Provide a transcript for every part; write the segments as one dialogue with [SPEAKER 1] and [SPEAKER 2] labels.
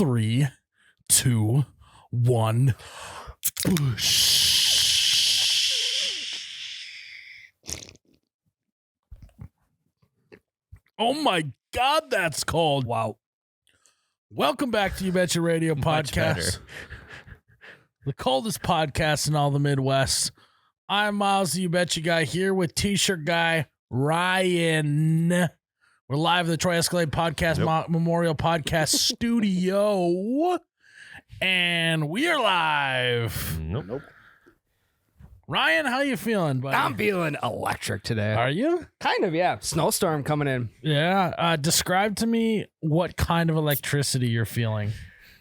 [SPEAKER 1] 3, 2, 1. Oh my God, that's cold.
[SPEAKER 2] Wow.
[SPEAKER 1] Welcome back to You Betcha Radio Podcast. The coldest podcast in all the Midwest. I'm Miles, the You Betcha guy, here with T-shirt guy Ryan. We're live at the Troy Escalade Podcast Memorial Podcast Studio. And we are live.
[SPEAKER 3] Nope.
[SPEAKER 1] Ryan, how you feeling, buddy?
[SPEAKER 2] I'm feeling electric today.
[SPEAKER 1] Are you?
[SPEAKER 2] Kind of, yeah. Snowstorm coming in.
[SPEAKER 1] Yeah. Describe to me what kind of electricity you're feeling.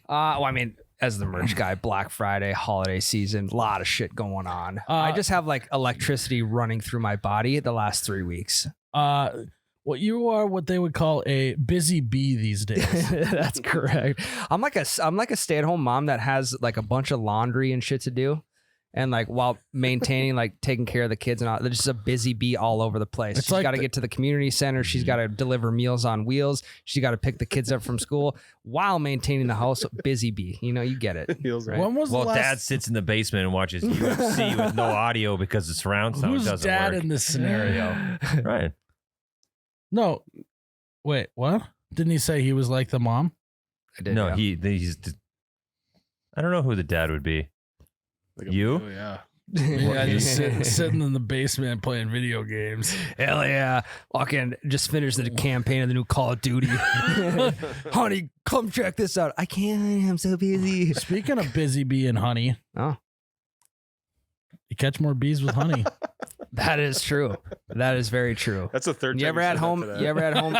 [SPEAKER 2] Well, I mean, as the merch guy, Black Friday, holiday season, a lot of shit going on. I just have like electricity running through my body the last 3 weeks.
[SPEAKER 1] What you are, what they would call a busy bee these days.
[SPEAKER 2] That's correct. I'm like a stay-at-home mom that has like a bunch of laundry and shit to do. And like while maintaining, like taking care of the kids and all, there's just a busy bee all over the place. She's
[SPEAKER 1] like
[SPEAKER 2] got to get to the community center. She's got to deliver Meals on Wheels. She's got to pick the kids up from school while maintaining the house. Busy bee, you know, you get it.
[SPEAKER 1] Right? When was the last...
[SPEAKER 3] Dad sits in the basement and watches UFC with no audio because the surround sound
[SPEAKER 1] Who's
[SPEAKER 3] doesn't
[SPEAKER 1] dad
[SPEAKER 3] work.
[SPEAKER 1] in this scenario?
[SPEAKER 3] Right.
[SPEAKER 1] No, wait, what? Didn't he say he was like the mom?
[SPEAKER 2] I did,
[SPEAKER 3] No,
[SPEAKER 2] yeah.
[SPEAKER 3] he's. I don't know who the dad would be.
[SPEAKER 4] Like
[SPEAKER 3] You?
[SPEAKER 4] Yeah.
[SPEAKER 1] Yeah, just sitting in the basement playing video games.
[SPEAKER 2] Hell yeah. Fucking just finished the campaign of the new Call of Duty. Honey, come check this out. I can't. I'm so busy.
[SPEAKER 1] Speaking of busy bee and honey,
[SPEAKER 2] Oh,
[SPEAKER 1] you catch more bees with honey.
[SPEAKER 2] that is true. That is very true.
[SPEAKER 4] That's the third
[SPEAKER 2] You
[SPEAKER 4] time
[SPEAKER 2] ever had
[SPEAKER 4] said
[SPEAKER 2] home?
[SPEAKER 4] that
[SPEAKER 2] You ever had home?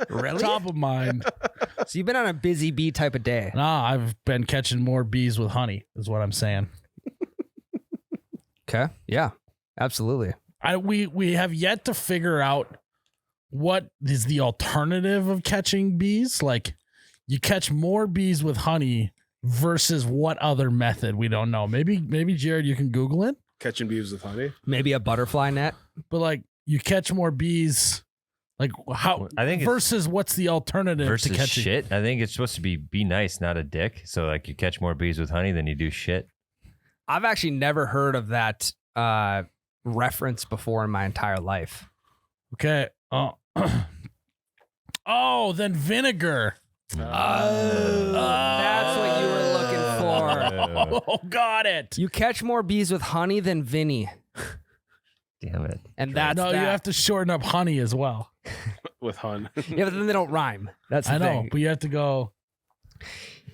[SPEAKER 2] Really?
[SPEAKER 1] Top of mind.
[SPEAKER 2] So you've been on a busy bee type of day.
[SPEAKER 1] Nah, I've been catching more bees with honey, is what I'm saying.
[SPEAKER 2] Okay. Yeah. Absolutely.
[SPEAKER 1] We have yet to figure out what is the alternative of catching bees. Like, you catch more bees with honey versus what other method? We don't know. Maybe Jared, you can Google it.
[SPEAKER 4] Catching bees with honey.
[SPEAKER 2] Maybe a butterfly net.
[SPEAKER 1] But like, you catch more bees. Like, how?
[SPEAKER 3] I think
[SPEAKER 1] versus what's the alternative
[SPEAKER 3] versus
[SPEAKER 1] to catching
[SPEAKER 3] shit. I think it's supposed to be nice, not a dick. So like you catch more bees with honey than you do shit.
[SPEAKER 2] I've actually never heard of that reference before in my entire life.
[SPEAKER 1] Okay. Oh, then vinegar.
[SPEAKER 2] That's what you were looking for.
[SPEAKER 1] Oh, got it.
[SPEAKER 2] You catch more bees with honey than Vinny.
[SPEAKER 3] Damn it.
[SPEAKER 2] And that's
[SPEAKER 1] No,
[SPEAKER 2] that.
[SPEAKER 1] you have to shorten up honey as well.
[SPEAKER 4] With hun.
[SPEAKER 2] Yeah, but then they don't rhyme. That's the
[SPEAKER 1] I know,
[SPEAKER 2] thing.
[SPEAKER 1] but you have to go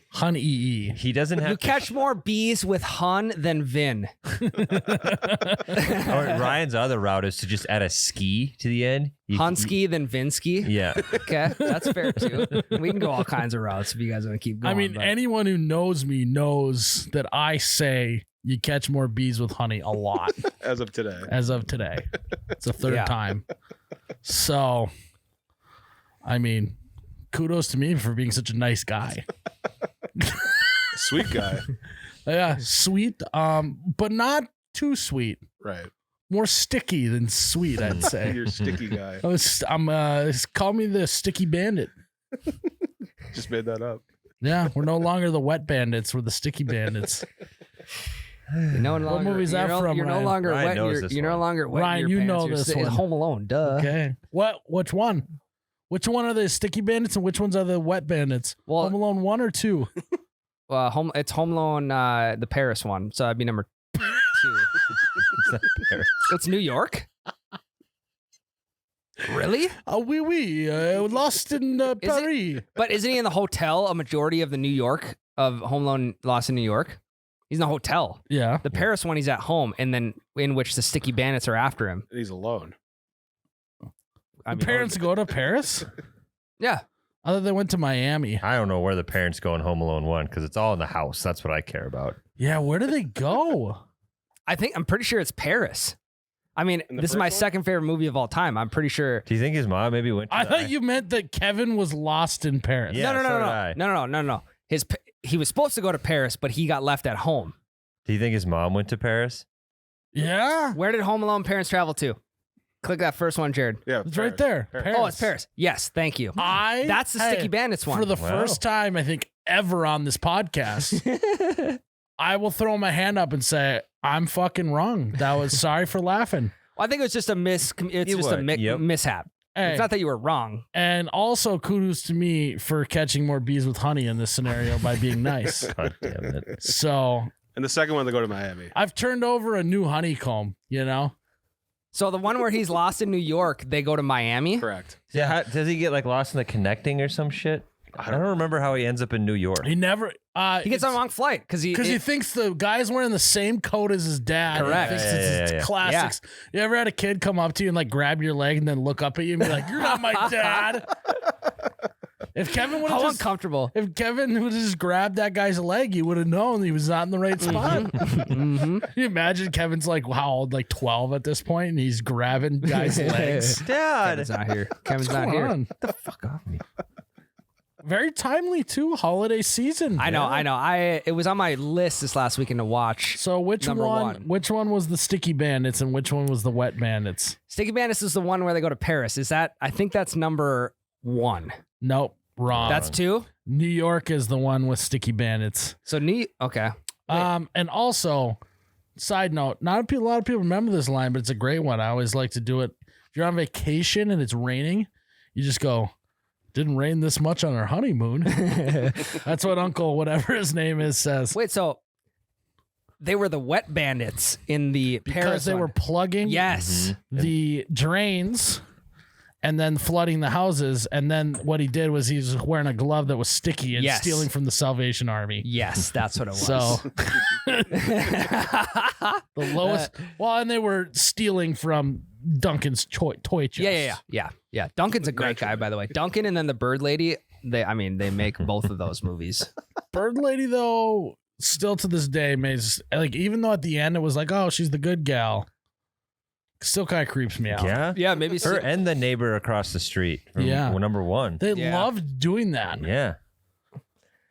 [SPEAKER 1] honey.
[SPEAKER 3] He doesn't have
[SPEAKER 2] You catch more bees with hun than Vin.
[SPEAKER 3] Ryan's other route is to just add a ski to the end.
[SPEAKER 2] Hunsky than Vinsky.
[SPEAKER 3] Yeah.
[SPEAKER 2] Okay, that's fair too. We can go all kinds of routes if you guys want to keep going.
[SPEAKER 1] I mean,
[SPEAKER 2] but-
[SPEAKER 1] anyone who knows me knows that I say you catch more bees with honey a lot.
[SPEAKER 4] As of today.
[SPEAKER 1] As of today. It's the third
[SPEAKER 2] Yeah.
[SPEAKER 1] time. So, I mean, kudos to me for being such a nice guy.
[SPEAKER 4] Sweet guy.
[SPEAKER 1] Yeah, sweet, but not too sweet.
[SPEAKER 4] Right.
[SPEAKER 1] More sticky than sweet, I'd say.
[SPEAKER 4] You're a sticky guy.
[SPEAKER 1] Call me the sticky bandit.
[SPEAKER 4] Just made that up.
[SPEAKER 1] Yeah, we're no longer the wet bandits. We're the sticky bandits.
[SPEAKER 2] You're no longer,
[SPEAKER 1] What movie's that
[SPEAKER 2] you're no-
[SPEAKER 1] from,
[SPEAKER 2] You're no
[SPEAKER 1] Ryan?
[SPEAKER 2] longer
[SPEAKER 3] Ryan
[SPEAKER 2] wet.
[SPEAKER 3] knows this
[SPEAKER 2] You're no
[SPEAKER 3] one.
[SPEAKER 2] longer wet.
[SPEAKER 1] Ryan,
[SPEAKER 2] in your
[SPEAKER 1] you
[SPEAKER 2] pants.
[SPEAKER 1] know
[SPEAKER 2] You're
[SPEAKER 1] this
[SPEAKER 2] sitting
[SPEAKER 1] one.
[SPEAKER 2] Home Alone. Duh.
[SPEAKER 1] Okay. Which one? Which one are the sticky bandits and which ones are the wet bandits?
[SPEAKER 2] Well-
[SPEAKER 1] Home Alone 1 or 2?
[SPEAKER 2] It's Home Alone, the Paris one. So that'd be number 2. It's New York. Really?
[SPEAKER 1] Oui. Lost in Paris.
[SPEAKER 2] But isn't he in the hotel? A majority of the New York of Home Alone Lost in New York. He's in the hotel.
[SPEAKER 1] Yeah.
[SPEAKER 2] The Paris one, he's at home, and then in which the sticky bandits are after him.
[SPEAKER 4] He's alone.
[SPEAKER 1] The parents go to Paris?
[SPEAKER 2] Yeah.
[SPEAKER 1] I thought they went to Miami.
[SPEAKER 3] I don't know where the parents go in Home Alone 1 because it's all in the house. That's what I care about.
[SPEAKER 1] Yeah, where do they go?
[SPEAKER 2] I'm pretty sure it's Paris. I mean,
[SPEAKER 4] In the
[SPEAKER 2] this is my
[SPEAKER 4] first one?
[SPEAKER 2] second favorite movie of all time. I'm pretty sure.
[SPEAKER 3] Do you think his mom maybe went to
[SPEAKER 1] I
[SPEAKER 3] the-
[SPEAKER 1] thought you meant that Kevin was lost in Paris.
[SPEAKER 3] Yeah, so did I.
[SPEAKER 2] No. He was supposed to go to Paris, but he got left at home.
[SPEAKER 3] Do you think his mom went to Paris?
[SPEAKER 1] Yeah.
[SPEAKER 2] Where did Home Alone parents travel to? Click that first one, Jared.
[SPEAKER 4] Yeah,
[SPEAKER 1] It's right there.
[SPEAKER 4] Paris.
[SPEAKER 1] Paris.
[SPEAKER 2] Oh, it's Paris. Yes, thank you. That's the Sticky Bandits one.
[SPEAKER 1] For the
[SPEAKER 3] Wow.
[SPEAKER 1] first time, I think, ever on this podcast, I will throw my hand up and say, I'm fucking wrong. That was sorry for laughing.
[SPEAKER 2] Well, I think it was just a
[SPEAKER 3] Yep.
[SPEAKER 2] mishap.
[SPEAKER 1] Hey,
[SPEAKER 2] It's not that you were wrong.
[SPEAKER 1] and also kudos to me for catching more bees with honey in this scenario by being nice.
[SPEAKER 3] God damn it.
[SPEAKER 1] So
[SPEAKER 4] And the second one, they go to Miami.
[SPEAKER 1] I've turned over a new honeycomb, you know?
[SPEAKER 2] So the one where he's lost in New York, they go to Miami.
[SPEAKER 4] Correct.
[SPEAKER 3] Yeah, does he get like lost in the connecting or some shit? I don't remember how he ends up in New York.
[SPEAKER 1] He never.
[SPEAKER 2] He gets on the wrong flight because
[SPEAKER 1] he thinks the guy's wearing the same coat as his dad.
[SPEAKER 2] Correct.
[SPEAKER 1] He thinks it's
[SPEAKER 3] Yeah.
[SPEAKER 1] classics. You ever had a kid come up to you and like grab your leg and then look up at you and be like, "You're not my dad." If Kevin would have
[SPEAKER 2] how
[SPEAKER 1] just
[SPEAKER 2] uncomfortable.
[SPEAKER 1] If Kevin would have just grabbed that guy's leg, you would have known he was not in the right spot.
[SPEAKER 2] Mhm.
[SPEAKER 1] Can you imagine Kevin's like how old, like 12 at this point, and he's grabbing guys' legs.
[SPEAKER 3] Dad,
[SPEAKER 2] Kevin's not here. Kevin's
[SPEAKER 1] What's
[SPEAKER 2] not
[SPEAKER 1] going
[SPEAKER 2] here.
[SPEAKER 1] on?
[SPEAKER 3] get the fuck off me.
[SPEAKER 1] Very timely too, holiday season.
[SPEAKER 2] I know. It was on my list this last weekend to watch.
[SPEAKER 1] So which
[SPEAKER 2] Number
[SPEAKER 1] one?
[SPEAKER 2] one.
[SPEAKER 1] Which one was the Sticky Bandits and which one was the Wet Bandits?
[SPEAKER 2] Sticky Bandits is the one where they go to Paris. Is that? I think that's number 1.
[SPEAKER 1] Nope, wrong.
[SPEAKER 2] That's 2.
[SPEAKER 1] New York is the one with Sticky Bandits.
[SPEAKER 2] So okay.
[SPEAKER 1] And also, side note, not a lot of people remember this line, but it's a great one. I always like to do it. If you're on vacation and it's raining, you just go, "Didn't rain this much on our honeymoon." That's what Uncle, whatever his name is, says.
[SPEAKER 2] Wait, so they were the Wet Bandits in the
[SPEAKER 1] Because
[SPEAKER 2] Paris
[SPEAKER 1] they
[SPEAKER 2] one.
[SPEAKER 1] were plugging
[SPEAKER 2] Yes.
[SPEAKER 1] the drains and then flooding the houses. And then what he did was he was wearing a glove that was sticky and
[SPEAKER 2] Yes.
[SPEAKER 1] stealing from the Salvation Army.
[SPEAKER 2] Yes, that's what it was.
[SPEAKER 1] So the lowest. Well, and they were stealing from Duncan's toy chest.
[SPEAKER 2] Yeah. Duncan's a great guy, by the way. Duncan and then the Bird Lady. They make both of those movies.
[SPEAKER 1] Bird Lady, though, still to this day, like, even though at the end it was like, oh, she's the good gal, still kind of creeps me out.
[SPEAKER 3] Yeah,
[SPEAKER 2] Yeah, maybe
[SPEAKER 3] her and the neighbor across the street from
[SPEAKER 1] Yeah.
[SPEAKER 3] number 1.
[SPEAKER 1] They
[SPEAKER 2] Yeah.
[SPEAKER 1] loved doing that.
[SPEAKER 3] Yeah.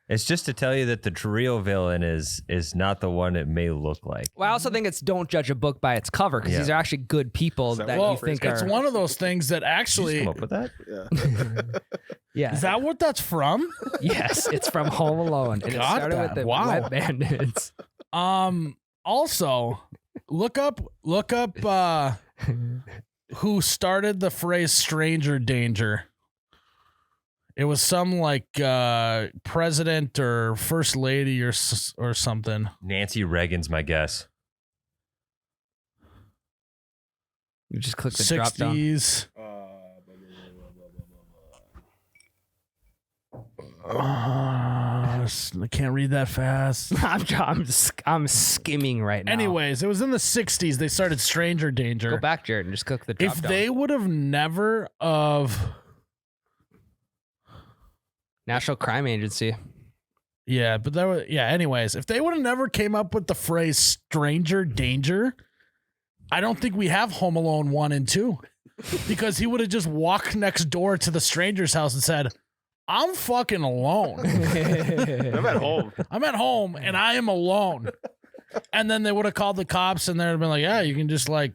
[SPEAKER 3] It's just to tell you that the real villain is not the one it may look like.
[SPEAKER 2] Well, I also think it's don't judge a book by its cover because
[SPEAKER 3] Yeah.
[SPEAKER 2] these are actually good people
[SPEAKER 4] Is that
[SPEAKER 2] that
[SPEAKER 4] what
[SPEAKER 2] you
[SPEAKER 4] the phrase
[SPEAKER 2] think
[SPEAKER 1] It's
[SPEAKER 2] are.
[SPEAKER 1] one of those things that
[SPEAKER 3] Did you just
[SPEAKER 1] actually.
[SPEAKER 3] come up with that?
[SPEAKER 4] Yeah.
[SPEAKER 2] Yeah.
[SPEAKER 1] Is that what that's from?
[SPEAKER 2] Yes, it's from Home Alone. And it
[SPEAKER 1] Got
[SPEAKER 2] started
[SPEAKER 1] that.
[SPEAKER 2] with the
[SPEAKER 1] Wow.
[SPEAKER 2] Wet Bandits.
[SPEAKER 1] Also, look up who started the phrase stranger danger. It was some like president or first lady or something.
[SPEAKER 3] Nancy Reagan's my guess.
[SPEAKER 2] You just click the drop down.
[SPEAKER 1] 60s. I can't read that fast.
[SPEAKER 2] I'm skimming right now.
[SPEAKER 1] Anyways, it was in the 60s. They started stranger danger.
[SPEAKER 2] Go back, Jared, and just click the drop
[SPEAKER 1] If
[SPEAKER 2] down.
[SPEAKER 1] they would have never of
[SPEAKER 2] National Crime Agency.
[SPEAKER 1] yeah, but that was anyways, if they would have never came up with the phrase stranger danger, I don't think we have Home Alone 1 and 2. Because he would have just walked next door to the stranger's house and said, "I'm fucking alone.
[SPEAKER 4] I'm at home.
[SPEAKER 1] I'm at home and I am alone." And then they would have called the cops and they'd have been like, "Yeah, you can just like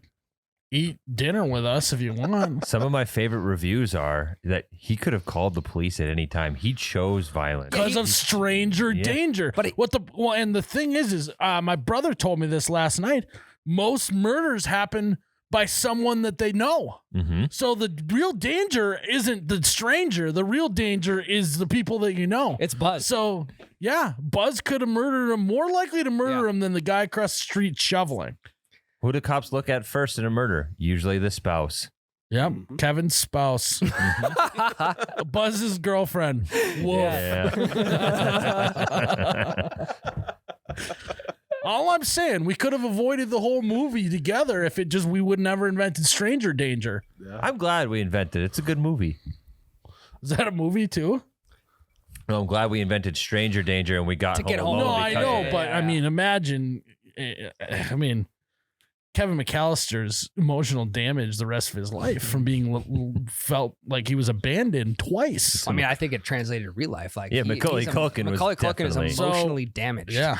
[SPEAKER 1] eat dinner with us if you want."
[SPEAKER 3] Some of my favorite reviews are that he could have called the police at any time. He chose violence.
[SPEAKER 1] Because of stranger
[SPEAKER 3] Yeah.
[SPEAKER 1] danger.
[SPEAKER 2] But
[SPEAKER 1] And the thing is my brother told me this last night. Most murders happen by someone that they know.
[SPEAKER 3] Mm-hmm.
[SPEAKER 1] So the real danger isn't the stranger. The real danger is the people that you know.
[SPEAKER 2] It's Buzz.
[SPEAKER 1] So yeah, Buzz could have murdered him, more likely to murder him than the guy across the street shoveling.
[SPEAKER 3] Who do cops look at first in a murder? Usually the spouse.
[SPEAKER 1] Yep, Kevin's spouse, Buzz's girlfriend. Woof. All I'm saying, we could have avoided the whole movie together if we would never invented stranger danger.
[SPEAKER 3] I'm glad we invented it. It's a good movie.
[SPEAKER 1] Is that a movie too?
[SPEAKER 3] No, I'm glad we invented stranger danger and we got
[SPEAKER 2] To get
[SPEAKER 3] Home
[SPEAKER 2] home.
[SPEAKER 3] Alone.
[SPEAKER 1] No, I
[SPEAKER 3] because-
[SPEAKER 1] know,
[SPEAKER 2] yeah,
[SPEAKER 1] but
[SPEAKER 2] yeah.
[SPEAKER 1] I mean, imagine. I mean, Kevin McAllister's emotional damage the rest of his life from being felt like he was abandoned twice.
[SPEAKER 2] I mean, I think it translated to real life. Like
[SPEAKER 3] Yeah, Macaulay Culkin was
[SPEAKER 2] Macaulay Culkin is
[SPEAKER 3] definitely-
[SPEAKER 2] emotionally damaged.
[SPEAKER 1] Yeah.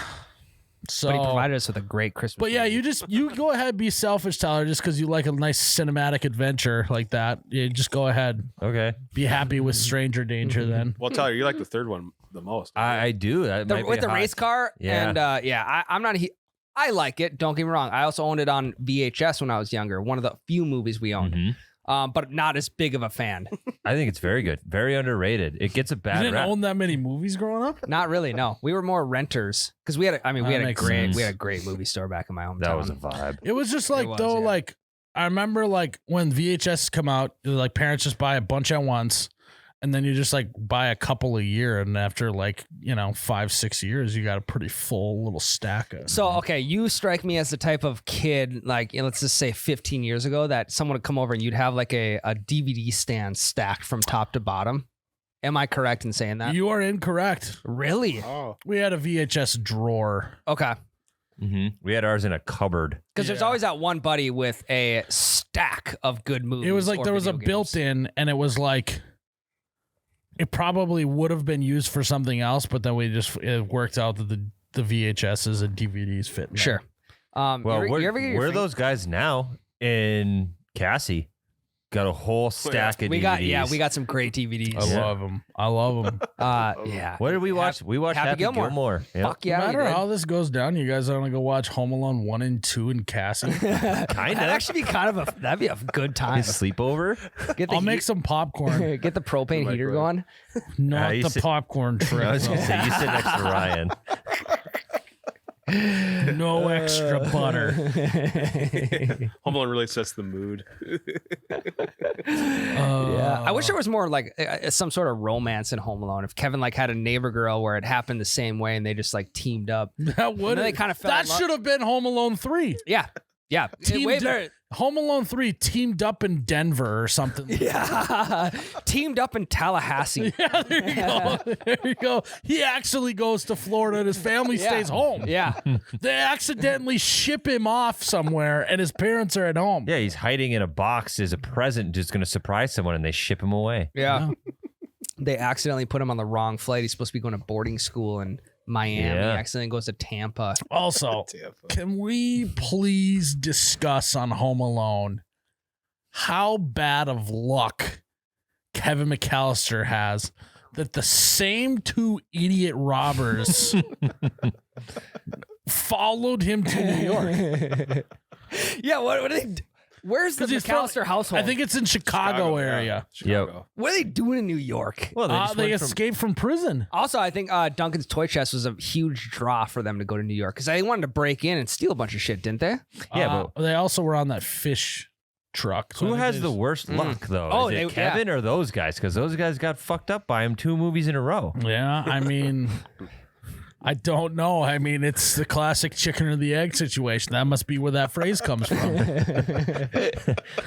[SPEAKER 1] So,
[SPEAKER 2] But he provided us with a great Christmas.
[SPEAKER 1] but yeah,
[SPEAKER 2] movie.
[SPEAKER 1] you go ahead, be selfish, Tyler, just because you like a nice cinematic adventure like that. You just go ahead,
[SPEAKER 3] Okay.
[SPEAKER 1] be happy with Stranger Danger. Then
[SPEAKER 4] Well, Tyler, you like the third one the most.
[SPEAKER 3] I do. That might be
[SPEAKER 2] with the
[SPEAKER 3] hot.
[SPEAKER 2] race car.
[SPEAKER 3] Yeah.
[SPEAKER 2] And I'm not. I like it. Don't get me wrong. I also owned it on VHS when I was younger. One of the few movies we owned.
[SPEAKER 3] Mhm.
[SPEAKER 2] But not as big of a fan.
[SPEAKER 3] I think it's very good. Very underrated. It gets a
[SPEAKER 1] you
[SPEAKER 3] bad
[SPEAKER 1] didn't
[SPEAKER 3] rap.
[SPEAKER 1] own that many movies growing up.
[SPEAKER 2] Not really. No, we were more renters because we had. We
[SPEAKER 1] That
[SPEAKER 2] had a
[SPEAKER 1] makes
[SPEAKER 2] great.
[SPEAKER 1] sense.
[SPEAKER 2] We had a great movie store back in my hometown.
[SPEAKER 3] That was a vibe.
[SPEAKER 1] It was just like
[SPEAKER 2] was,
[SPEAKER 1] though,
[SPEAKER 2] yeah.
[SPEAKER 1] like I remember like when VHS come out, like parents just buy a bunch at once, and then you just like buy a couple a year, and after like 5-6 years, you got a pretty full little stack of.
[SPEAKER 2] So okay, you strike me as the type of kid, like let's just say 15 years ago, that someone would come over and you'd have like a DVD stand stacked from top to bottom. Am I correct in saying that?
[SPEAKER 1] You are incorrect.
[SPEAKER 2] Really?
[SPEAKER 4] Oh,
[SPEAKER 1] We had a VHS drawer.
[SPEAKER 2] Okay.
[SPEAKER 3] We had ours in a cupboard.
[SPEAKER 2] Because there's
[SPEAKER 1] Yeah.
[SPEAKER 2] always that one buddy with a stack of good movies.
[SPEAKER 1] It was like
[SPEAKER 2] or
[SPEAKER 1] there was a
[SPEAKER 2] video games.
[SPEAKER 1] built-in, and it was like it probably would have been used for something else, but then it worked out that the VHSs and DVDs fit. in there.
[SPEAKER 2] Sure.
[SPEAKER 3] Well,
[SPEAKER 2] you ever get your
[SPEAKER 3] where are
[SPEAKER 2] fing-
[SPEAKER 3] those guys now in Cassie? Got a whole stack of
[SPEAKER 2] We
[SPEAKER 3] DVDs.
[SPEAKER 2] we got some great DVDs.
[SPEAKER 1] I
[SPEAKER 3] Yeah.
[SPEAKER 1] love them. I love them.
[SPEAKER 2] Yeah.
[SPEAKER 3] What did we watch? We watched Happy Gilmore. Yep.
[SPEAKER 2] Fuck yeah.
[SPEAKER 1] no
[SPEAKER 2] we
[SPEAKER 1] matter
[SPEAKER 2] did.
[SPEAKER 1] how this goes down, you guys want to go watch Home Alone 1 and 2 in Cassie?
[SPEAKER 2] That'd actually be that'd be a good time.
[SPEAKER 3] His sleeper.
[SPEAKER 2] Get the
[SPEAKER 1] I'll make
[SPEAKER 2] heat-
[SPEAKER 1] some popcorn.
[SPEAKER 2] get the propane
[SPEAKER 4] Right,
[SPEAKER 2] heater
[SPEAKER 4] right.
[SPEAKER 2] going.
[SPEAKER 1] Not
[SPEAKER 3] you
[SPEAKER 1] the
[SPEAKER 3] sit-
[SPEAKER 1] popcorn trick.
[SPEAKER 3] I was gonna
[SPEAKER 1] though.
[SPEAKER 3] say you sit next to Ryan.
[SPEAKER 1] No extra butter.
[SPEAKER 4] Home Alone really sets the mood.
[SPEAKER 2] Yeah, I wish there was more like some sort of romance in Home Alone. If Kevin like had a neighbor girl where it happened the same way and they just like teamed up.
[SPEAKER 1] That would.
[SPEAKER 2] they kinda fell
[SPEAKER 1] That
[SPEAKER 2] in love.
[SPEAKER 1] should have been Home Alone 3.
[SPEAKER 2] Yeah, yeah.
[SPEAKER 1] Teamed
[SPEAKER 2] Way
[SPEAKER 1] up-
[SPEAKER 2] better.
[SPEAKER 1] Home Alone 3 teamed up in Denver or something.
[SPEAKER 2] Yeah, teamed up in Tallahassee.
[SPEAKER 1] Yeah, there you go. There you go. He actually goes to Florida and his family stays home.
[SPEAKER 2] Yeah,
[SPEAKER 1] They accidentally ship him off somewhere and his parents are at home.
[SPEAKER 3] Yeah, he's hiding in a box as a present, just going to surprise someone, and they ship him away.
[SPEAKER 2] yeah. They accidentally put him on the wrong flight. He's supposed to be going to boarding school in Miami.
[SPEAKER 3] Yeah.
[SPEAKER 2] He accidentally goes to Tampa.
[SPEAKER 1] Also, can we please discuss on Home Alone how bad of luck Kevin McAllister has that the same two idiot robbers followed him to New York?
[SPEAKER 2] Yeah, what are they? Where's the
[SPEAKER 1] 'Cause he's from-
[SPEAKER 2] McAllister household?
[SPEAKER 1] I think it's in Chicago area.
[SPEAKER 4] Chicago.
[SPEAKER 2] What are they doing in New York?
[SPEAKER 3] Well,
[SPEAKER 1] They
[SPEAKER 3] went from-
[SPEAKER 1] escaped from prison.
[SPEAKER 2] Also, I think Duncan's Toy Chest was a huge draw for them to go to New York because they wanted to break in and steal a bunch of shit, didn't they?
[SPEAKER 3] Yeah,
[SPEAKER 1] but they also were on that fish truck. So I
[SPEAKER 3] Who
[SPEAKER 1] think
[SPEAKER 3] has
[SPEAKER 1] they
[SPEAKER 3] the
[SPEAKER 1] just-
[SPEAKER 3] worst luck, though?
[SPEAKER 2] Oh,
[SPEAKER 3] Is it
[SPEAKER 2] they-
[SPEAKER 3] Kevin or those guys? Because those guys got fucked up by him 2 movies in a row.
[SPEAKER 1] Yeah, I mean, I don't know. I mean, it's the classic chicken or the egg situation. That must be where that phrase comes from.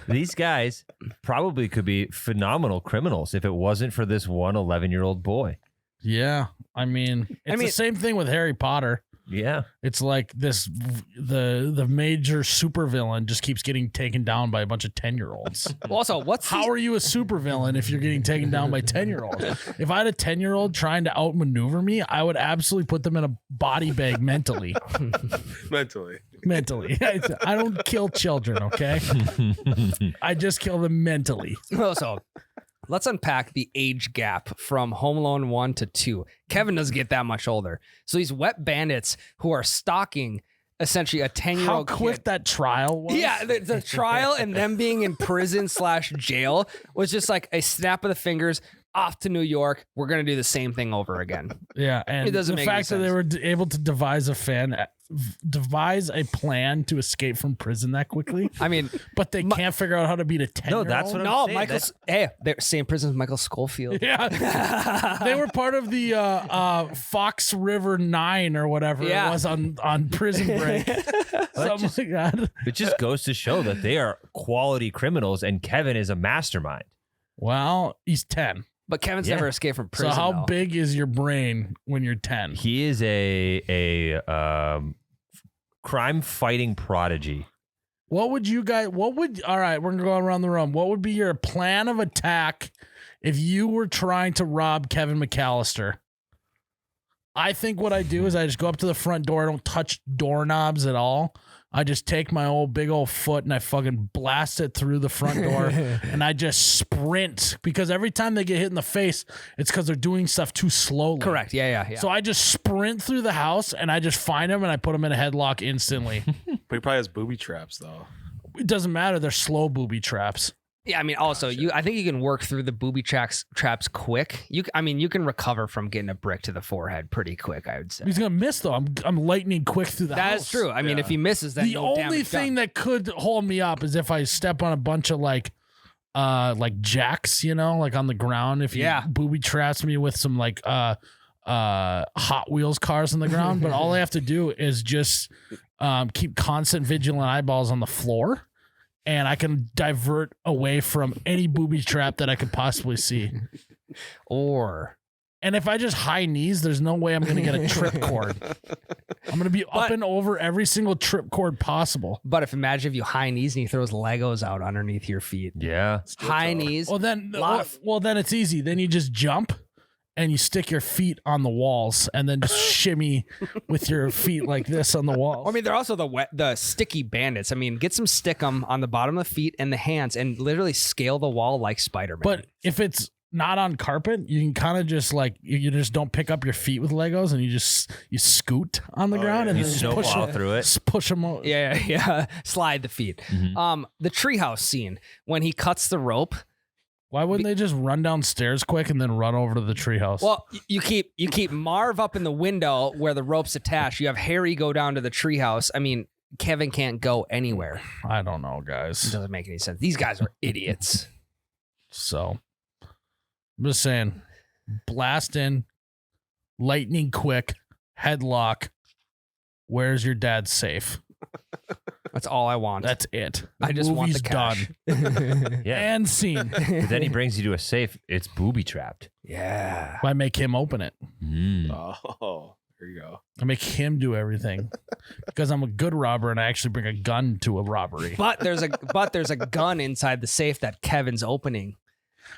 [SPEAKER 3] These guys probably could be phenomenal criminals if it wasn't for this one 11-year-old boy.
[SPEAKER 1] Yeah, I mean, it's the same thing with Harry Potter.
[SPEAKER 3] Yeah.
[SPEAKER 1] It's like the major supervillain just keeps getting taken down by a bunch of 10-year-olds.
[SPEAKER 2] Well, also,
[SPEAKER 1] How are you a supervillain if you're getting taken down by 10-year-olds? If I had a 10-year-old trying to outmaneuver me, I would absolutely put them in a body bag mentally.
[SPEAKER 4] Mentally.
[SPEAKER 1] I don't kill children, okay? I just kill them mentally.
[SPEAKER 2] So let's unpack the age gap from Home Alone 1 to 2. Kevin doesn't get that much older. So these wet bandits who are stalking essentially a 10-year-old
[SPEAKER 1] How quick
[SPEAKER 2] kid.
[SPEAKER 1] that trial was.
[SPEAKER 2] Yeah, the trial and them being in prison / jail was just like a snap of the fingers. Off to New York. We're going to do the same thing over again.
[SPEAKER 1] Yeah, and
[SPEAKER 2] It doesn't
[SPEAKER 1] the
[SPEAKER 2] make any
[SPEAKER 1] fact that they
[SPEAKER 2] sense.
[SPEAKER 1] were able to devise a plan to escape from prison that quickly,
[SPEAKER 2] I mean,
[SPEAKER 1] but they can't figure out how to beat a 10-year-old.
[SPEAKER 3] that's what I'm
[SPEAKER 2] no,
[SPEAKER 3] saying.
[SPEAKER 2] Michael's. Hey, they're same prison as Michael Schofield.
[SPEAKER 1] Yeah, they were part of the Fox River 9 or whatever
[SPEAKER 2] Yeah.
[SPEAKER 1] it was on Prison Break. Something like that.
[SPEAKER 3] It just goes to show that they are quality criminals, and Kevin is a mastermind.
[SPEAKER 1] Well, he's 10.
[SPEAKER 2] But Kevin's
[SPEAKER 3] Yeah.
[SPEAKER 2] never escaped from prison.
[SPEAKER 1] So how
[SPEAKER 2] though.
[SPEAKER 1] big is your brain when you're 10?
[SPEAKER 3] He is a crime fighting prodigy.
[SPEAKER 1] All right, we're gonna go around the room. What would be your plan of attack if you were trying to rob Kevin McAllister? I think what I do is I just go up to the front door. I don't touch doorknobs at all. I just take my big old foot and I fucking blast it through the front door and I just sprint because every time they get hit in the face, it's because they're doing stuff too slowly.
[SPEAKER 2] Correct. Yeah.
[SPEAKER 1] So I just sprint through the house and I just find them and I put them in a headlock instantly.
[SPEAKER 4] But he probably has booby traps though.
[SPEAKER 1] It doesn't matter. They're slow booby traps.
[SPEAKER 2] Yeah, I mean, also, I think you can work through the booby traps quick. You can recover from getting a brick to the forehead pretty quick, I would say.
[SPEAKER 1] He's gonna miss though. I'm lightning quick through the house.
[SPEAKER 2] That's true. I mean, if he misses, then
[SPEAKER 1] the only thing that could hold me up is if I step on a bunch of like jacks, like on the ground. If he booby traps me with some like Hot Wheels cars on the ground, but all I have to do is just keep constant vigilant eyeballs on the floor. And I can divert away from any booby trap that I could possibly see. And if I just high knees, there's no way I'm going to get a trip cord. I'm going to be up and over every single trip cord possible.
[SPEAKER 2] But imagine if you high knees and he throws Legos out underneath your feet.
[SPEAKER 3] Yeah.
[SPEAKER 2] High knees.
[SPEAKER 1] Well, then it's easy. Then you just jump and you stick your feet on the walls and then just shimmy with your feet like this on the walls.
[SPEAKER 2] I mean, they're also the sticky bandits. I mean, get some stickum on the bottom of the feet and the hands and literally scale the wall like Spider-Man.
[SPEAKER 1] But if it's not on carpet, you can kind of just like, you just don't pick up your feet with Legos and you scoot on the ground and
[SPEAKER 3] you
[SPEAKER 1] then
[SPEAKER 3] snowball through it.
[SPEAKER 1] Just push them out.
[SPEAKER 2] Yeah. Slide the feet.
[SPEAKER 3] Mm-hmm.
[SPEAKER 2] The treehouse scene when he cuts the rope.
[SPEAKER 1] Why wouldn't they just run downstairs quick and then run over to the treehouse?
[SPEAKER 2] Well, you keep Marv up in the window where the rope's attached. You have Harry go down to the treehouse. I mean, Kevin can't go anywhere.
[SPEAKER 1] I don't know, guys.
[SPEAKER 2] It doesn't make any sense. These guys are idiots.
[SPEAKER 1] So, I'm just saying, blast in, lightning quick, headlock. Where's your dad safe?
[SPEAKER 2] That's all I want.
[SPEAKER 1] That's it.
[SPEAKER 2] I just want the cash.
[SPEAKER 1] Done.
[SPEAKER 3] Yeah.
[SPEAKER 1] And scene.
[SPEAKER 3] But then he brings you to a safe. It's booby trapped.
[SPEAKER 2] Yeah.
[SPEAKER 1] I make him open it.
[SPEAKER 4] Oh, there you go.
[SPEAKER 1] I make him do everything because I'm a good robber and I actually bring a gun to a robbery.
[SPEAKER 2] But there's a gun inside the safe that Kevin's opening.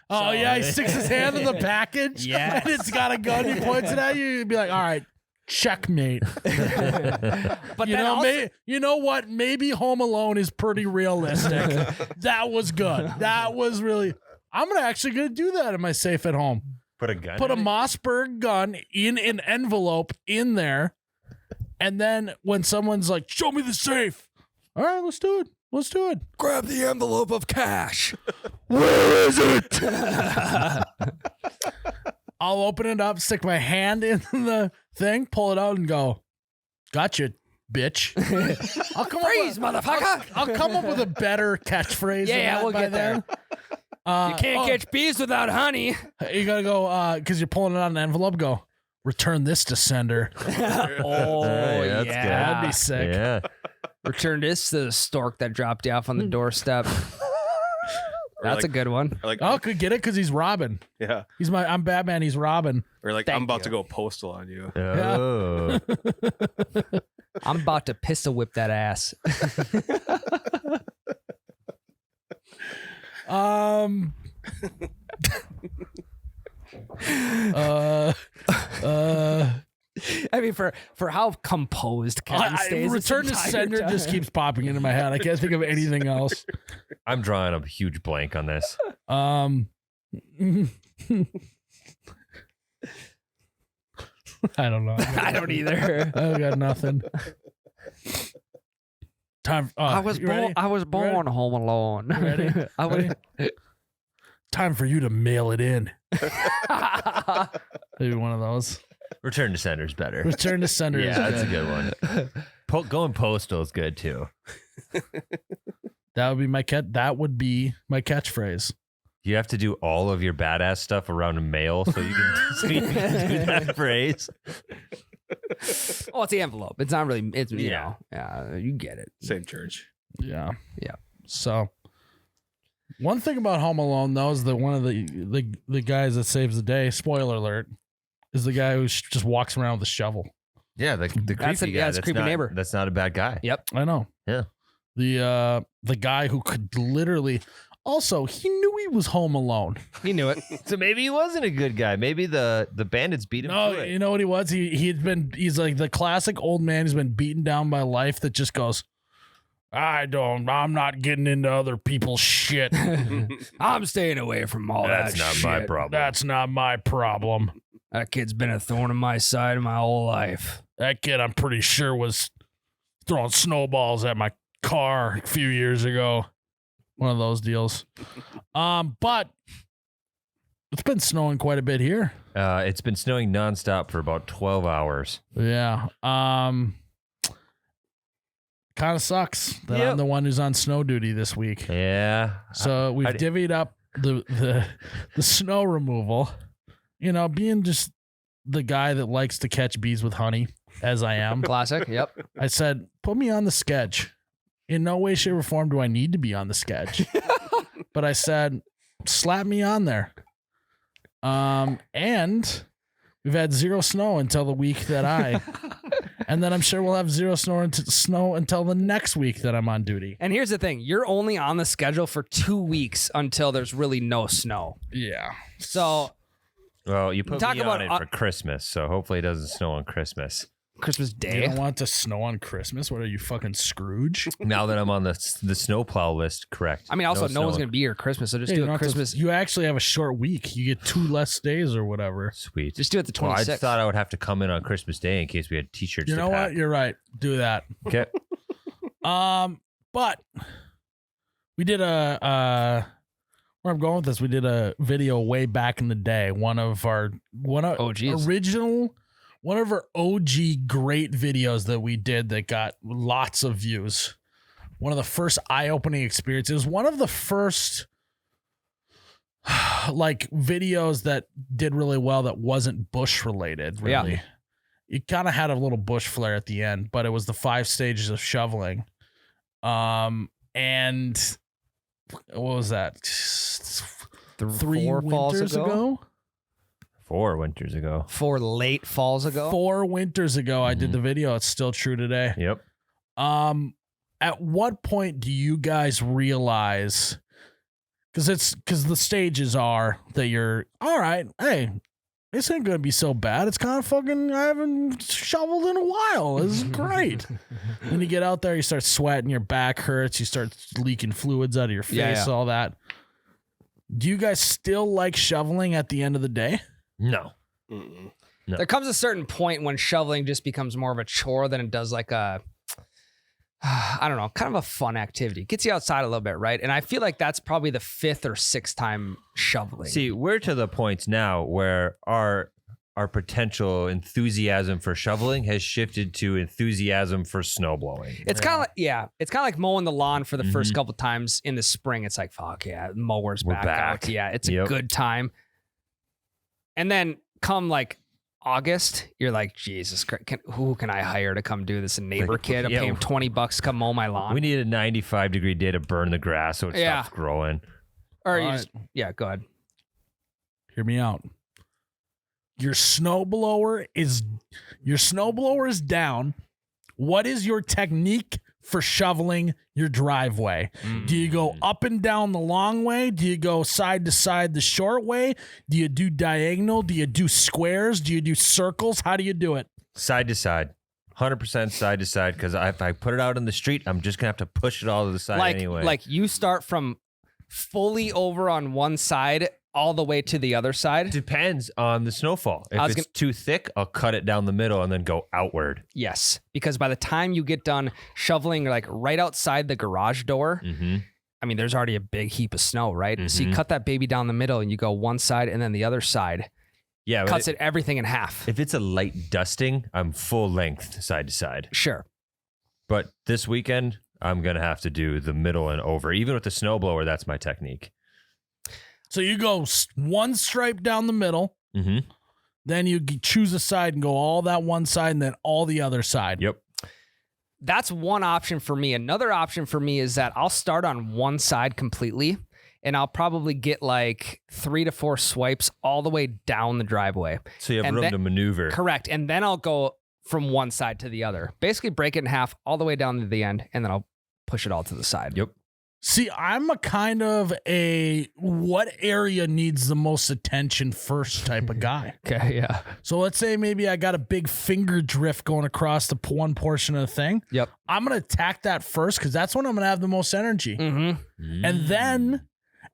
[SPEAKER 1] Oh, yeah. He sticks his hand in the package.
[SPEAKER 2] Yes.
[SPEAKER 1] And it's got a gun. He points it at you. You'd be like, all right. Checkmate.
[SPEAKER 2] But
[SPEAKER 1] you know what? Maybe Home Alone is pretty realistic. That was good. That was really. I'm actually gonna do that in my safe at home.
[SPEAKER 3] Put a gun.
[SPEAKER 1] Put a
[SPEAKER 3] in it?
[SPEAKER 1] Mossberg gun in an envelope in there, and then when someone's like, "Show me the safe," all right, let's do it. Let's do it.
[SPEAKER 2] grab the envelope of cash.
[SPEAKER 1] Where is it? I'll open it up, stick my hand in the thing, pull it out, and go, "Gotcha, bitch." I'll come
[SPEAKER 2] Freeze, motherfucker.
[SPEAKER 1] I'll come up with a better catchphrase.
[SPEAKER 2] Yeah, we'll get there. You can't catch bees without honey.
[SPEAKER 1] You gotta go because you're pulling it out an envelope. Go, return this to sender.
[SPEAKER 2] Oh,
[SPEAKER 3] Hey, that's
[SPEAKER 2] yeah.
[SPEAKER 3] good.
[SPEAKER 1] That'd be sick.
[SPEAKER 3] Yeah.
[SPEAKER 2] Return this to the stork that dropped you off on the doorstep. That's a good one.
[SPEAKER 4] Or like,
[SPEAKER 1] Oh, could get it because he's Robin.
[SPEAKER 4] yeah.
[SPEAKER 1] I'm Batman. He's Robin.
[SPEAKER 4] Or like,
[SPEAKER 2] Thank
[SPEAKER 4] I'm about
[SPEAKER 2] you.
[SPEAKER 4] to go postal on you.
[SPEAKER 3] Oh.
[SPEAKER 2] I'm about to pistol whip that ass. I mean, for how composed Kevin stays. this
[SPEAKER 1] Return to
[SPEAKER 2] entire
[SPEAKER 1] sender
[SPEAKER 2] time.
[SPEAKER 1] just keeps popping into my head. I can't think of anything else.
[SPEAKER 3] I'm drawing a huge blank on this.
[SPEAKER 1] I don't know.
[SPEAKER 2] I don't either.
[SPEAKER 1] I got nothing. Time.
[SPEAKER 2] I was
[SPEAKER 1] you
[SPEAKER 2] born.
[SPEAKER 1] ready?
[SPEAKER 2] I was born
[SPEAKER 1] ready?
[SPEAKER 2] home alone.
[SPEAKER 1] You ready?
[SPEAKER 2] I was.
[SPEAKER 1] Ready? Time for you to mail it in. Maybe one of those.
[SPEAKER 3] Return to sender's better.
[SPEAKER 1] Return to sender. is
[SPEAKER 3] Yeah, that's a
[SPEAKER 1] good.
[SPEAKER 3] good one. Going postal is good too.
[SPEAKER 1] That would be my catchphrase.
[SPEAKER 3] You have to do all of your badass stuff around a mail so you can do that phrase.
[SPEAKER 2] Oh, it's the envelope. It's not really. It's you
[SPEAKER 3] Yeah.
[SPEAKER 2] know. Yeah, you get it.
[SPEAKER 4] Same church.
[SPEAKER 1] Yeah.
[SPEAKER 2] Yeah.
[SPEAKER 1] So one thing about Home Alone though is that one of the guys that saves the day, spoiler alert, is the guy who just walks around with a shovel.
[SPEAKER 3] Yeah, the creepy
[SPEAKER 2] That's a-
[SPEAKER 3] guy.
[SPEAKER 2] yeah, it's a creepy neighbor.
[SPEAKER 3] That's not a bad guy.
[SPEAKER 2] Yep.
[SPEAKER 1] I know.
[SPEAKER 3] Yeah.
[SPEAKER 1] The guy who could literally Also, he knew he was home alone.
[SPEAKER 2] He knew it.
[SPEAKER 3] So maybe he wasn't a good guy. Maybe the bandits beat him
[SPEAKER 1] No,
[SPEAKER 3] to it.
[SPEAKER 1] you know what he was? He's like the classic old man who's been beaten down by life that just goes, I'm not getting into other people's shit.
[SPEAKER 2] I'm staying away from all
[SPEAKER 3] That's
[SPEAKER 2] that
[SPEAKER 3] not
[SPEAKER 2] shit.
[SPEAKER 3] my problem.
[SPEAKER 1] That's not my problem.
[SPEAKER 2] That kid's been a thorn in my side my whole life.
[SPEAKER 1] That kid, I'm pretty sure, was throwing snowballs at my car a few years ago. One of those deals. But it's been snowing quite a bit here.
[SPEAKER 3] It's been snowing nonstop for about 12 hours.
[SPEAKER 1] Yeah. Kind of sucks that
[SPEAKER 3] Yep.
[SPEAKER 1] I'm the one who's on snow duty this week.
[SPEAKER 3] Yeah.
[SPEAKER 1] So we've divvied up the snow removal. You know, being just the guy that likes to catch bees with honey, as I am.
[SPEAKER 2] Classic. Yep.
[SPEAKER 1] I said, put me on the sketch. In no way, shape, or form do I need to be on the sketch. But I said, slap me on there. And we've had zero snow until the week that and then I'm sure we'll have zero snow until the next week that I'm on duty.
[SPEAKER 2] And here's the thing. You're only on the schedule for 2 weeks until there's really no snow.
[SPEAKER 1] Yeah.
[SPEAKER 2] So
[SPEAKER 3] Well, you put
[SPEAKER 2] Talk
[SPEAKER 3] me
[SPEAKER 2] about
[SPEAKER 3] on it for Christmas, so hopefully it doesn't snow on Christmas.
[SPEAKER 2] Christmas
[SPEAKER 1] You
[SPEAKER 2] Day.
[SPEAKER 1] don't want to snow on Christmas? What are you, fucking Scrooge?
[SPEAKER 3] Now that I'm on the snowplow list, correct.
[SPEAKER 2] I mean, also, no one's
[SPEAKER 3] snow.
[SPEAKER 2] going to be here Christmas, so just
[SPEAKER 1] Yeah,
[SPEAKER 2] do
[SPEAKER 1] you
[SPEAKER 2] it
[SPEAKER 1] don't have to-
[SPEAKER 2] Christmas.
[SPEAKER 1] you actually have a short week. You get 2 less days or whatever.
[SPEAKER 3] Sweet.
[SPEAKER 2] Just do it the 26th.
[SPEAKER 3] Well, I just thought I would have to come in on Christmas Day in case we had T-shirts.
[SPEAKER 1] You
[SPEAKER 3] to
[SPEAKER 1] know
[SPEAKER 3] pack.
[SPEAKER 1] what? You're right. Do that.
[SPEAKER 3] Okay.
[SPEAKER 1] But we did where I'm going with this, we did a video way back in the day. One of our OG great videos that we did that got lots of views. One of the first eye-opening experiences. One of the first like videos that did really well that wasn't bush related, really.
[SPEAKER 2] Yeah.
[SPEAKER 1] It kind of had a little bush flare at the end, but it was the 5 stages of shoveling. And what was that? 3
[SPEAKER 2] 4 falls
[SPEAKER 1] winters
[SPEAKER 2] ago?
[SPEAKER 3] 4 winters ago.
[SPEAKER 2] 4 late falls ago?
[SPEAKER 1] 4 winters ago, I did the video. It's still true today.
[SPEAKER 3] Yep.
[SPEAKER 1] At what point do you guys realize? Because the stages are that you're all right. Hey, this ain't gonna be so bad. It's kind of fucking. I haven't shoveled in a while. This is great. When you get out there, you start sweating. Your back hurts. You start leaking fluids out of your face.
[SPEAKER 2] Yeah.
[SPEAKER 1] All that. Do you guys still like shoveling at the end of the day?
[SPEAKER 3] No.
[SPEAKER 4] Mm-mm.
[SPEAKER 3] No.
[SPEAKER 2] There comes a certain point when shoveling just becomes more of a chore than it does like a, I don't know, kind of a fun activity. Gets you outside a little bit, right? And I feel like that's probably the 5th or 6th time shoveling.
[SPEAKER 3] See, we're to the point now where our potential enthusiasm for shoveling has shifted to enthusiasm for snowblowing.
[SPEAKER 2] It's kind of like, it's kind of like mowing the lawn for the first couple times in the spring. It's like, fuck yeah, mower's
[SPEAKER 3] We're
[SPEAKER 2] back
[SPEAKER 3] back.
[SPEAKER 2] out. Yeah, it's a
[SPEAKER 3] Yep.
[SPEAKER 2] good time. And then come like August, you're like, Jesus Christ, who can I hire to come do this? A neighbor
[SPEAKER 3] Like,
[SPEAKER 2] kid? I'm
[SPEAKER 3] yeah.
[SPEAKER 2] paying $20 to come mow my lawn.
[SPEAKER 3] We need a 95-degree day to burn the grass so it
[SPEAKER 2] Yeah.
[SPEAKER 3] stops growing.
[SPEAKER 2] or you
[SPEAKER 1] All
[SPEAKER 2] just, yeah, go ahead.
[SPEAKER 1] Hear me out. Your snowblower is down. What is your technique for shoveling your driveway? Do you go up and down the long way? Do you go side to side the short way? Do you do diagonal? Do you do squares? Do you do circles? How do you do it?
[SPEAKER 3] Side to side. 100% side to side, because if I put it out in the street, I'm just going to have to push it all to the side anyway.
[SPEAKER 2] Like you start from fully over on one side all the way to the other side.
[SPEAKER 3] Depends on the snowfall. If
[SPEAKER 2] I was
[SPEAKER 3] it's too thick, I'll cut it down the middle and then go outward.
[SPEAKER 2] Yes, because by the time you get done shoveling like right outside the garage door,
[SPEAKER 3] Mm-hmm.
[SPEAKER 2] I mean, there's already a big heap of snow, right? So you
[SPEAKER 3] Mhm.
[SPEAKER 2] cut that baby down the middle and you go one side and then the other side.
[SPEAKER 3] Yeah, but
[SPEAKER 2] Cuts it everything in half.
[SPEAKER 3] if it's a light dusting, I'm full length side to side.
[SPEAKER 2] Sure.
[SPEAKER 3] But this weekend, I'm going to have to do the middle and over. Even with the snowblower, that's my technique.
[SPEAKER 1] So you go one stripe down the middle,
[SPEAKER 3] Mm-hmm.
[SPEAKER 1] then you choose a side and go all that one side and then all the other side.
[SPEAKER 3] Yep.
[SPEAKER 2] That's one option for me. Another option for me is that I'll start on one side completely and I'll probably get like 3 to 4 swipes all the way down the driveway.
[SPEAKER 3] So you have
[SPEAKER 2] And
[SPEAKER 3] room
[SPEAKER 2] then-
[SPEAKER 3] to maneuver.
[SPEAKER 2] Correct. And then I'll go from one side to the other. Basically break it in half all the way down to the end and then I'll push it all to the side.
[SPEAKER 3] Yep.
[SPEAKER 1] See, I'm a kind of a what area needs the most attention first type of guy.
[SPEAKER 2] Okay, yeah.
[SPEAKER 1] So let's say maybe I got a big finger drift going across the one portion of the thing.
[SPEAKER 2] Yep.
[SPEAKER 1] I'm going to attack that first because that's when I'm going to have the most energy.
[SPEAKER 2] Mm-hmm.
[SPEAKER 1] And then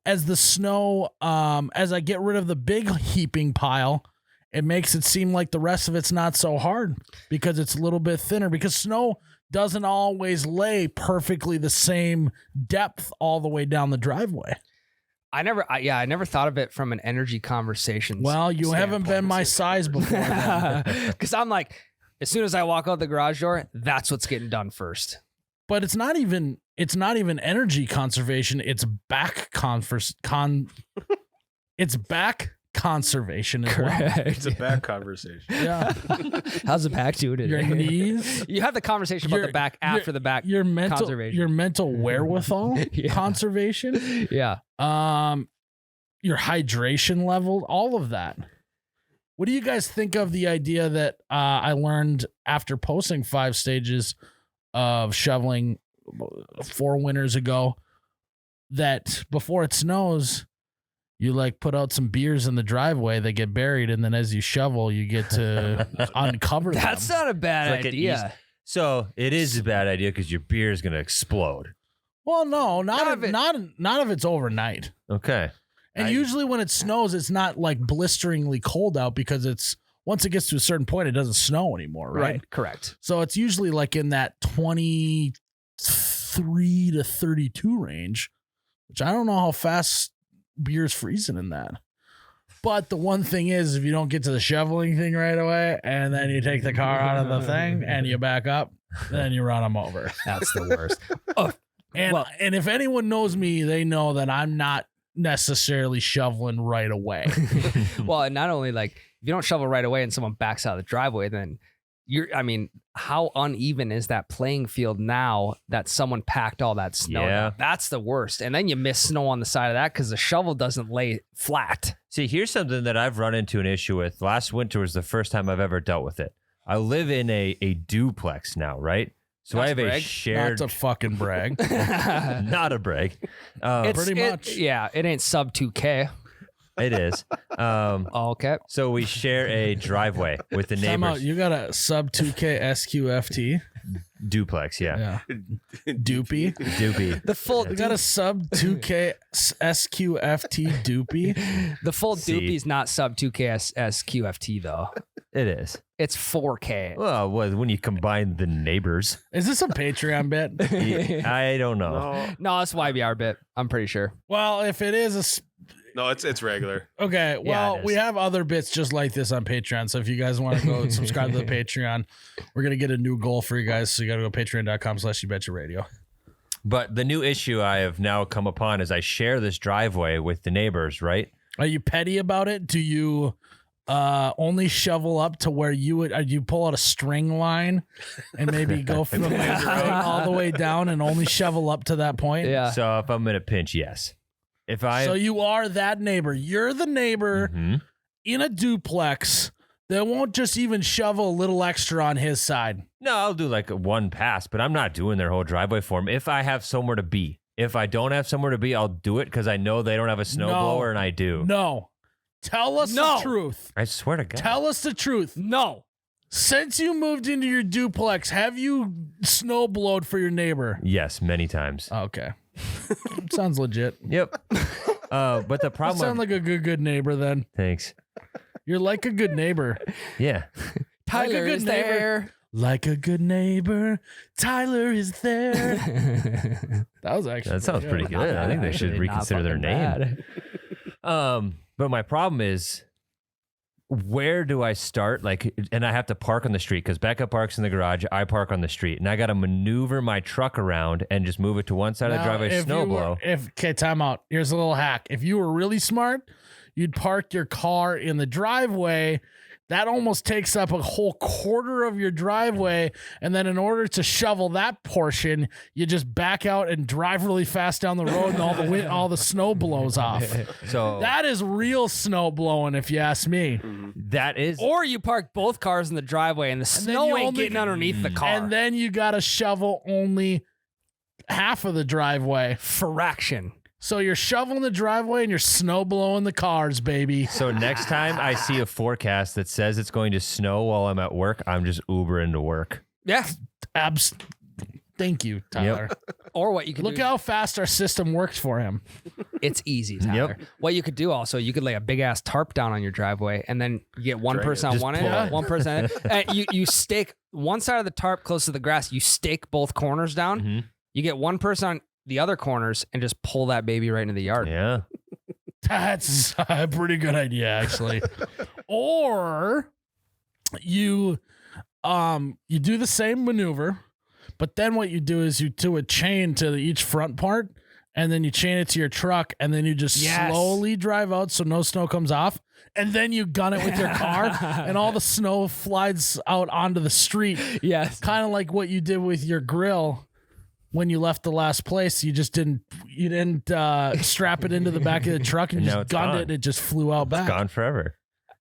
[SPEAKER 1] as the snow, as I get rid of the big heaping pile, it makes it seem like the rest of it's not so hard because it's a little bit thinner, because snow doesn't always lay perfectly the same depth all the way down the driveway.
[SPEAKER 2] I never thought of it from an energy conversation.
[SPEAKER 1] Well, you haven't been my size before.
[SPEAKER 2] Because I'm like, as soon as I walk out the garage door, that's what's getting done first.
[SPEAKER 1] But it's not even energy conservation. It's back it's back conservation as well.
[SPEAKER 4] It's a bad conversation.
[SPEAKER 1] Yeah.
[SPEAKER 2] How's the back doing today?
[SPEAKER 1] Your knees.
[SPEAKER 2] You have the conversation about the back after the back.
[SPEAKER 1] Your mental
[SPEAKER 2] conservation.
[SPEAKER 1] Your mental wherewithal
[SPEAKER 2] Yeah.
[SPEAKER 1] conservation.
[SPEAKER 2] Yeah.
[SPEAKER 1] Your hydration level, all of that. What do you guys think of the idea that I learned after posting 5 stages of shoveling 4 winters ago, that before it snows, you like put out some beers in the driveway, they get buried, and then as you shovel, you get to uncover them.
[SPEAKER 2] That's not a bad
[SPEAKER 3] It's like an
[SPEAKER 2] idea.
[SPEAKER 3] So it is a bad idea because your beer is going to explode.
[SPEAKER 1] Well, no, not
[SPEAKER 2] Not
[SPEAKER 1] if it's overnight.
[SPEAKER 3] Okay.
[SPEAKER 1] And usually when it snows, it's not like blisteringly cold out because it's once it gets to a certain point, it doesn't snow anymore, right?
[SPEAKER 2] Correct.
[SPEAKER 1] So it's usually like in that 23 to 32 range, which I don't know how fast beer's freezing in that. But the one thing is, if you don't get to the shoveling thing right away, and then you take the car out of the thing and you back up, then you run them over.
[SPEAKER 2] That's the worst.
[SPEAKER 1] And if anyone knows me, they know that I'm not necessarily shoveling right away.
[SPEAKER 2] Well, and not only like, if you don't shovel right away and someone backs out of the driveway, then how uneven is that playing field now that someone packed all that snow
[SPEAKER 3] Yeah.
[SPEAKER 2] down? That's the worst. And then you miss snow on the side of that because the shovel doesn't lay flat.
[SPEAKER 3] See, here's something that I've run into an issue with. Last winter was the first time I've ever dealt with it. I live in a duplex now, right? So
[SPEAKER 2] Not
[SPEAKER 3] I have
[SPEAKER 2] to
[SPEAKER 3] a
[SPEAKER 2] brag.
[SPEAKER 3] shared...
[SPEAKER 1] Not to fucking brag.
[SPEAKER 3] Not a brag.
[SPEAKER 1] Pretty much.
[SPEAKER 2] It ain't sub 2K.
[SPEAKER 3] It is.
[SPEAKER 2] Okay.
[SPEAKER 3] So we share a driveway with the
[SPEAKER 1] Time out.
[SPEAKER 3] neighbors.
[SPEAKER 1] You got a sub 2K SQFT.
[SPEAKER 3] Duplex, yeah.
[SPEAKER 1] Doopy.
[SPEAKER 3] Doopy.
[SPEAKER 2] The full
[SPEAKER 1] You got a sub 2K SQFT doopy.
[SPEAKER 2] the full
[SPEAKER 3] See.
[SPEAKER 2] doopy's not sub 2K SQFT though.
[SPEAKER 3] It is.
[SPEAKER 2] It's 4K.
[SPEAKER 3] Well, when you combine the neighbors,
[SPEAKER 1] Is this a Patreon bit?
[SPEAKER 3] I don't know.
[SPEAKER 4] No,
[SPEAKER 2] No, it's YBR bit. I'm pretty sure.
[SPEAKER 1] Well, if it is
[SPEAKER 4] no, it's regular.
[SPEAKER 1] okay, well,
[SPEAKER 3] it is.
[SPEAKER 1] we have other bits just like this on Patreon. So if you guys want to go subscribe to the Patreon, we're gonna get a new goal for you guys. So you gotta go patreon.com/YouBetchaRadio.
[SPEAKER 3] But the new issue I have now come upon is I share this driveway with the neighbors, right?
[SPEAKER 1] Are you petty about it? Do you only shovel up to where you would? Do you pull out a string line and maybe go from the string all the way down and only shovel up to that point?
[SPEAKER 2] Yeah.
[SPEAKER 3] So if I'm in a pinch, yes. If I
[SPEAKER 1] So you are that neighbor. You're the neighbor
[SPEAKER 3] Mhm.
[SPEAKER 1] in a duplex that won't just even shovel a little extra on his side.
[SPEAKER 3] No, I'll do like one pass, but I'm not doing their whole driveway for them. If I have somewhere to be. If I don't have somewhere to be, I'll do it because I know they don't have a snowblower and I do.
[SPEAKER 1] No. Tell us
[SPEAKER 2] No.
[SPEAKER 1] the truth.
[SPEAKER 3] I swear to God.
[SPEAKER 1] Tell us the truth.
[SPEAKER 2] No.
[SPEAKER 1] Since you moved into your duplex, have you snowblowed for your neighbor?
[SPEAKER 3] Yes, many times.
[SPEAKER 1] Okay. Sounds legit.
[SPEAKER 3] Yep. But the
[SPEAKER 1] You
[SPEAKER 3] problem.
[SPEAKER 1] sound like a good neighbor then.
[SPEAKER 3] Thanks.
[SPEAKER 1] You're like a good neighbor.
[SPEAKER 3] Yeah.
[SPEAKER 2] Tyler
[SPEAKER 1] good
[SPEAKER 2] is
[SPEAKER 1] neighbor.
[SPEAKER 2] there.
[SPEAKER 1] Like a good neighbor, Tyler is there. That was actually
[SPEAKER 3] That sounds pretty good. I think they should
[SPEAKER 2] Actually, not
[SPEAKER 3] reconsider their
[SPEAKER 2] fucking
[SPEAKER 3] name.
[SPEAKER 2] bad.
[SPEAKER 3] But my problem is, where do I start? Like, and I have to park on the street because Becca parks in the garage. I park on the street, and I got to maneuver my truck around and just move it to one side of the
[SPEAKER 1] Now,
[SPEAKER 3] driveway,
[SPEAKER 1] if you
[SPEAKER 3] snowblow.
[SPEAKER 1] okay, time out. Here's a little hack. If you were really smart, you'd park your car in the driveway. That almost takes up a whole quarter of your driveway. And then in order to shovel that portion, you just back out and drive really fast down the road and all the snow blows off.
[SPEAKER 3] So
[SPEAKER 1] That is real snow blowing, if you ask me.
[SPEAKER 3] that is
[SPEAKER 2] Or you park both cars in the driveway and the
[SPEAKER 1] then
[SPEAKER 2] snow
[SPEAKER 1] you
[SPEAKER 2] ain't
[SPEAKER 1] only-
[SPEAKER 2] getting underneath the car.
[SPEAKER 1] And then you got to shovel only half of the driveway.
[SPEAKER 2] Fraction.
[SPEAKER 1] So you're shoveling the driveway and you're snow blowing the cars, baby.
[SPEAKER 3] So next time I see a forecast that says it's going to snow while I'm at work, I'm just Ubering to work.
[SPEAKER 2] Yeah.
[SPEAKER 1] Thank you, Tyler.
[SPEAKER 2] Or what you could
[SPEAKER 1] Look
[SPEAKER 2] do.
[SPEAKER 1] how fast our system works for him.
[SPEAKER 2] It's easy, Tyler. What you could do also, you could lay a big ass tarp down on your driveway, and then you get one
[SPEAKER 4] Drag
[SPEAKER 2] person
[SPEAKER 4] it.
[SPEAKER 2] on
[SPEAKER 3] Just
[SPEAKER 2] one
[SPEAKER 3] pull
[SPEAKER 2] end,
[SPEAKER 3] it.
[SPEAKER 2] one person on the other. And you stake one side of the tarp close to the grass. You stake both corners down.
[SPEAKER 3] Mm-hmm.
[SPEAKER 2] You get one person on the other corners and just pull that baby right into the yard.
[SPEAKER 3] Yeah.
[SPEAKER 1] That's a pretty good idea, actually. Or you do the same maneuver, but then what you do is you do a chain to each front part, and then you chain it to your truck, and then you just slowly drive out so no snow comes off, and then you gun it with your car, and all the snow flies out onto the street.
[SPEAKER 2] Yes.
[SPEAKER 1] Kind of like what you did with your grill. When you left the last place, you didn't strap it into the back of the truck and
[SPEAKER 3] And now
[SPEAKER 1] just
[SPEAKER 3] it's
[SPEAKER 1] gunned
[SPEAKER 3] gone.
[SPEAKER 1] it and it just flew out back.
[SPEAKER 3] It's gone forever.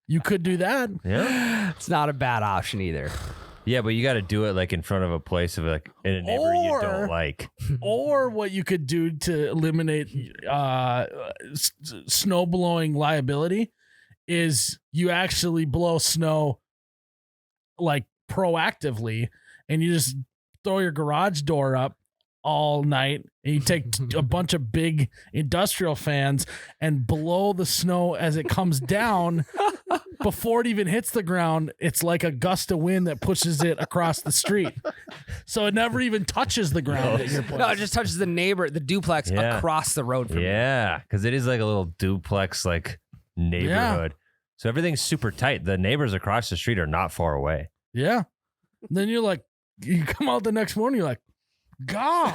[SPEAKER 1] You could do that.
[SPEAKER 3] Yeah.
[SPEAKER 2] It's not a bad option either.
[SPEAKER 3] Yeah, but you got to do it like in front of a place of like in a neighborhood you
[SPEAKER 1] Or-
[SPEAKER 3] don't like.
[SPEAKER 1] Or what you could do to eliminate snow blowing liability is you actually blow snow like proactively, and you just throw your garage door up all night, and you take a bunch of big industrial fans and blow the snow as it comes down. Before it even hits the ground, it's like a gust of wind that pushes it across the street. So it never even touches the ground at your place.
[SPEAKER 2] No, it just touches the neighbor, the duplex
[SPEAKER 3] Yeah.
[SPEAKER 2] across the road from you.
[SPEAKER 3] Yeah, because it is like a little duplex like neighborhood. So everything's super tight. The neighbors across the street are not far away.
[SPEAKER 1] Yeah. And then you come out the next morning, you're like, God.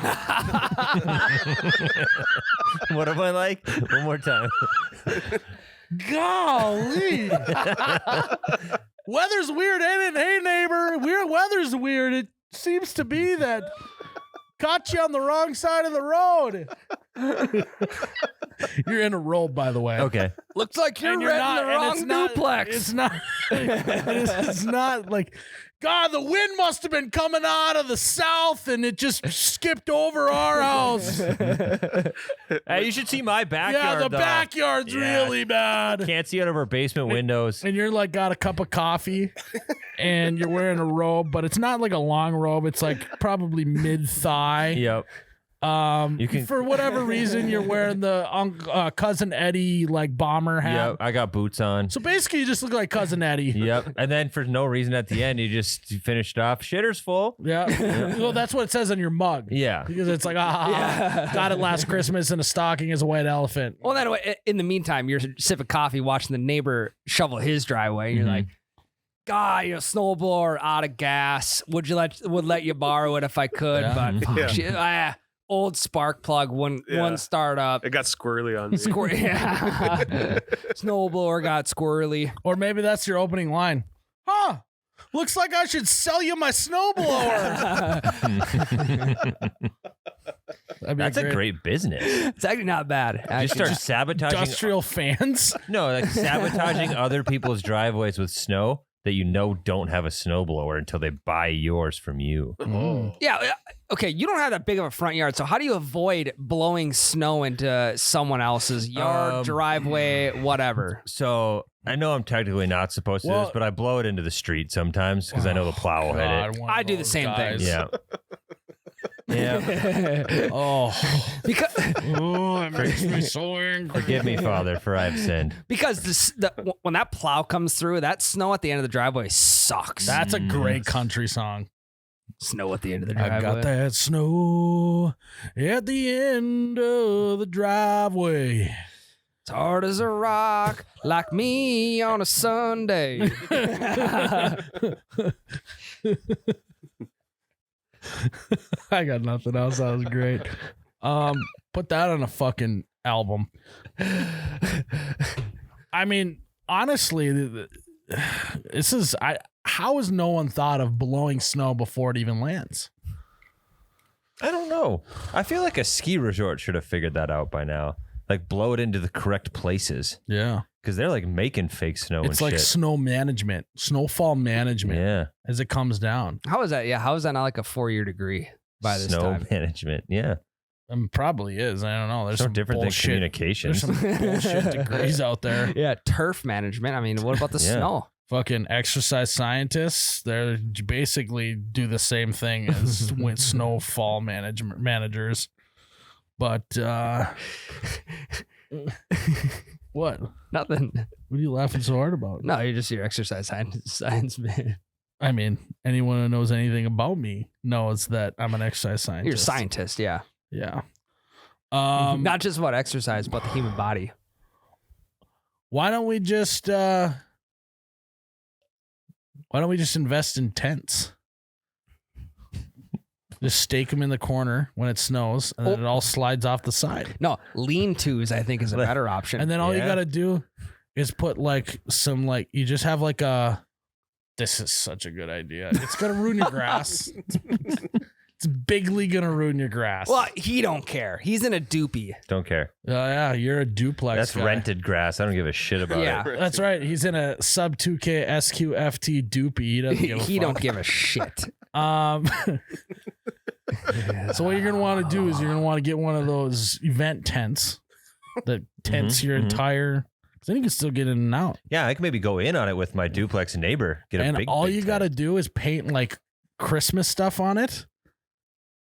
[SPEAKER 3] What am I like? One more time.
[SPEAKER 1] Golly. Weather's weird, ain't it? Hey, neighbor. Weather's weird. It seems to be that caught you on the wrong side of the road. You're in a robe, by the way.
[SPEAKER 3] Okay.
[SPEAKER 2] Looks like you're
[SPEAKER 1] And
[SPEAKER 2] renting the
[SPEAKER 1] and
[SPEAKER 2] wrong
[SPEAKER 1] it's not-
[SPEAKER 2] duplex.
[SPEAKER 1] It's not. It's not like, God, the wind must have been coming out of the south and it just skipped over our house.
[SPEAKER 3] Hey, you should see my backyard.
[SPEAKER 1] Yeah, the
[SPEAKER 3] though.
[SPEAKER 1] backyard's
[SPEAKER 3] Yeah.
[SPEAKER 1] really bad.
[SPEAKER 3] Can't see out of our basement windows.
[SPEAKER 1] And you're like got a cup of coffee and you're wearing a robe, but it's not like a long robe. It's like probably mid thigh.
[SPEAKER 3] Yep. You can-
[SPEAKER 1] For whatever reason, you're wearing the Cousin Eddie like bomber hat.
[SPEAKER 3] Yep. I got boots on.
[SPEAKER 1] So basically, you just look like Cousin Eddie.
[SPEAKER 3] Yep. And then for no reason at the end, you finished off. Shitter's full.
[SPEAKER 1] Yeah. Well, that's what it says on your mug.
[SPEAKER 3] Yeah.
[SPEAKER 1] Because it's like, got it last Christmas in a stocking as a white elephant.
[SPEAKER 2] Well, then in the meantime, you're sipping coffee, watching the neighbor shovel his driveway. And you're like, God, snowblower out of gas. Would let you borrow it if I could, but fuck,
[SPEAKER 4] Yeah.
[SPEAKER 2] old spark plug wouldn't start up.
[SPEAKER 4] It got squirrely on me.
[SPEAKER 2] Yeah. Snowblower got squirrely.
[SPEAKER 1] Or maybe that's your opening line. Huh. Looks like I should sell you my snowblower.
[SPEAKER 3] That's a great business.
[SPEAKER 2] It's actually not bad.
[SPEAKER 3] Just
[SPEAKER 2] Actually.
[SPEAKER 3] start sabotaging.
[SPEAKER 1] Industrial fans.
[SPEAKER 3] No, like sabotaging other people's driveways with snow that you know don't have a snowblower until they buy yours from you.
[SPEAKER 4] Oh.
[SPEAKER 2] Yeah. Okay. You don't have that big of a front yard. So how do you avoid blowing snow into someone else's yard, driveway, whatever?
[SPEAKER 3] So I know I'm technically not supposed to do this, but I blow it into the street sometimes because I know the plow will hit it.
[SPEAKER 2] I do the same thing.
[SPEAKER 3] Yeah. Yeah.
[SPEAKER 1] Oh.
[SPEAKER 2] Because
[SPEAKER 1] It makes me so angry.
[SPEAKER 3] Forgive me, Father, for I've sinned.
[SPEAKER 2] when that plow comes through, that snow at the end of the driveway sucks.
[SPEAKER 1] That's a great country song.
[SPEAKER 2] Snow at the end of the driveway.
[SPEAKER 1] I got that snow at the end of the driveway.
[SPEAKER 2] It's hard as a rock, like me on a Sunday.
[SPEAKER 1] I got nothing else. That was great. Put that on a fucking album. I mean, honestly, this is how has no one thought of blowing snow before it even lands?
[SPEAKER 3] I don't know. I feel like a ski resort should have figured that out by now. Like blow it into the correct places
[SPEAKER 1] Yeah.
[SPEAKER 3] because they're like making fake snow
[SPEAKER 1] It's
[SPEAKER 3] and
[SPEAKER 1] like
[SPEAKER 3] shit.
[SPEAKER 1] snow management, snowfall management
[SPEAKER 3] Yeah.
[SPEAKER 1] as it comes down.
[SPEAKER 2] How is that? Yeah, how is that not like a 4-year degree? by this
[SPEAKER 3] Snow
[SPEAKER 2] time.
[SPEAKER 3] management. Yeah.
[SPEAKER 1] Probably is. I don't know. There's
[SPEAKER 3] So
[SPEAKER 1] some
[SPEAKER 3] different
[SPEAKER 1] bullshit.
[SPEAKER 3] than communications.
[SPEAKER 1] There's some bullshit degrees out there.
[SPEAKER 2] Yeah, turf management. I mean, what about the
[SPEAKER 3] Yeah.
[SPEAKER 2] snow?
[SPEAKER 1] Fucking exercise scientists. They basically do the same thing as with snowfall managers. But what?
[SPEAKER 2] Nothing.
[SPEAKER 1] What are you laughing so hard about?
[SPEAKER 2] No, you're just your exercise science man.
[SPEAKER 1] I mean, anyone who knows anything about me knows that I'm an exercise scientist.
[SPEAKER 2] You're a scientist, yeah.
[SPEAKER 1] Yeah.
[SPEAKER 2] Not just about exercise, but the human body.
[SPEAKER 1] Why don't we just invest in tents? Just stake them in the corner when it snows, and then it all slides off the side.
[SPEAKER 2] No, lean-tos, I think, is a better option.
[SPEAKER 1] And then all you
[SPEAKER 3] Yeah.
[SPEAKER 1] got to do is put you just have like a. This is such a good idea. It's gonna ruin your grass. It's bigly gonna ruin your grass.
[SPEAKER 2] Well, he don't care. He's in a doopy.
[SPEAKER 3] Don't care.
[SPEAKER 1] Yeah, you're a duplex.
[SPEAKER 3] That's
[SPEAKER 1] guy.
[SPEAKER 3] rented grass. I don't give a shit about
[SPEAKER 2] Yeah.
[SPEAKER 3] it.
[SPEAKER 1] That's right. He's in a sub 2K SQFT doopy. He doesn't give a
[SPEAKER 2] He
[SPEAKER 1] fuck.
[SPEAKER 2] don't give a shit.
[SPEAKER 1] So what you're gonna want to do is you're gonna want to get one of those event tents that tents your entire. Then you can still get in and out.
[SPEAKER 3] Yeah, I can maybe go in on it with my duplex neighbor. Get a
[SPEAKER 1] And
[SPEAKER 3] big,
[SPEAKER 1] all
[SPEAKER 3] big
[SPEAKER 1] you
[SPEAKER 3] tent.
[SPEAKER 1] got to do is paint like Christmas stuff on it,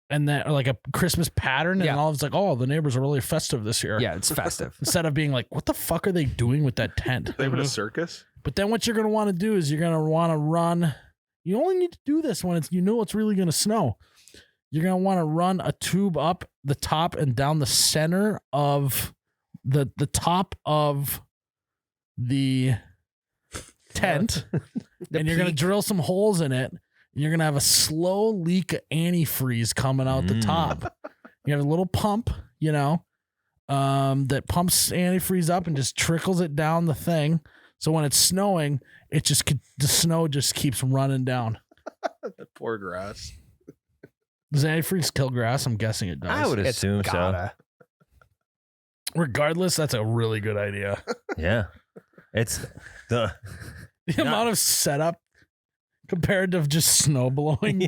[SPEAKER 1] and then or like a Christmas pattern, and
[SPEAKER 2] Yeah.
[SPEAKER 1] all it's like, oh, the neighbors are really festive this year.
[SPEAKER 2] Yeah, it's festive.
[SPEAKER 1] Instead of being like, what the fuck are they doing with that tent?
[SPEAKER 4] They have a circus.
[SPEAKER 1] But then what you're gonna want to do is you're gonna want to run. You only need to do this when it's really gonna snow. You're gonna want to run a tube up the top and down the center of the top of the tent, and you're gonna drill some holes in it. And you're gonna have a slow leak of antifreeze coming out the top. You have a little pump, that pumps antifreeze up and just trickles it down the thing. So when it's snowing, the snow just keeps running down.
[SPEAKER 4] That poor grass.
[SPEAKER 1] Does antifreeze kill grass? I'm guessing it does.
[SPEAKER 3] I would
[SPEAKER 2] It's
[SPEAKER 3] assume so.
[SPEAKER 2] gotta.
[SPEAKER 1] Regardless, that's a really good idea.
[SPEAKER 3] Yeah. It's the
[SPEAKER 1] The amount of setup compared to just snow blowing.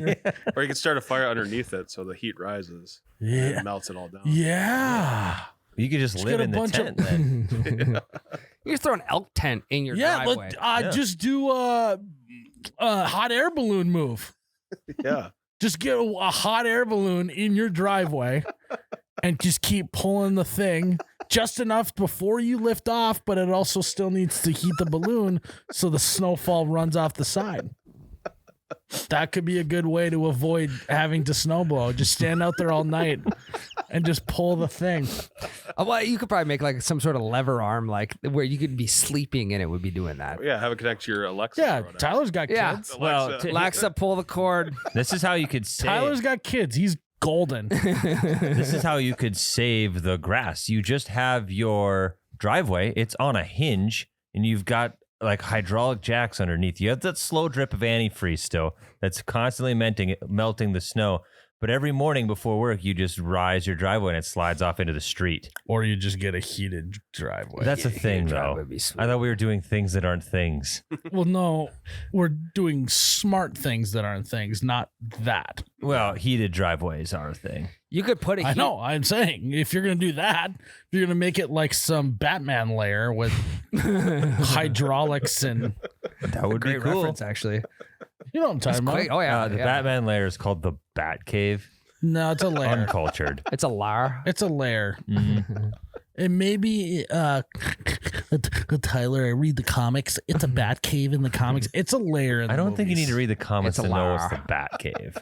[SPEAKER 4] Or you can start a fire underneath it so the heat rises. And
[SPEAKER 1] Yeah.
[SPEAKER 4] it melts it all down.
[SPEAKER 1] Yeah.
[SPEAKER 3] you could just
[SPEAKER 1] Just
[SPEAKER 3] live
[SPEAKER 1] get a
[SPEAKER 3] in the
[SPEAKER 1] bunch
[SPEAKER 3] tent
[SPEAKER 1] of
[SPEAKER 3] then.
[SPEAKER 2] You just throw an elk tent in your driveway.
[SPEAKER 1] let just do a hot air balloon move.
[SPEAKER 4] Yeah.
[SPEAKER 1] Just get a hot air balloon in your driveway and just keep pulling the thing just enough before you lift off, but it also still needs to heat the balloon so the snowfall runs off the side. That could be a good way to avoid having to snow blow. Just stand out there all night and just pull the thing.
[SPEAKER 2] Well, you could probably make like some sort of lever arm, like where you could be sleeping and it would be doing that.
[SPEAKER 4] Yeah. Have it connect to your Alexa.
[SPEAKER 1] Yeah,
[SPEAKER 4] or whatever.
[SPEAKER 1] Tyler's got
[SPEAKER 2] Yeah.
[SPEAKER 1] kids.
[SPEAKER 3] Well,
[SPEAKER 4] Alexa.
[SPEAKER 2] Alexa, pull the cord.
[SPEAKER 3] This is how you could save.
[SPEAKER 1] Tyler's got kids. He's golden.
[SPEAKER 3] This is how you could save the grass. You just have your driveway. It's on a hinge, and you've got like hydraulic jacks underneath. You have that slow drip of antifreeze still that's constantly melting the snow. But every morning before work, you just rise your driveway and it slides off into the street.
[SPEAKER 1] Or you just get a heated driveway.
[SPEAKER 3] That's a thing,
[SPEAKER 2] Your
[SPEAKER 3] though.
[SPEAKER 2] driveway would be sweet.
[SPEAKER 3] I thought we were doing things that aren't things.
[SPEAKER 1] Well, no, we're doing smart things that aren't things, not that.
[SPEAKER 3] Well, heated driveways are a thing.
[SPEAKER 2] You could put a
[SPEAKER 1] I
[SPEAKER 2] heat-
[SPEAKER 1] know. I'm saying if you're going to do that, if you're going to make it like some Batman layer with hydraulics and,
[SPEAKER 3] That would be
[SPEAKER 2] Great
[SPEAKER 3] cool.
[SPEAKER 2] reference, actually.
[SPEAKER 1] you know what I'm talking about.
[SPEAKER 2] Quick- Oh yeah,
[SPEAKER 3] The
[SPEAKER 2] yeah.
[SPEAKER 3] Batman layer is called the Bat Cave.
[SPEAKER 1] No, it's a layer.
[SPEAKER 3] Uncultured.
[SPEAKER 2] It's a lar.
[SPEAKER 1] It's a layer.
[SPEAKER 3] Mhm.
[SPEAKER 1] And maybe, Tyler, I read the comics. It's a bat cave in the comics. It's a layer in the
[SPEAKER 3] I don't think you need
[SPEAKER 1] movies.
[SPEAKER 3] to read the comments
[SPEAKER 2] It's a
[SPEAKER 3] to know it's
[SPEAKER 2] lar.
[SPEAKER 3] the Bat Cave.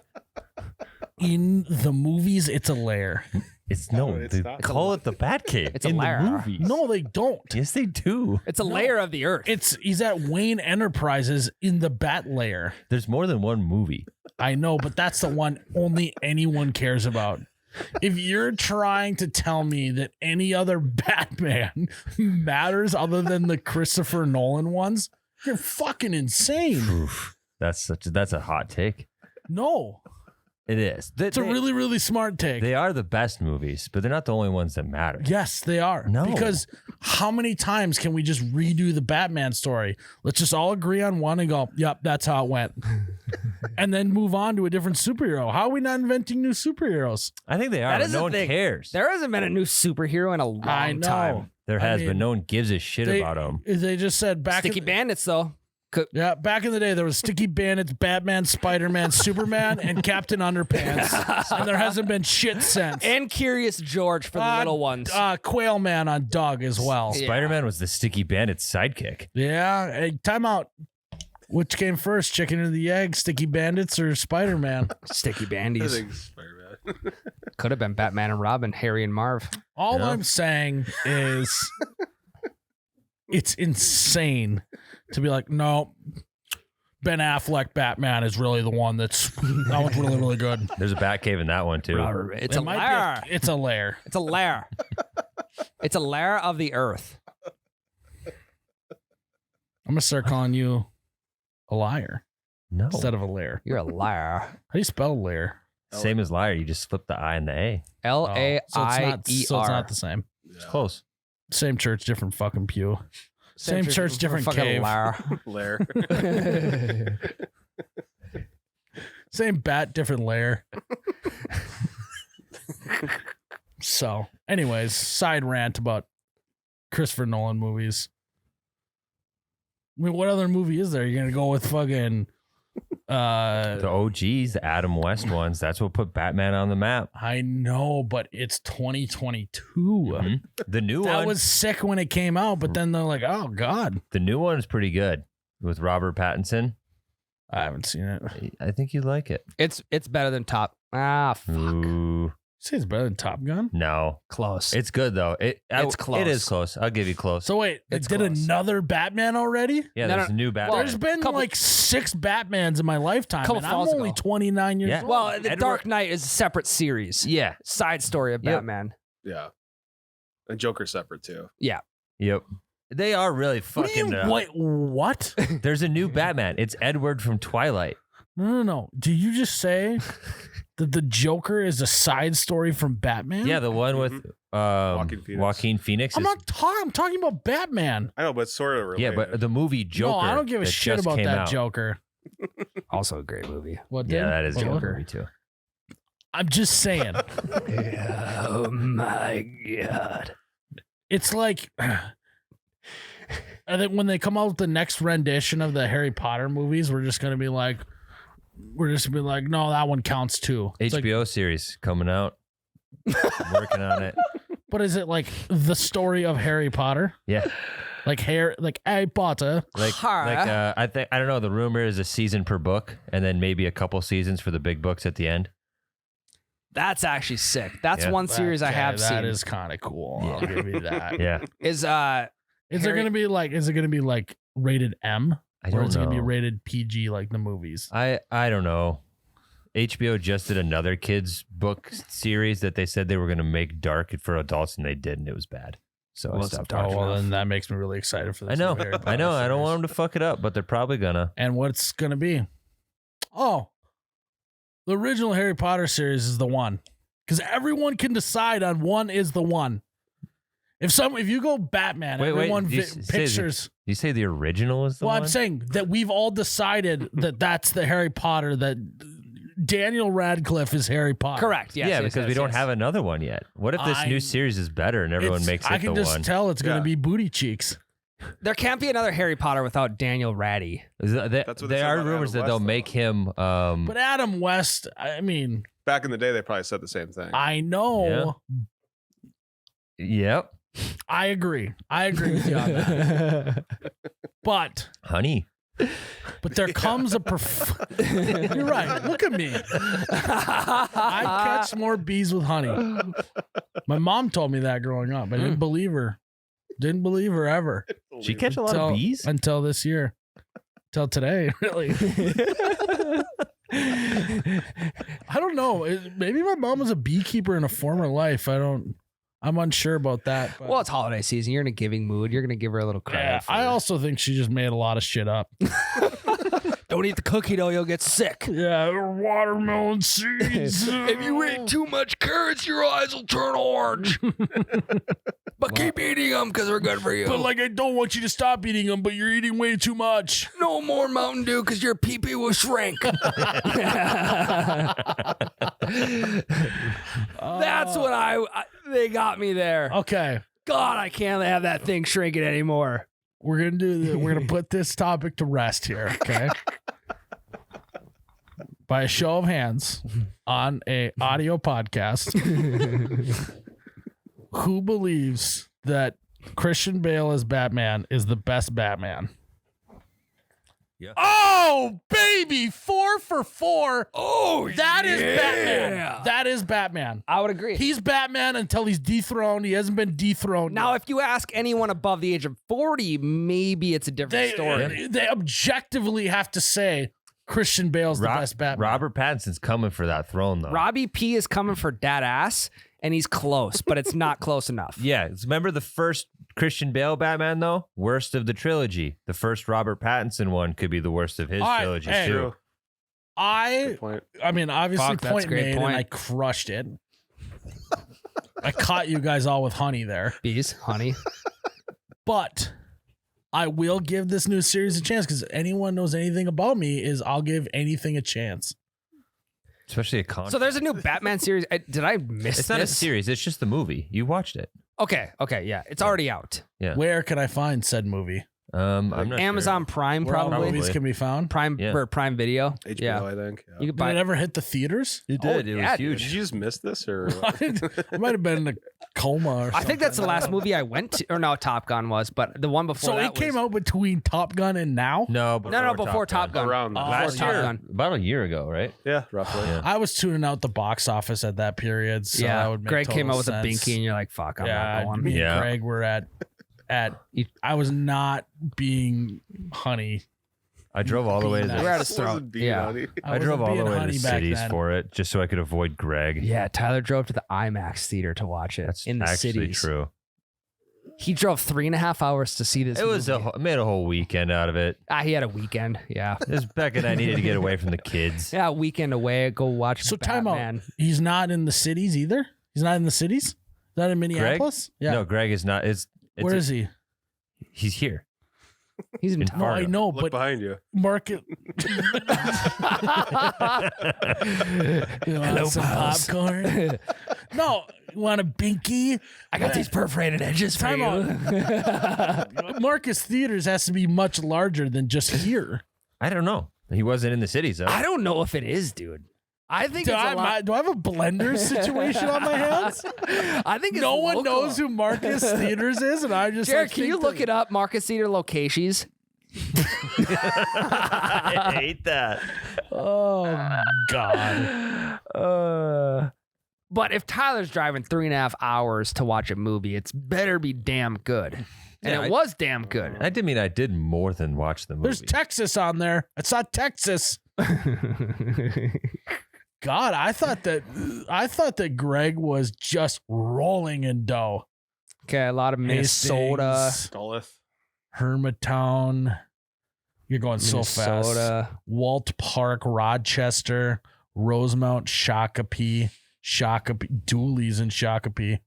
[SPEAKER 1] In the movies, it's a layer.
[SPEAKER 3] It's
[SPEAKER 4] No,
[SPEAKER 3] no,
[SPEAKER 4] it's
[SPEAKER 3] they
[SPEAKER 4] not.
[SPEAKER 3] call it the Bat Cave.
[SPEAKER 2] It's a
[SPEAKER 3] in
[SPEAKER 2] lair.
[SPEAKER 3] the movies.
[SPEAKER 1] No, they don't.
[SPEAKER 3] Yes, they do.
[SPEAKER 2] It's a layer of the earth.
[SPEAKER 1] He's at Wayne Enterprises in the bat layer.
[SPEAKER 3] There's more than one movie.
[SPEAKER 1] I know, but that's the one only anyone cares about. If you're trying to tell me that any other Batman matters other than the Christopher Nolan ones, you're fucking insane.
[SPEAKER 3] Oof. That's a hot take.
[SPEAKER 1] No.
[SPEAKER 3] It is.
[SPEAKER 1] It's a really, really smart take.
[SPEAKER 3] They are the best movies, but they're not the only ones that matter.
[SPEAKER 1] Yes, they are.
[SPEAKER 3] No.
[SPEAKER 1] Because how many times can we just redo the Batman story? Let's just all agree on one and go, yep, that's how it went. And then move on to a different superhero. How are we not inventing new superheroes?
[SPEAKER 3] I think they are,
[SPEAKER 2] That
[SPEAKER 3] but
[SPEAKER 2] is
[SPEAKER 3] no
[SPEAKER 2] the
[SPEAKER 3] one
[SPEAKER 2] thing.
[SPEAKER 3] cares.
[SPEAKER 2] There hasn't been a new superhero in a long
[SPEAKER 1] I know.
[SPEAKER 2] time.
[SPEAKER 3] There has, but no one gives a shit about them.
[SPEAKER 1] They just said
[SPEAKER 2] Sticky Bandits, though.
[SPEAKER 1] Yeah, back in the day, there was Sticky Bandits, Batman, Spider-Man, Superman, and Captain Underpants. And there hasn't been shit since.
[SPEAKER 2] And Curious George for the little ones.
[SPEAKER 1] Quail Man on Doug as well.
[SPEAKER 2] Yeah.
[SPEAKER 3] Spider-Man was the Sticky Bandit's sidekick.
[SPEAKER 1] Yeah. Hey, time out. Which came first, chicken or the egg, Sticky Bandits or Spider-Man?
[SPEAKER 2] Sticky
[SPEAKER 4] I
[SPEAKER 2] Bandies.
[SPEAKER 4] think Spider-Man.
[SPEAKER 2] Could have been Batman and Robin, Harry and Marv.
[SPEAKER 1] All
[SPEAKER 3] Yeah.
[SPEAKER 1] I'm saying is it's insane to be like, no, Ben Affleck Batman is really the one that one's really, really good.
[SPEAKER 3] There's a Batcave in that one too.
[SPEAKER 2] It's
[SPEAKER 1] It
[SPEAKER 2] a
[SPEAKER 1] might be
[SPEAKER 2] lair.
[SPEAKER 1] It's a lair.
[SPEAKER 2] It's a lair. It's a lair of the earth.
[SPEAKER 1] I'm going to start calling you a liar
[SPEAKER 3] No.
[SPEAKER 1] instead of a lair.
[SPEAKER 2] You're a liar.
[SPEAKER 1] How do you spell lair?
[SPEAKER 3] Same as liar. You just flip the I and the A.
[SPEAKER 2] L-A-I-E-R.
[SPEAKER 1] So it's not the same.
[SPEAKER 3] It's close.
[SPEAKER 1] Same church, different fucking pew. Same church, different
[SPEAKER 2] fucking
[SPEAKER 1] cave.
[SPEAKER 2] liar.
[SPEAKER 4] Lair.
[SPEAKER 1] Same bat, different lair. So, anyways, side rant about Christopher Nolan movies. I mean, what other movie is there? You're gonna go with fucking
[SPEAKER 3] The OGs, the Adam West ones. That's what put Batman on the map.
[SPEAKER 1] I know, but it's 2022.
[SPEAKER 3] Mhm. The new
[SPEAKER 1] That
[SPEAKER 3] one.
[SPEAKER 1] was sick when it came out, but then they're like, oh god.
[SPEAKER 3] The new one is pretty good with Robert Pattinson.
[SPEAKER 1] I haven't seen it.
[SPEAKER 3] I think you'd like it.
[SPEAKER 2] It's better than Top. Ah, fuck.
[SPEAKER 3] Ooh,
[SPEAKER 1] Say it's better than Top Gun.
[SPEAKER 3] no,
[SPEAKER 2] Close.
[SPEAKER 3] it's good though.
[SPEAKER 2] It's close.
[SPEAKER 3] It is close. I'll give you close.
[SPEAKER 1] So wait, they
[SPEAKER 2] It's
[SPEAKER 1] did
[SPEAKER 2] close.
[SPEAKER 1] another Batman already?
[SPEAKER 3] Yeah,
[SPEAKER 2] No,
[SPEAKER 3] there's
[SPEAKER 2] no.
[SPEAKER 3] a new Batman.
[SPEAKER 1] There's been
[SPEAKER 2] Couple-
[SPEAKER 1] like 6 Batmans in my lifetime,
[SPEAKER 2] Couple
[SPEAKER 1] and I'm
[SPEAKER 2] falls
[SPEAKER 1] only
[SPEAKER 2] ago.
[SPEAKER 1] 29 years
[SPEAKER 3] Yeah.
[SPEAKER 1] old.
[SPEAKER 2] well, the
[SPEAKER 3] Edward-
[SPEAKER 2] Dark Knight is a separate series.
[SPEAKER 3] yeah.
[SPEAKER 2] Side story of
[SPEAKER 3] Yep.
[SPEAKER 2] Batman.
[SPEAKER 4] Yeah. And Joker separate too.
[SPEAKER 3] Yep. They are really
[SPEAKER 1] What do you-
[SPEAKER 3] fucking.
[SPEAKER 1] wait, what?
[SPEAKER 3] There's a new Batman. It's Edward from Twilight.
[SPEAKER 1] No. Did you just say that the Joker is a side story from Batman?
[SPEAKER 3] Yeah, the one with
[SPEAKER 4] Joaquin Phoenix.
[SPEAKER 1] I'm talking about Batman.
[SPEAKER 4] I know, but it's sort of related.
[SPEAKER 3] Yeah, but the movie Joker.
[SPEAKER 1] No, I don't give a
[SPEAKER 3] that
[SPEAKER 1] shit
[SPEAKER 3] just
[SPEAKER 1] about
[SPEAKER 3] came
[SPEAKER 1] that
[SPEAKER 3] out.
[SPEAKER 1] Joker.
[SPEAKER 2] Also a great movie.
[SPEAKER 1] What?
[SPEAKER 3] Yeah,
[SPEAKER 1] did?
[SPEAKER 3] that is a
[SPEAKER 1] What?
[SPEAKER 3] good movie too.
[SPEAKER 1] I'm just saying.
[SPEAKER 2] Oh my god.
[SPEAKER 1] It's like, I think when they come out with the next rendition of the Harry Potter movies, we're just gonna be like, no, that one counts too. It's like,
[SPEAKER 3] HBO series coming out. Working on it.
[SPEAKER 1] but is it like the story of Harry Potter?
[SPEAKER 3] Yeah.
[SPEAKER 1] Like Harry Potter?
[SPEAKER 3] Like
[SPEAKER 2] Huh.
[SPEAKER 3] I don't know. The rumor is a season per book, and then maybe a couple seasons for the big books at the end.
[SPEAKER 2] That's actually sick. That's
[SPEAKER 3] Yeah.
[SPEAKER 2] one series I
[SPEAKER 1] Okay,
[SPEAKER 2] have seen.
[SPEAKER 1] That is kind of cool. I'll give you that.
[SPEAKER 3] Yeah,
[SPEAKER 2] Is
[SPEAKER 1] Is it
[SPEAKER 2] Harry-
[SPEAKER 1] gonna be like rated M?
[SPEAKER 3] I
[SPEAKER 1] Or
[SPEAKER 3] don't
[SPEAKER 1] is it
[SPEAKER 3] know.
[SPEAKER 1] gonna be rated PG like the movies?
[SPEAKER 3] I don't know. HBO just did another kids book series that they said they were going to make dark for adults, and they did, and it was bad. So I
[SPEAKER 2] Well, it's
[SPEAKER 3] stopped
[SPEAKER 2] dark
[SPEAKER 3] watching.
[SPEAKER 1] Then that makes me really excited for this.
[SPEAKER 3] I know.
[SPEAKER 1] new Harry
[SPEAKER 3] I
[SPEAKER 1] Potter
[SPEAKER 3] know. I don't
[SPEAKER 1] series.
[SPEAKER 3] want them to fuck it up, but they're probably gonna.
[SPEAKER 1] And what's gonna be? Oh, the original Harry Potter series is the one, because everyone can decide on one is the one. If you go Batman,
[SPEAKER 3] Wait,
[SPEAKER 1] everyone
[SPEAKER 3] you say
[SPEAKER 1] pictures.
[SPEAKER 3] You say the original is the
[SPEAKER 1] Well,
[SPEAKER 3] one?
[SPEAKER 1] I'm saying that we've all decided that that's the Harry Potter, that Daniel Radcliffe is Harry Potter.
[SPEAKER 2] correct. Yes,
[SPEAKER 3] yeah,
[SPEAKER 2] yes,
[SPEAKER 3] because we
[SPEAKER 2] yes,
[SPEAKER 3] don't
[SPEAKER 2] yes.
[SPEAKER 3] have another one yet. What if this new series is better and everyone makes it
[SPEAKER 1] I can
[SPEAKER 3] the
[SPEAKER 1] just
[SPEAKER 3] one?
[SPEAKER 1] tell it's going to
[SPEAKER 4] Yeah.
[SPEAKER 1] be booty cheeks.
[SPEAKER 2] There can't be another Harry Potter without Daniel Raddy.
[SPEAKER 3] There
[SPEAKER 4] That's what they said
[SPEAKER 3] are
[SPEAKER 4] about
[SPEAKER 3] rumors
[SPEAKER 4] Adam
[SPEAKER 3] that they'll
[SPEAKER 4] West,
[SPEAKER 3] make
[SPEAKER 4] though.
[SPEAKER 3] him.
[SPEAKER 1] But Adam West, I mean,
[SPEAKER 4] Back in the day, they probably said the same thing.
[SPEAKER 1] I know.
[SPEAKER 3] Yep,
[SPEAKER 1] I agree. I agree with you on that. But
[SPEAKER 3] honey.
[SPEAKER 1] there comes a You're right. Look at me. I catch more bees with honey. My mom told me that growing up. I didn't believe her. Didn't believe her ever.
[SPEAKER 3] She catch a lot of bees.
[SPEAKER 1] Until this year. Till today, really. I don't know. Maybe my mom was a beekeeper in a former life. I'm unsure about that. But
[SPEAKER 2] Well, it's holiday season. You're in a giving mood. You're gonna give her a little credit.
[SPEAKER 1] yeah, I also think she just made a lot of shit up.
[SPEAKER 2] Don't eat the cookie dough, you'll get sick.
[SPEAKER 1] Yeah, watermelon seeds.
[SPEAKER 2] If you eat too much carrots, your eyes will turn orange. But keep eating them because they're good for you.
[SPEAKER 1] But like, I don't want you to stop eating them, but you're eating way too much.
[SPEAKER 2] No more Mountain Dew because your pee-pee will shrink. That's what they got me there.
[SPEAKER 1] Okay.
[SPEAKER 2] God, I can't have that thing shrinking anymore.
[SPEAKER 1] We're gonna put this topic to rest here, okay? By a show of hands on a audio podcast, who believes that Christian Bale as Batman is the best Batman?
[SPEAKER 3] Yeah.
[SPEAKER 1] Oh, baby, 4 for 4.
[SPEAKER 2] Oh,
[SPEAKER 1] that is Batman. That is Batman.
[SPEAKER 2] I would agree.
[SPEAKER 1] He's Batman until he's dethroned. He hasn't been dethroned
[SPEAKER 2] Now,
[SPEAKER 1] yet.
[SPEAKER 2] if you ask anyone above the age of 40, maybe it's a different story.
[SPEAKER 1] They objectively have to say Christian Bale's the best Batman.
[SPEAKER 3] Robert Pattinson's coming for that throne, though.
[SPEAKER 2] Robbie P is coming for that ass, and he's close, but it's not close enough.
[SPEAKER 3] Yeah, remember the first Christian Bale Batman, though? Worst of the trilogy. The first Robert Pattinson one could be the worst of his trilogy,
[SPEAKER 1] hey,
[SPEAKER 3] too.
[SPEAKER 4] True. Good point.
[SPEAKER 1] I mean, obviously,
[SPEAKER 2] Fuck, that's a
[SPEAKER 1] point
[SPEAKER 2] great
[SPEAKER 1] made,
[SPEAKER 2] point.
[SPEAKER 1] and I crushed it. I caught you guys all with honey there,
[SPEAKER 2] Bees, honey.
[SPEAKER 1] but I will give this new series a chance because anyone knows anything about me is I'll give anything a chance.
[SPEAKER 3] Especially a con.
[SPEAKER 2] So there's a new Batman series. Did I miss
[SPEAKER 3] It's
[SPEAKER 2] this?
[SPEAKER 3] not a series. It's just the movie. You watched it.
[SPEAKER 2] Okay, yeah. It's already out.
[SPEAKER 3] Yeah.
[SPEAKER 1] Where can I find said movie?
[SPEAKER 3] I'm not
[SPEAKER 2] Amazon Prime,
[SPEAKER 1] Where all
[SPEAKER 2] probably.
[SPEAKER 1] movies can be found?
[SPEAKER 2] Prime
[SPEAKER 3] Yeah.
[SPEAKER 2] or Prime Video.
[SPEAKER 4] HBO,
[SPEAKER 2] Yeah.
[SPEAKER 4] I think. Yeah.
[SPEAKER 2] You could
[SPEAKER 1] Did
[SPEAKER 2] buy
[SPEAKER 1] it ever hit the theaters?
[SPEAKER 3] It
[SPEAKER 2] did.
[SPEAKER 3] did. It
[SPEAKER 2] yeah,
[SPEAKER 3] was
[SPEAKER 2] dude.
[SPEAKER 3] huge.
[SPEAKER 4] Did you just miss this, or
[SPEAKER 1] I might have been in a coma or something.
[SPEAKER 2] I think that's the last movie I went to. Or no, Top Gun was, but the one before
[SPEAKER 1] So
[SPEAKER 2] that
[SPEAKER 1] it came
[SPEAKER 2] was,
[SPEAKER 1] out between Top Gun and now?
[SPEAKER 3] No,
[SPEAKER 2] before Top Gun.
[SPEAKER 4] around
[SPEAKER 3] Last
[SPEAKER 2] Top
[SPEAKER 3] year,
[SPEAKER 2] Gun.
[SPEAKER 3] about a year ago, right?
[SPEAKER 4] Yeah, roughly.
[SPEAKER 3] Yeah.
[SPEAKER 1] I was tuning out the box office at that period. So that
[SPEAKER 2] yeah.
[SPEAKER 1] would make
[SPEAKER 2] Greg came
[SPEAKER 1] total
[SPEAKER 2] out with
[SPEAKER 1] sense.
[SPEAKER 2] a binky, and you're like, "Fuck, I'm
[SPEAKER 1] Yeah,
[SPEAKER 2] not going."
[SPEAKER 1] me and
[SPEAKER 3] Yeah.
[SPEAKER 1] Greg were at I was not being honey.
[SPEAKER 3] I drove all the way to
[SPEAKER 1] Nice.
[SPEAKER 2] We're at
[SPEAKER 3] the,
[SPEAKER 2] his throat. Yeah.
[SPEAKER 3] I drove all the
[SPEAKER 1] wasn't being
[SPEAKER 3] way to
[SPEAKER 1] honey
[SPEAKER 3] the
[SPEAKER 1] back
[SPEAKER 3] cities
[SPEAKER 1] then.
[SPEAKER 3] for it just so I could avoid Greg.
[SPEAKER 2] Yeah, Tyler drove to the IMAX theater to watch it
[SPEAKER 3] That's
[SPEAKER 2] in the
[SPEAKER 3] actually
[SPEAKER 2] cities.
[SPEAKER 3] true.
[SPEAKER 2] He drove 3.5 hours to see this.
[SPEAKER 3] It was
[SPEAKER 2] movie.
[SPEAKER 3] made a whole weekend out of it.
[SPEAKER 2] He had a weekend. Yeah.
[SPEAKER 3] This Beck and I needed to get away from the kids.
[SPEAKER 2] Yeah, weekend away. Go watch.
[SPEAKER 1] So time out.
[SPEAKER 2] Batman.
[SPEAKER 1] He's not in the cities either. He's not in the cities. Not in Minneapolis. Yeah.
[SPEAKER 3] No, Greg is not.
[SPEAKER 1] Where is he?
[SPEAKER 3] He's here.
[SPEAKER 2] He's in
[SPEAKER 3] In
[SPEAKER 2] town.
[SPEAKER 1] No, I
[SPEAKER 3] Fargo.
[SPEAKER 1] know,
[SPEAKER 4] Look
[SPEAKER 1] but
[SPEAKER 4] behind you.
[SPEAKER 1] market. You want some
[SPEAKER 2] pals.
[SPEAKER 1] popcorn? No, you want a binky?
[SPEAKER 2] I got these perforated edges for
[SPEAKER 1] Time
[SPEAKER 2] you.
[SPEAKER 1] out. Marcus Theaters has to be much larger than just here.
[SPEAKER 3] I don't know. He wasn't in the cities, though.
[SPEAKER 2] I don't know if it is, dude. I think
[SPEAKER 1] Do
[SPEAKER 2] it's a
[SPEAKER 1] I,
[SPEAKER 2] lot.
[SPEAKER 1] do I have a blender situation on my hands?
[SPEAKER 2] I think it's
[SPEAKER 1] No one
[SPEAKER 2] local.
[SPEAKER 1] knows who Marcus Theaters is, and I just
[SPEAKER 2] Jared,
[SPEAKER 1] like,
[SPEAKER 2] can you
[SPEAKER 1] think
[SPEAKER 2] look
[SPEAKER 1] that-
[SPEAKER 2] it up? Marcus Theater locations.
[SPEAKER 3] I hate that.
[SPEAKER 1] Oh God!
[SPEAKER 2] But if Tyler's driving 3.5 hours to watch a movie, it's better be damn good. And
[SPEAKER 3] Yeah,
[SPEAKER 2] it was damn good.
[SPEAKER 3] I did mean I did more than watch the movie.
[SPEAKER 1] There's Texas on there. It's not Texas. God, I thought that Greg was just rolling in dough.
[SPEAKER 2] Okay, a lot of Minnesota.
[SPEAKER 1] Hastings,
[SPEAKER 4] Duluth.
[SPEAKER 1] Hermitown. You're going so fast.
[SPEAKER 2] Minnesota.
[SPEAKER 1] Walt Park, Rochester, Rosemount, Shakopee, Dooley's in Shakopee.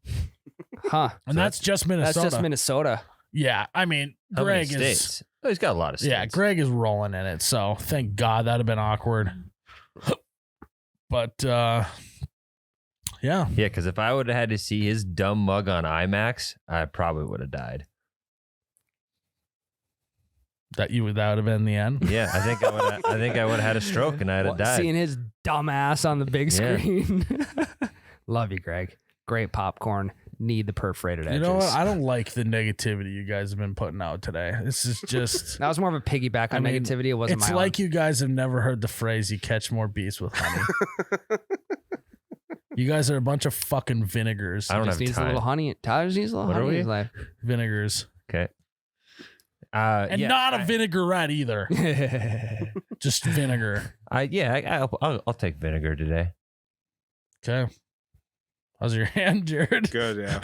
[SPEAKER 2] Huh.
[SPEAKER 1] And that's just Minnesota.
[SPEAKER 2] That's just Minnesota.
[SPEAKER 1] Yeah, I mean,
[SPEAKER 3] How many
[SPEAKER 1] Greg is.
[SPEAKER 3] states? Oh, he's got a lot of states.
[SPEAKER 1] Yeah, Greg is rolling in it. So thank God that'd have been awkward. But yeah,
[SPEAKER 3] Yeah, because if I would have had to see his dumb mug on IMAX, I probably would have died.
[SPEAKER 1] that would have been the end.
[SPEAKER 3] Yeah, I think I would have had a stroke and I'd have died.
[SPEAKER 2] Seeing his dumb ass on the big
[SPEAKER 3] Yeah.
[SPEAKER 2] screen. Love you, Greg. Great popcorn. Need the perforated edges.
[SPEAKER 1] You know what? I don't like the negativity you guys have been putting out today. This is just.
[SPEAKER 2] That was more of a piggyback on
[SPEAKER 1] I mean,
[SPEAKER 2] negativity. It wasn't
[SPEAKER 1] It's
[SPEAKER 2] my
[SPEAKER 1] like you guys have never heard the phrase "you catch more bees with honey." You guys are a bunch of fucking vinegars.
[SPEAKER 3] I don't
[SPEAKER 2] just
[SPEAKER 3] have
[SPEAKER 2] needs a
[SPEAKER 3] time.
[SPEAKER 2] little honey. Tyler just needs a little
[SPEAKER 3] What are
[SPEAKER 2] honey in
[SPEAKER 3] we?
[SPEAKER 2] his life.
[SPEAKER 1] Vinegars.
[SPEAKER 3] Okay.
[SPEAKER 1] And
[SPEAKER 3] yeah,
[SPEAKER 1] not a vinaigrette either. Just vinegar.
[SPEAKER 3] I'll take vinegar today.
[SPEAKER 1] Okay. How's your hand, Jared?
[SPEAKER 4] Good, yeah.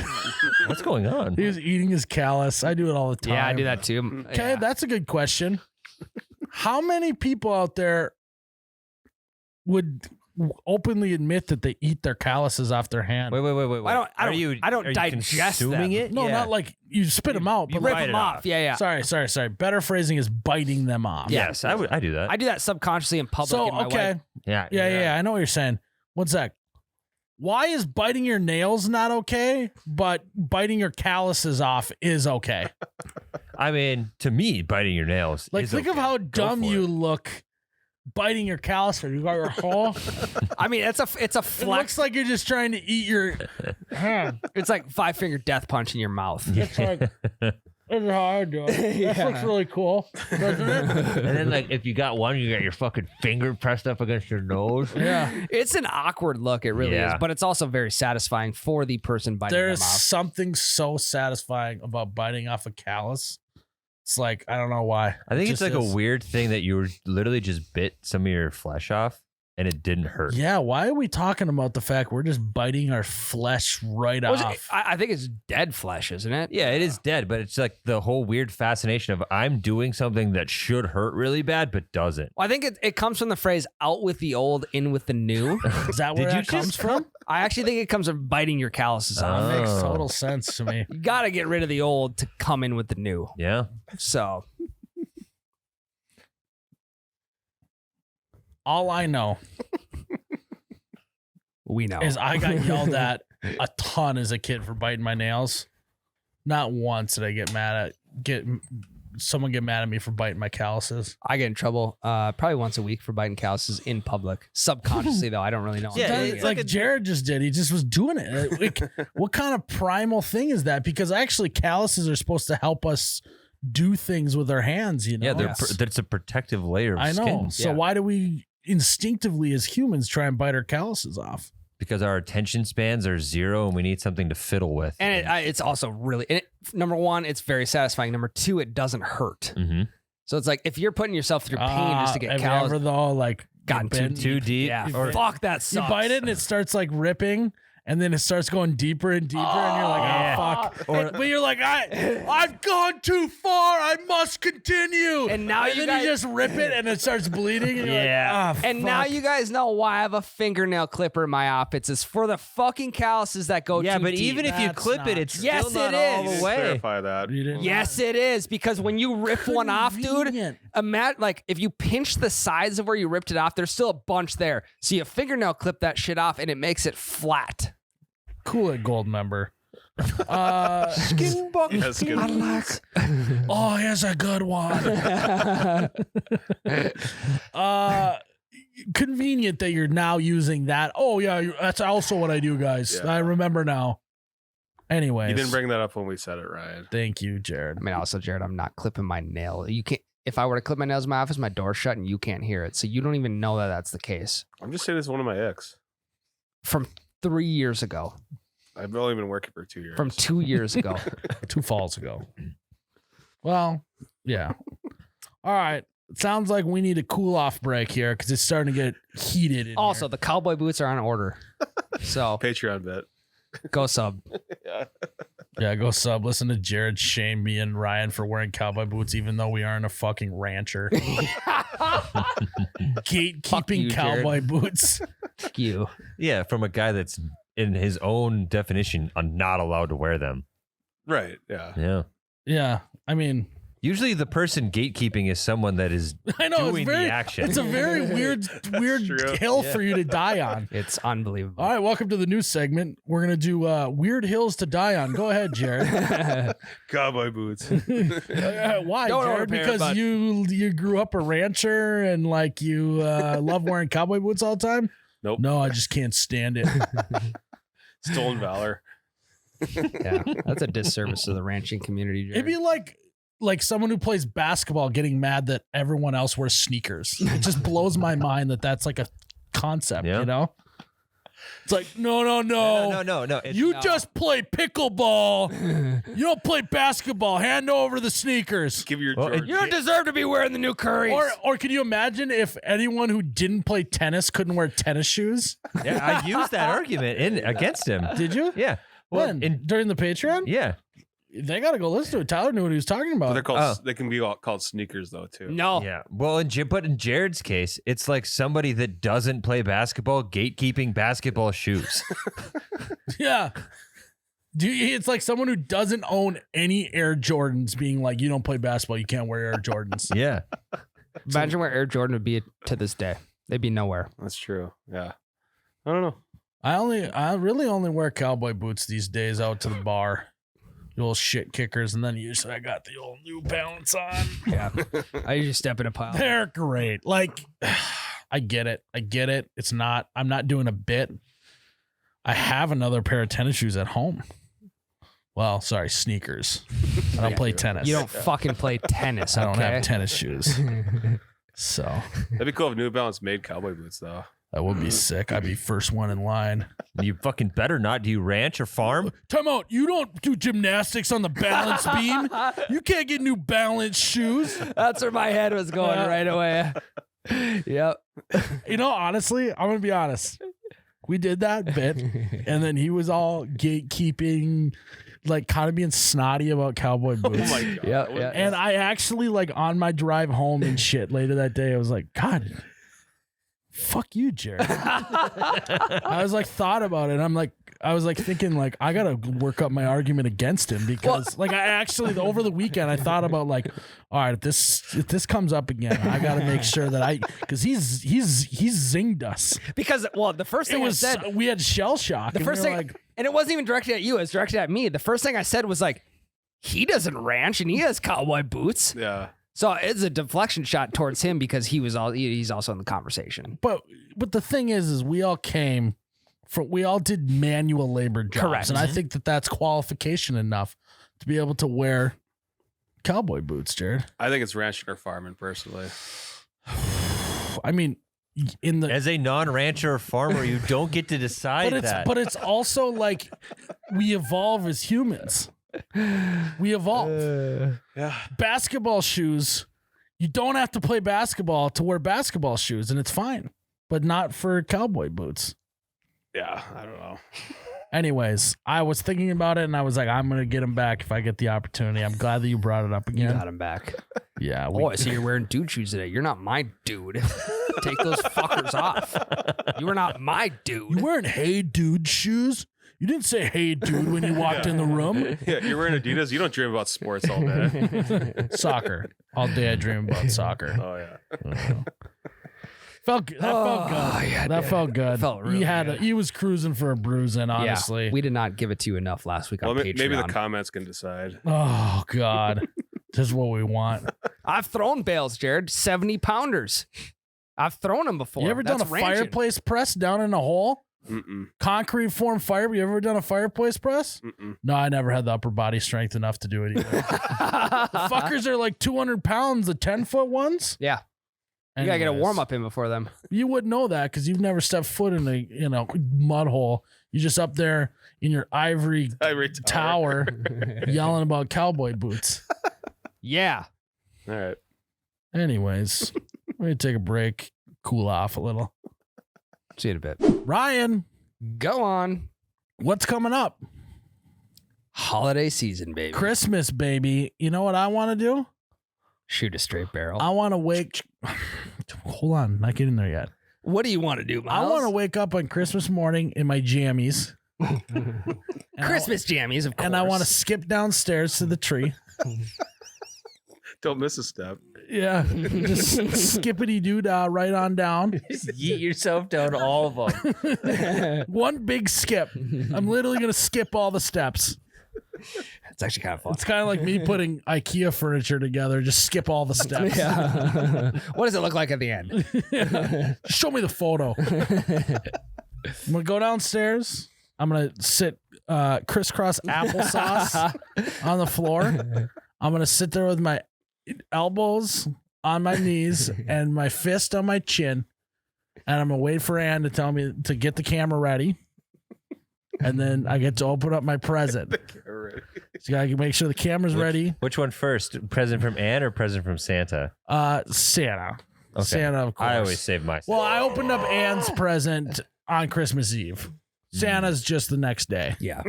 [SPEAKER 3] What's going on?
[SPEAKER 1] He was eating his callus. I do it all the time.
[SPEAKER 2] Yeah, I do that too.
[SPEAKER 1] Okay,
[SPEAKER 2] Yeah.
[SPEAKER 1] that's a good question. How many people out there would openly admit that they eat their calluses off their hand?
[SPEAKER 3] Wait.
[SPEAKER 2] I don't
[SPEAKER 3] are you
[SPEAKER 2] digest
[SPEAKER 3] consuming
[SPEAKER 2] them.
[SPEAKER 3] it?
[SPEAKER 1] No,
[SPEAKER 3] Yeah.
[SPEAKER 1] not like you spit them out,
[SPEAKER 2] You
[SPEAKER 1] but
[SPEAKER 2] rip
[SPEAKER 1] like,
[SPEAKER 2] them off. Yeah.
[SPEAKER 1] sorry. Better phrasing is biting them off.
[SPEAKER 3] Yes, I do that.
[SPEAKER 2] I do that subconsciously in public.
[SPEAKER 1] So
[SPEAKER 2] and my
[SPEAKER 1] okay,
[SPEAKER 2] wife-
[SPEAKER 1] yeah. I know what you're saying. One sec. Why is biting your nails not okay, but biting your calluses off is okay?
[SPEAKER 3] I mean, to me, biting your nails.
[SPEAKER 1] Like,
[SPEAKER 3] is
[SPEAKER 1] think of
[SPEAKER 3] okay.
[SPEAKER 1] how
[SPEAKER 3] Go
[SPEAKER 1] dumb
[SPEAKER 3] for
[SPEAKER 1] you
[SPEAKER 3] it.
[SPEAKER 1] look biting your callus. You got your hole.
[SPEAKER 2] I mean, it's a
[SPEAKER 1] It
[SPEAKER 2] flex.
[SPEAKER 1] looks like you're just trying to eat your hand.
[SPEAKER 2] It's like 5-finger death punch in your mouth.
[SPEAKER 1] It's like, this is how I do it. This looks really cool, doesn't it?
[SPEAKER 3] And then, like, if you got one, you got your fucking finger pressed up against your nose.
[SPEAKER 1] Yeah.
[SPEAKER 2] It's an awkward look. It really is,
[SPEAKER 3] Yeah.
[SPEAKER 2] but it's also very satisfying for the person biting
[SPEAKER 1] There's
[SPEAKER 2] them off.
[SPEAKER 1] something so satisfying about biting off a callus. It's like, I don't know why.
[SPEAKER 3] I think
[SPEAKER 1] It
[SPEAKER 3] it's like
[SPEAKER 1] just is.
[SPEAKER 3] a weird thing that you literally just bit some of your flesh off and it didn't hurt.
[SPEAKER 1] Yeah, why are we talking about the fact we're just biting our flesh right
[SPEAKER 2] Well,
[SPEAKER 1] off?
[SPEAKER 2] I think it's dead flesh, isn't it?
[SPEAKER 3] Yeah, it is dead, but it's like the whole weird fascination of I'm doing something that should hurt really bad, but doesn't.
[SPEAKER 2] Well, I think it comes from the phrase "out with the old, in with the new."
[SPEAKER 1] Is that where
[SPEAKER 3] Did you
[SPEAKER 1] that comes
[SPEAKER 3] just-
[SPEAKER 1] from?
[SPEAKER 2] I actually think it comes from biting your calluses off.
[SPEAKER 1] That makes
[SPEAKER 3] Oh.
[SPEAKER 1] total sense to me.
[SPEAKER 2] You got to get rid of the old to come in with the new.
[SPEAKER 3] Yeah.
[SPEAKER 2] So
[SPEAKER 1] All I know
[SPEAKER 2] we know.
[SPEAKER 1] is I got yelled at a ton as a kid for biting my nails. Not once did I get someone get mad at me for biting my calluses.
[SPEAKER 2] I get in trouble probably once a week for biting calluses in public. Subconsciously, though, I don't really know. I'm
[SPEAKER 3] Yeah,
[SPEAKER 2] doing
[SPEAKER 3] it's
[SPEAKER 2] it.
[SPEAKER 1] Like Jared just did. He just was doing it. Like, what kind of primal thing is that? Because actually calluses are supposed to help us do things with our hands, you know?
[SPEAKER 3] Yeah,
[SPEAKER 2] Yes.
[SPEAKER 3] that's a protective layer of
[SPEAKER 1] I know.
[SPEAKER 3] skin.
[SPEAKER 1] So
[SPEAKER 2] Yeah.
[SPEAKER 1] why do we instinctively as humans try and bite our calluses off?
[SPEAKER 3] Because our attention spans are 0 and we need something to fiddle with.
[SPEAKER 2] And it's also really, number one, it's very satisfying. Number two, it doesn't hurt.
[SPEAKER 3] Mhm.
[SPEAKER 2] So it's like if you're putting yourself through pain just to get
[SPEAKER 1] have you
[SPEAKER 2] calluses,
[SPEAKER 1] ever though like
[SPEAKER 2] gotten
[SPEAKER 1] get bitten?
[SPEAKER 3] Too deep.
[SPEAKER 2] yeah,
[SPEAKER 1] Or-
[SPEAKER 2] fuck that
[SPEAKER 1] You
[SPEAKER 2] sucks.
[SPEAKER 1] bite it and it starts like ripping, and then it starts going deeper and deeper, and you're like,
[SPEAKER 3] Yeah.
[SPEAKER 1] oh fuck. But you're like, I've gone too far. I must continue.
[SPEAKER 2] And now you
[SPEAKER 1] then
[SPEAKER 2] guys-
[SPEAKER 1] you just rip it and it starts bleeding. And you're
[SPEAKER 3] Yeah.
[SPEAKER 1] like, ah,
[SPEAKER 2] And now
[SPEAKER 1] fuck.
[SPEAKER 2] you guys know why I have a fingernail clipper in my outfits. It's for the fucking calluses that go
[SPEAKER 3] Yeah,
[SPEAKER 2] too
[SPEAKER 3] but
[SPEAKER 2] deep.
[SPEAKER 3] even if you
[SPEAKER 1] That's
[SPEAKER 3] clip
[SPEAKER 1] not
[SPEAKER 3] it, it's
[SPEAKER 1] true.
[SPEAKER 2] Yes,
[SPEAKER 3] still not
[SPEAKER 2] it
[SPEAKER 3] all
[SPEAKER 2] is.
[SPEAKER 3] the
[SPEAKER 4] Just
[SPEAKER 3] way.
[SPEAKER 4] clarify that.
[SPEAKER 1] You didn't-
[SPEAKER 2] Yes, it is, because when you rip one off, dude,
[SPEAKER 1] Convenient.
[SPEAKER 2] like if you pinch the sides of where you ripped it off, there's still a bunch there. So you fingernail clip that shit off and it makes it flat.
[SPEAKER 1] Cool it gold member.
[SPEAKER 2] Skin buck.
[SPEAKER 4] Yes, good.
[SPEAKER 1] Oh, here's a good one. Convenient that you're now using that. Oh yeah, that's also what I do, guys.
[SPEAKER 4] Yeah.
[SPEAKER 1] I remember now. Anyways,
[SPEAKER 4] You didn't bring that up when we said it, Ryan.
[SPEAKER 1] thank you, Jared.
[SPEAKER 2] I mean, also, Jared, I'm not clipping my nail. You can't. If I were to clip my nails in my office, my door's shut and you can't hear it. So you don't even know that that's the case.
[SPEAKER 4] I'm just saying this is one of my ex.
[SPEAKER 2] From 3 years ago.
[SPEAKER 4] I've only been working for 2 years.
[SPEAKER 2] From 2 years ago.
[SPEAKER 1] 2 falls ago. Well, yeah. All right. It sounds like we need a cool off break here because it's starting to get heated. In
[SPEAKER 2] Also,
[SPEAKER 1] here.
[SPEAKER 2] the cowboy boots are on order. So
[SPEAKER 4] Patreon bet.
[SPEAKER 2] go sub.
[SPEAKER 1] Yeah, go sub. Listen to Jared shame me and Ryan for wearing cowboy boots, even though we aren't a fucking rancher.
[SPEAKER 2] Fuck
[SPEAKER 1] Gatekeeping
[SPEAKER 2] you, Jared.
[SPEAKER 1] cowboy boots.
[SPEAKER 2] Fuck you.
[SPEAKER 3] Yeah, from a guy that's in his own definition not allowed to wear them.
[SPEAKER 4] Right. Yeah.
[SPEAKER 3] Yeah.
[SPEAKER 1] Yeah, I mean,
[SPEAKER 3] Usually the person gatekeeping is someone that is
[SPEAKER 1] I know
[SPEAKER 3] doing
[SPEAKER 1] it's very.
[SPEAKER 3] the action.
[SPEAKER 1] It's a very weird
[SPEAKER 4] true.
[SPEAKER 1] hill for you to die on.
[SPEAKER 2] It's unbelievable.
[SPEAKER 1] All right, welcome to the news segment. We're gonna do weird hills to die on. Go ahead, Jared.
[SPEAKER 4] Cowboy boots.
[SPEAKER 1] Why,
[SPEAKER 2] Don't
[SPEAKER 1] Jared?
[SPEAKER 2] overpay it,
[SPEAKER 1] Because
[SPEAKER 2] bud.
[SPEAKER 1] you grew up a rancher and like you love wearing cowboy boots all the time.
[SPEAKER 4] Nope.
[SPEAKER 1] No, I just can't stand it.
[SPEAKER 4] Stolen valor.
[SPEAKER 2] Yeah, that's a disservice to the ranching community.
[SPEAKER 1] It'd be like someone who plays basketball getting mad that everyone else wears sneakers. It just blows my mind that that's like a concept,
[SPEAKER 3] Yeah.
[SPEAKER 1] you know? It's like, no.
[SPEAKER 3] No. It's,
[SPEAKER 1] You just play pickleball. You don't play basketball. Hand over the sneakers.
[SPEAKER 4] Give your
[SPEAKER 3] Well,
[SPEAKER 4] George.
[SPEAKER 2] You don't deserve to be wearing the new curries.
[SPEAKER 1] Or can you imagine if anyone who didn't play tennis couldn't wear tennis shoes?
[SPEAKER 3] yeah, I used that argument against him.
[SPEAKER 1] Did you?
[SPEAKER 3] Yeah. Well,
[SPEAKER 1] When? During the Patreon?
[SPEAKER 3] yeah.
[SPEAKER 1] They got to go listen to it. Tyler knew what he was talking
[SPEAKER 4] But
[SPEAKER 1] about.
[SPEAKER 4] they're called. They can be called sneakers though too.
[SPEAKER 2] No.
[SPEAKER 3] Yeah. Well, but in Jared's case, it's like somebody that doesn't play basketball gatekeeping basketball shoes.
[SPEAKER 1] Yeah. It's like someone who doesn't own any Air Jordans being like, you don't play basketball, you can't wear Air Jordans.
[SPEAKER 3] Yeah.
[SPEAKER 2] Imagine where Air Jordan would be to this day. They'd be nowhere.
[SPEAKER 4] That's true. Yeah. I don't know.
[SPEAKER 1] I really only wear cowboy boots these days out to the bar. The old shit kickers, and then usually I got the old New Balance on.
[SPEAKER 2] Yeah. I usually step in a pile.
[SPEAKER 1] They're great. Like, I get it. I'm not doing a bit. I have another pair of tennis shoes at home. Well, sorry, sneakers. I don't play tennis.
[SPEAKER 2] You don't fucking play tennis.
[SPEAKER 1] I don't
[SPEAKER 2] okay?
[SPEAKER 1] have tennis shoes. So
[SPEAKER 4] That'd be cool if New Balance made cowboy boots though.
[SPEAKER 1] that would be sick. I'd be first one in line.
[SPEAKER 3] You fucking better not. Do you ranch or farm?
[SPEAKER 1] Time out. You don't do gymnastics on the balance beam. You can't get New Balance shoes.
[SPEAKER 2] That's where my head was going right away. Yep.
[SPEAKER 1] You know, honestly, I'm going to be honest. We did that bit, and then he was all gatekeeping, like kind of being snotty about cowboy boots.
[SPEAKER 4] Oh my god.
[SPEAKER 2] Yeah.
[SPEAKER 1] And I actually, like, on my drive home and shit later that day, I was like, God, fuck you, Jared. I was like, thought about it. I was like thinking, like, I got to work up my argument against him because, like, I actually, over the weekend, I thought about, like, all right, if this comes up again, I got to make sure that because he's zinged us.
[SPEAKER 2] Because, well, the first
[SPEAKER 1] It
[SPEAKER 2] thing
[SPEAKER 1] was,
[SPEAKER 2] I said,
[SPEAKER 1] we had shell shock.
[SPEAKER 2] the
[SPEAKER 1] and
[SPEAKER 2] first
[SPEAKER 1] we were
[SPEAKER 2] thing,
[SPEAKER 1] like,
[SPEAKER 2] and it wasn't even directed at you, it was directed at me. The first thing I said was like, he doesn't ranch and he has cowboy boots.
[SPEAKER 4] Yeah.
[SPEAKER 2] So it's a deflection shot towards him because he's also in the conversation.
[SPEAKER 1] but the thing is we all came from, we all did manual labor jobs.
[SPEAKER 2] Correct.
[SPEAKER 1] And I think that that's qualification enough to be able to wear cowboy boots, Jared.
[SPEAKER 4] I think it's ranching or farming personally.
[SPEAKER 1] I mean, in the,
[SPEAKER 3] As a non-rancher or farmer, you don't get to decide that.
[SPEAKER 1] but it's also like we evolve as humans. We evolve.
[SPEAKER 4] Yeah.
[SPEAKER 1] Basketball shoes, you don't have to play basketball to wear basketball shoes, and it's fine, but not for cowboy boots.
[SPEAKER 4] Yeah. I don't know.
[SPEAKER 1] Anyways, I was thinking about it, and I was like, I'm gonna get him back if I get the opportunity. I'm glad that you brought it up
[SPEAKER 2] You
[SPEAKER 1] again.
[SPEAKER 2] got him back.
[SPEAKER 1] Yeah.
[SPEAKER 2] Oh, I see you're wearing dude shoes today. You're not my dude. Take those fuckers off. You are not my
[SPEAKER 1] You
[SPEAKER 2] dude.
[SPEAKER 1] wearing hey dude shoes? You didn't say hey dude when you walked in the room.
[SPEAKER 4] Yeah. You're wearing Adidas. You don't dream about sports all day.
[SPEAKER 1] Soccer. All day I dream about soccer.
[SPEAKER 4] Oh yeah.
[SPEAKER 1] Felt good. That felt good.
[SPEAKER 2] yeah,
[SPEAKER 1] That felt good.
[SPEAKER 2] Felt really good.
[SPEAKER 1] He was cruising for a bruising, honestly.
[SPEAKER 2] Yeah, we did not give it to you enough last week on
[SPEAKER 4] Well,
[SPEAKER 2] Patreon.
[SPEAKER 4] maybe the comments can decide.
[SPEAKER 1] Oh God. This is what we want.
[SPEAKER 2] I've thrown bales, Jared. 70 pounders. I've thrown them before.
[SPEAKER 1] You ever done a
[SPEAKER 2] That's ranching.
[SPEAKER 1] fireplace press down in a hole?
[SPEAKER 4] Mm-mm.
[SPEAKER 1] Concrete form fire. You ever done a fireplace press?
[SPEAKER 4] Mm-mm.
[SPEAKER 1] No, I never had the upper body strength enough to do it either. The fuckers are like 200 pounds, the 10-foot ones.
[SPEAKER 2] Yeah. You gotta get a
[SPEAKER 1] Anyways,
[SPEAKER 2] warm up in before them.
[SPEAKER 1] You wouldn't know that because you've never stepped foot in a mud hole. You're just up there in your ivory
[SPEAKER 4] Ivory
[SPEAKER 1] tower yelling about cowboy boots.
[SPEAKER 2] Yeah.
[SPEAKER 4] All right.
[SPEAKER 1] Anyways, we're gonna take a break, cool off a little.
[SPEAKER 2] See you in a bit.
[SPEAKER 1] Ryan,
[SPEAKER 2] Go on.
[SPEAKER 1] what's coming up?
[SPEAKER 2] Holiday season, baby.
[SPEAKER 1] Christmas, baby. You know what I want to do?
[SPEAKER 2] Shoot a straight barrel.
[SPEAKER 1] I want to wake. Hold on, not getting there yet.
[SPEAKER 2] What do you want to do,
[SPEAKER 1] I
[SPEAKER 2] Miles?
[SPEAKER 1] want to wake up on Christmas morning in my jammies. And
[SPEAKER 2] Christmas jammies, of course.
[SPEAKER 1] And I want to skip downstairs to the tree.
[SPEAKER 4] Don't miss a step.
[SPEAKER 1] Yeah, just skippity doo dah right on down.
[SPEAKER 3] Yeet yourself down all of them.
[SPEAKER 1] One big skip. I'm literally gonna skip all the steps.
[SPEAKER 2] It's actually kind of fun.
[SPEAKER 1] It's kind of like me putting IKEA furniture together. Just skip all the steps.
[SPEAKER 2] Yeah. What does it look like at the end?
[SPEAKER 1] Show me the photo. I'm gonna go downstairs. I'm gonna sit crisscross applesauce on the floor. I'm gonna sit there with my elbows on my knees and my fist on my chin, and I'm gonna wait for Ann to tell me to get the camera ready, and then I get to open up my present. So I gotta make sure the camera's ready.
[SPEAKER 3] Which one first? Present from Anne or present from Santa?
[SPEAKER 1] Santa.
[SPEAKER 3] Okay.
[SPEAKER 1] Santa, of course.
[SPEAKER 3] I always save my.
[SPEAKER 1] Well, I opened up Anne's present on Christmas Eve. Santa's just the next day.
[SPEAKER 2] Yeah.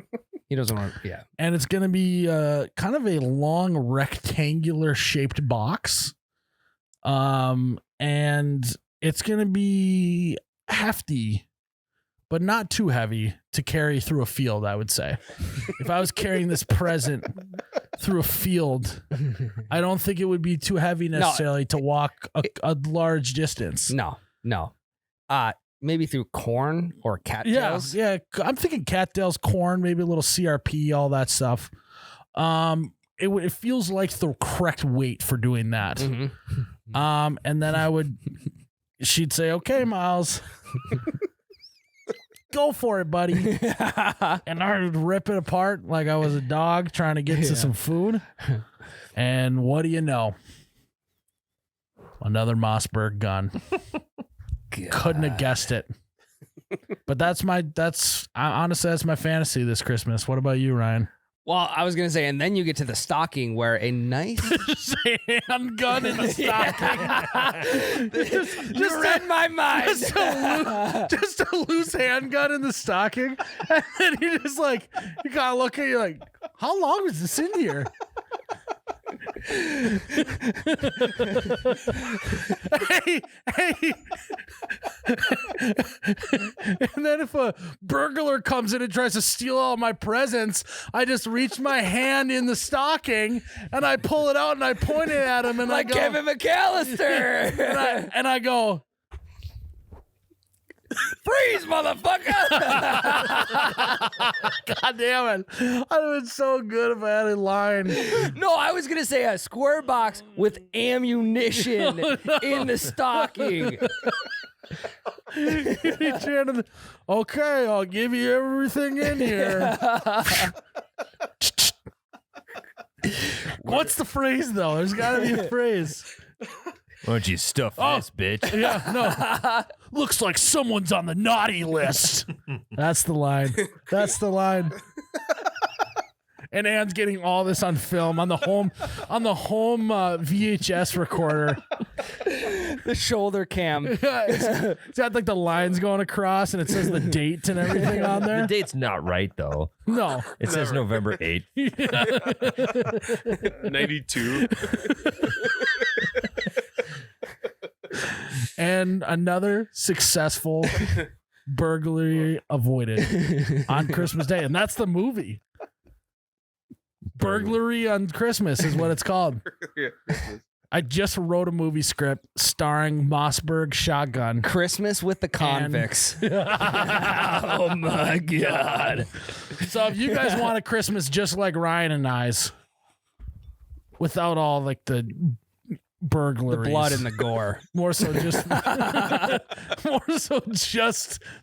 [SPEAKER 2] He doesn't want. Yeah.
[SPEAKER 1] And it's going to be kind of a long rectangular shaped box. And it's going to be hefty, but not too heavy to carry through a field, I would say. If I was carrying this present through a field, I don't think it would be too heavy necessarily to walk a large distance.
[SPEAKER 2] No. Maybe through corn or cattails.
[SPEAKER 1] Yeah. I'm thinking cattails, corn, maybe a little CRP, all that stuff. It feels like the correct weight for doing that.
[SPEAKER 2] Mm-hmm.
[SPEAKER 1] And then she'd say, "Okay, Miles, go for it, buddy." And I would rip it apart like I was a dog trying to get to some food. And what do you know? Another Mossberg gun. Couldn't have guessed it. But honestly, that's my fantasy this Christmas. What about you, Ryan?
[SPEAKER 2] Well, I was going to say, and then you get to the stocking where a nice
[SPEAKER 1] handgun in the stocking.
[SPEAKER 2] just read my mind.
[SPEAKER 1] Just a loose handgun in the stocking. And then you just like, you gotta look at you like, how long was this in here? hey. And then if a burglar comes in and tries to steal all my presents, I just reach my hand in the stocking and I pull it out and I point it at him and
[SPEAKER 2] like
[SPEAKER 1] I go,
[SPEAKER 2] Kevin McAllister.
[SPEAKER 1] and I go,
[SPEAKER 2] freeze, motherfucker.
[SPEAKER 1] God damn it. I'd have been so good if I had a line.
[SPEAKER 2] No, I was going to say a square box with ammunition in the stocking.
[SPEAKER 1] Okay, I'll give you everything in here. What's the phrase, though? There's got to be a phrase.
[SPEAKER 3] Why don't you stuff this, bitch?
[SPEAKER 1] Yeah, no. Looks like someone's on the naughty list. That's the line. And Ann's getting all this on film on the home VHS recorder.
[SPEAKER 2] The shoulder cam.
[SPEAKER 1] It's got like the lines going across and it says the date and everything on there.
[SPEAKER 3] The date's not right, though.
[SPEAKER 1] No.
[SPEAKER 3] It says November 8th.
[SPEAKER 4] 92.
[SPEAKER 1] And another successful burglary avoided on Christmas Day. And that's the movie. Burglary on Christmas is what it's called. I just wrote a movie script starring Mossberg shotgun.
[SPEAKER 2] Christmas with the convicts. Oh my God.
[SPEAKER 1] So if you guys want a Christmas just like Ryan and I's, without all like the burglaries,
[SPEAKER 2] the blood and the gore,
[SPEAKER 1] more so just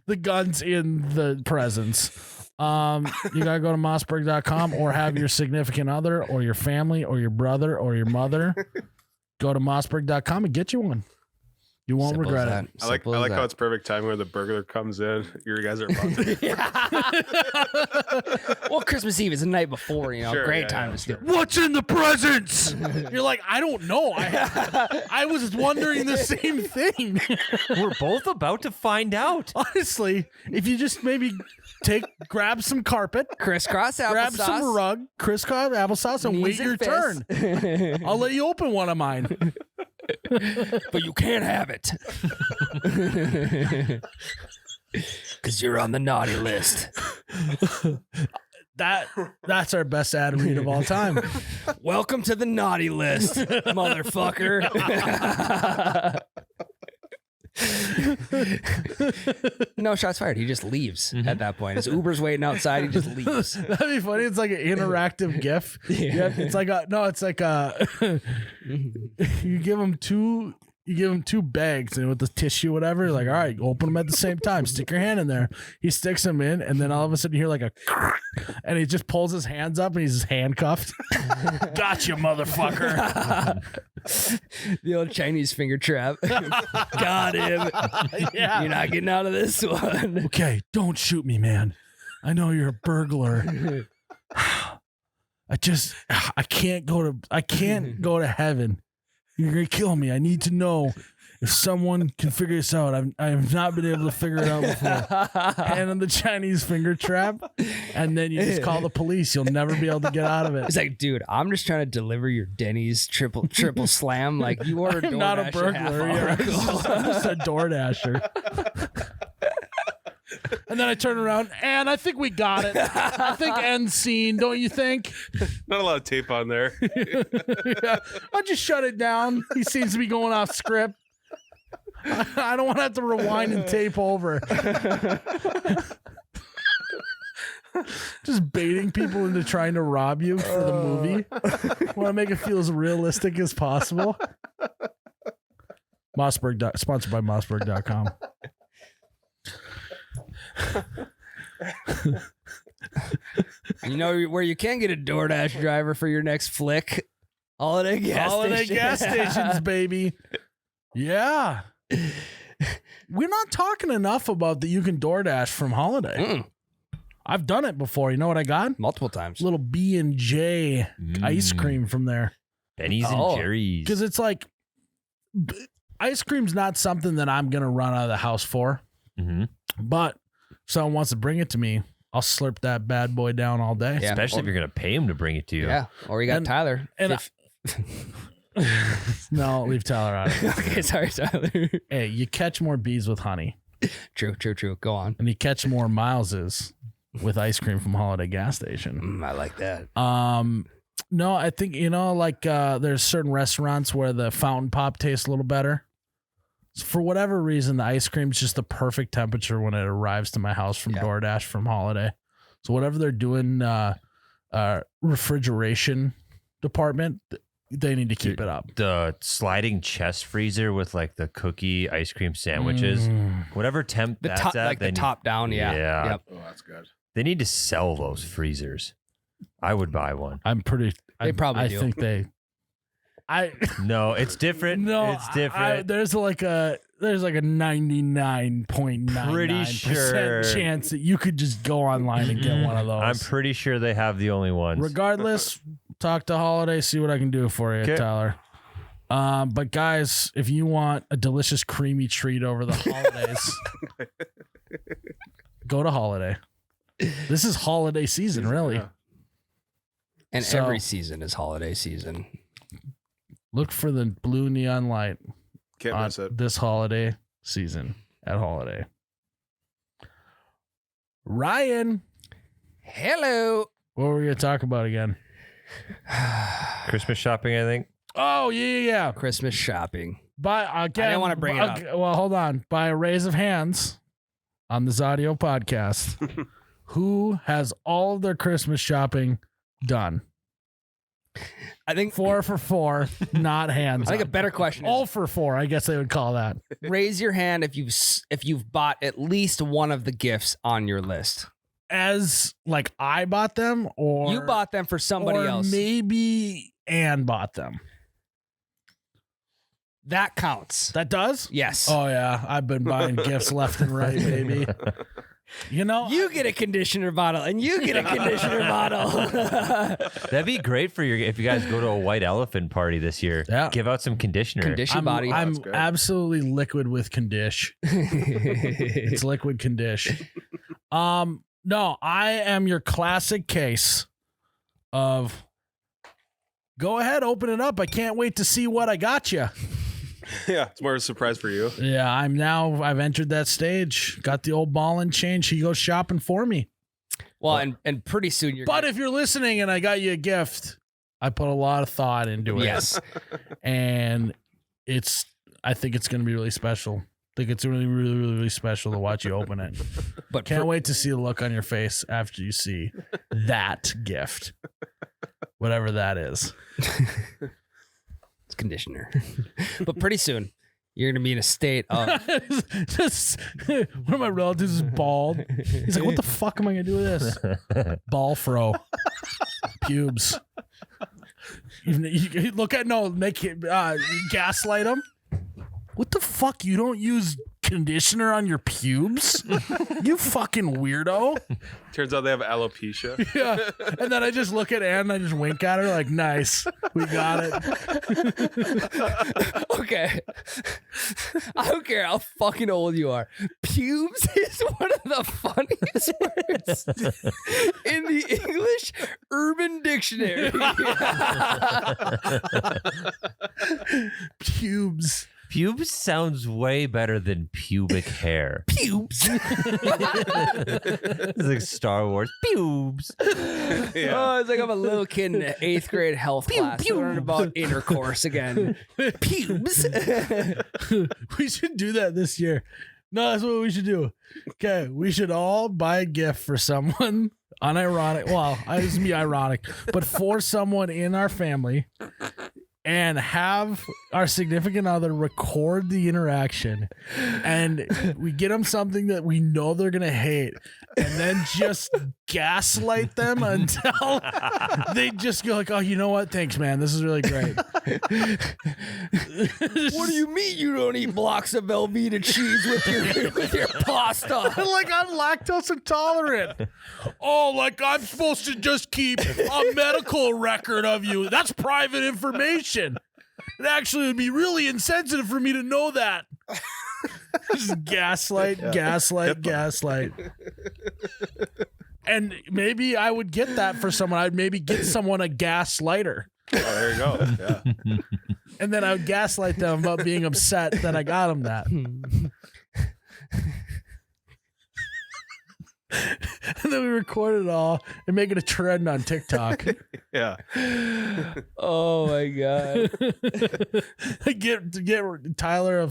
[SPEAKER 1] the guns in the presents. You gotta go to mossberg.com or have your significant other or your family or your brother or your mother go to mossberg.com and get you one. You won't regret it.
[SPEAKER 4] I like how it's perfect time where the burglar comes in. You guys are about to.
[SPEAKER 2] Well, Christmas Eve is the night before,
[SPEAKER 4] Sure,
[SPEAKER 2] great time to steal.
[SPEAKER 1] What's in the presents? You're like, I don't know. I was wondering the same thing.
[SPEAKER 3] We're both about to find out.
[SPEAKER 1] Honestly, if you just maybe grab some carpet,
[SPEAKER 2] crisscross applesauce,
[SPEAKER 1] grab some rug, crisscross applesauce, and wait your turn. I'll let you open one of mine.
[SPEAKER 2] But you can't have it. Because you're on the naughty list.
[SPEAKER 1] That's our best ad read of all time.
[SPEAKER 2] Welcome to the naughty list, motherfucker. No shots fired. He just leaves at that point. His Uber's waiting outside. He just leaves.
[SPEAKER 1] That'd be funny. It's like an interactive GIF. Yeah. It's like you give him two bags and with the tissue, whatever. Like, all right, open them at the same time. Stick your hand in there. He sticks them in, and then all of a sudden you hear like a, and he just pulls his hands up and he's handcuffed. Gotcha, motherfucker.
[SPEAKER 2] The old Chinese finger trap. Got him.
[SPEAKER 1] Yeah.
[SPEAKER 2] You're not getting out of this one.
[SPEAKER 1] Okay, don't shoot me, man. I know you're a burglar. I can't go to heaven. You're gonna kill me. I need to know If someone can figure this out, I have not been able to figure it out before. Hand him the Chinese finger trap, and then you just call the police. You'll never be able to get out of it.
[SPEAKER 2] He's like, dude, I'm just trying to deliver your Denny's triple slam. Like you ordered.
[SPEAKER 1] I'm not a burglar. I'm just a DoorDasher. And then I turn around, and I think we got it. I think end scene, don't you think?
[SPEAKER 4] Not a lot of tape on there.
[SPEAKER 1] Yeah. I'll just shut it down. He seems to be going off script. I don't want to have to rewind and tape over. Just baiting people into trying to rob you for the movie. Want to make it feel as realistic as possible. Sponsored by Mossberg.com.
[SPEAKER 2] You know where you can get a DoorDash driver for your next flick? Holiday
[SPEAKER 1] gas stations, baby. Yeah. We're not talking enough about that you can DoorDash from Holiday.
[SPEAKER 2] Mm.
[SPEAKER 1] I've done it before. You know what I got?
[SPEAKER 2] Multiple times.
[SPEAKER 1] Little B&J ice cream from there.
[SPEAKER 3] Benny's and Jerry's.
[SPEAKER 1] Because it's like, ice cream's not something that I'm going to run out of the house for.
[SPEAKER 3] Mm-hmm.
[SPEAKER 1] But if someone wants to bring it to me, I'll slurp that bad boy down all day.
[SPEAKER 2] Yeah.
[SPEAKER 3] Especially if you're going to pay him to bring it to you.
[SPEAKER 2] Yeah. Or you got
[SPEAKER 1] And-
[SPEAKER 2] Tyler.
[SPEAKER 1] and No, leave Tyler out of it.
[SPEAKER 2] Okay, sorry, Tyler.
[SPEAKER 1] Hey, you catch more bees with honey,
[SPEAKER 2] True. Go on.
[SPEAKER 1] and you catch more Mileses with ice cream from Holiday gas station.
[SPEAKER 2] I like that.
[SPEAKER 1] No, I think, like there's certain restaurants where the fountain pop tastes a little better. So for whatever reason, the ice cream's just the perfect temperature when it arrives to my house from DoorDash from Holiday. So whatever they're doing, refrigeration department, they need to keep it up.
[SPEAKER 3] The sliding chest freezer with like the cookie ice cream sandwiches, whatever temp
[SPEAKER 2] The
[SPEAKER 3] that's
[SPEAKER 2] top,
[SPEAKER 3] at,
[SPEAKER 2] like the
[SPEAKER 3] they
[SPEAKER 2] top down. Yeah.
[SPEAKER 3] Yeah.
[SPEAKER 2] Yep.
[SPEAKER 4] Oh, that's good.
[SPEAKER 3] They need to sell those freezers. I would buy one.
[SPEAKER 1] I'm pretty.
[SPEAKER 2] They probably
[SPEAKER 1] I
[SPEAKER 2] do.
[SPEAKER 1] think they.
[SPEAKER 3] No, it's different.
[SPEAKER 1] No,
[SPEAKER 3] it's different.
[SPEAKER 1] There's like a 99.99%
[SPEAKER 3] Pretty sure
[SPEAKER 1] chance that you could just go online and get one of those.
[SPEAKER 3] I'm pretty sure they have the only ones.
[SPEAKER 1] Regardless, talk to Holiday, see what I can do for you,
[SPEAKER 3] Okay.
[SPEAKER 1] Tyler. But guys, if you want a delicious creamy treat over the holidays, go to Holiday. This is holiday season, really.
[SPEAKER 4] Yeah.
[SPEAKER 2] And
[SPEAKER 1] So-
[SPEAKER 2] every season is holiday season.
[SPEAKER 1] Look for the blue neon light
[SPEAKER 4] Can't
[SPEAKER 1] on
[SPEAKER 4] miss it.
[SPEAKER 1] this holiday season at Holiday. Ryan,
[SPEAKER 2] Hello.
[SPEAKER 1] what were we going to talk about again?
[SPEAKER 3] Christmas shopping, I think.
[SPEAKER 1] Oh, yeah.
[SPEAKER 2] Christmas shopping.
[SPEAKER 1] By again,
[SPEAKER 2] I didn't wanna bring it up.
[SPEAKER 1] Well, hold on. By a raise of hands on this audio podcast, who has all of their Christmas shopping done?
[SPEAKER 2] I think
[SPEAKER 1] 4 for 4, not hands.
[SPEAKER 2] I think a
[SPEAKER 1] up.
[SPEAKER 2] better question
[SPEAKER 1] All
[SPEAKER 2] is
[SPEAKER 1] for 4, I guess they would call that.
[SPEAKER 2] raise your hand if you've bought at least one of the gifts on your list.
[SPEAKER 1] As like I bought them, or
[SPEAKER 2] You bought them for somebody
[SPEAKER 1] or
[SPEAKER 2] else.
[SPEAKER 1] maybe Ann bought them.
[SPEAKER 2] That counts.
[SPEAKER 1] That does?
[SPEAKER 2] Yes.
[SPEAKER 1] Oh yeah, I've been buying gifts left and right, baby. You know,
[SPEAKER 2] You get a conditioner bottle, and you get a conditioner bottle.
[SPEAKER 3] That'd be great for if you guys go to a white elephant party this year.
[SPEAKER 1] Yeah.
[SPEAKER 3] Give out some conditioner.
[SPEAKER 2] Condition body.
[SPEAKER 1] I'm
[SPEAKER 4] That's good.
[SPEAKER 1] absolutely liquid with condish. It's liquid condish. No, I am your classic case of go ahead, open it up. I can't wait to see what I got you.
[SPEAKER 4] Yeah, it's more of a surprise for you.
[SPEAKER 1] Yeah, I've entered that stage. Got the old ball and chain. She goes shopping for me.
[SPEAKER 2] Well, and pretty soon you're.
[SPEAKER 1] But if you're listening and I got you a gift, I put a lot of thought into it.
[SPEAKER 2] yes,
[SPEAKER 1] And I think it's going to be really special. I think it's really, really, really, really special to watch you open it.
[SPEAKER 2] but
[SPEAKER 1] Can't wait to see the look on your face after you see that gift, whatever that is.
[SPEAKER 2] It's conditioner. But pretty soon you're gonna be in a state of.
[SPEAKER 1] Just, one of my relatives is bald. He's like, "What the fuck am I gonna do with this?" Ball fro, pubes. You look at make it gaslight him. What the fuck? You don't use conditioner on your pubes? You fucking weirdo.
[SPEAKER 4] Turns out they have alopecia.
[SPEAKER 1] Yeah. And then I just look at Ann and I just wink at her like, nice. We got it.
[SPEAKER 2] Okay. I don't care how fucking old you are. Pubes is one of the funniest words in the English Urban Dictionary.
[SPEAKER 1] Pubes.
[SPEAKER 3] Pubes sounds way better than pubic hair.
[SPEAKER 2] Pubes.
[SPEAKER 3] It's like Star Wars. Pubes.
[SPEAKER 4] Yeah.
[SPEAKER 2] Oh, it's like I'm a little kid in 8th grade health class learning about intercourse again. Pubes.
[SPEAKER 1] We should do that this year. No, that's what we should do. Okay, we should all buy a gift for someone unironic. Well, this would be ironic, but for someone in our family, and have our significant other record the interaction, and we get them something that we know they're gonna hate, and then just gaslight them until they just go like, "Oh, you know what? Thanks, man. This is really great."
[SPEAKER 2] What do you mean you don't eat blocks of Velveeta cheese with your pasta?
[SPEAKER 1] Like I'm lactose intolerant. Oh, like I'm supposed to just keep a medical record of you. That's private information. It actually would be really insensitive for me to know that. Just gaslight. And maybe I would get that for someone. I'd maybe get someone a gaslighter.
[SPEAKER 4] Oh, there you go. Yeah.
[SPEAKER 1] And then I would gaslight them about being upset that I got them that. And then we record it all and make it a trend on TikTok.
[SPEAKER 4] Yeah.
[SPEAKER 2] Oh my god.
[SPEAKER 1] get Tyler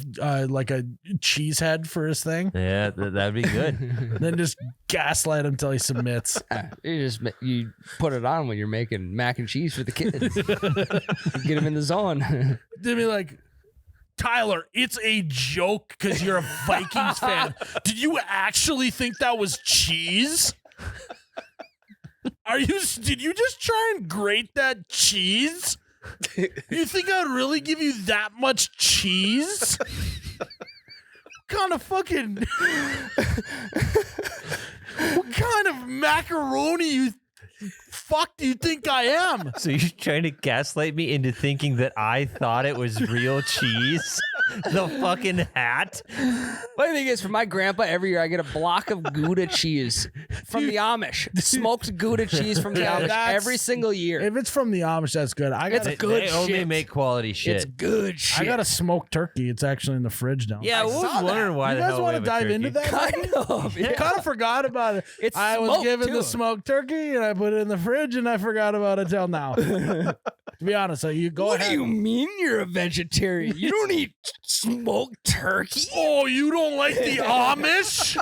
[SPEAKER 1] like a cheese head for his thing.
[SPEAKER 3] Yeah, that'd be good.
[SPEAKER 1] Then just gaslight him until he submits.
[SPEAKER 2] You put it on when you're making mac and cheese for the kids. Get them in the zone.
[SPEAKER 1] They'd be like, Tyler, it's a joke because you're a Vikings fan. Did you actually think that was cheese? Did you just try and grate that cheese? You think I'd really give you that much cheese? What kind of macaroni fuck do you think I am?
[SPEAKER 3] So you're trying to gaslight me into thinking that I thought it was real cheese? The fucking hat?
[SPEAKER 2] Funny thing is, for my grandpa, every year I get a block of Gouda cheese from the Amish. Smoked Gouda cheese from the Amish every single year.
[SPEAKER 1] If it's from the Amish, that's good.
[SPEAKER 2] It's good
[SPEAKER 3] They
[SPEAKER 2] shit.
[SPEAKER 3] only make quality shit.
[SPEAKER 2] It's good shit.
[SPEAKER 1] I got a smoked turkey. It's actually in the fridge now.
[SPEAKER 3] Yeah, I was wondering why
[SPEAKER 1] You
[SPEAKER 3] the
[SPEAKER 1] guys
[SPEAKER 3] hell
[SPEAKER 1] want
[SPEAKER 3] we
[SPEAKER 1] to
[SPEAKER 3] have a
[SPEAKER 1] dive into
[SPEAKER 3] turkey.
[SPEAKER 1] that?
[SPEAKER 2] Kind of.
[SPEAKER 1] I kind of forgot about it.
[SPEAKER 2] It's
[SPEAKER 1] I was
[SPEAKER 2] smoked,
[SPEAKER 1] given
[SPEAKER 2] too.
[SPEAKER 1] the smoked turkey and I put it in the fridge and I forgot about it till now. To be honest, so you go
[SPEAKER 2] What
[SPEAKER 1] ahead.
[SPEAKER 2] do you mean you're a vegetarian? You don't eat smoked turkey?
[SPEAKER 1] Oh, you don't like the Amish?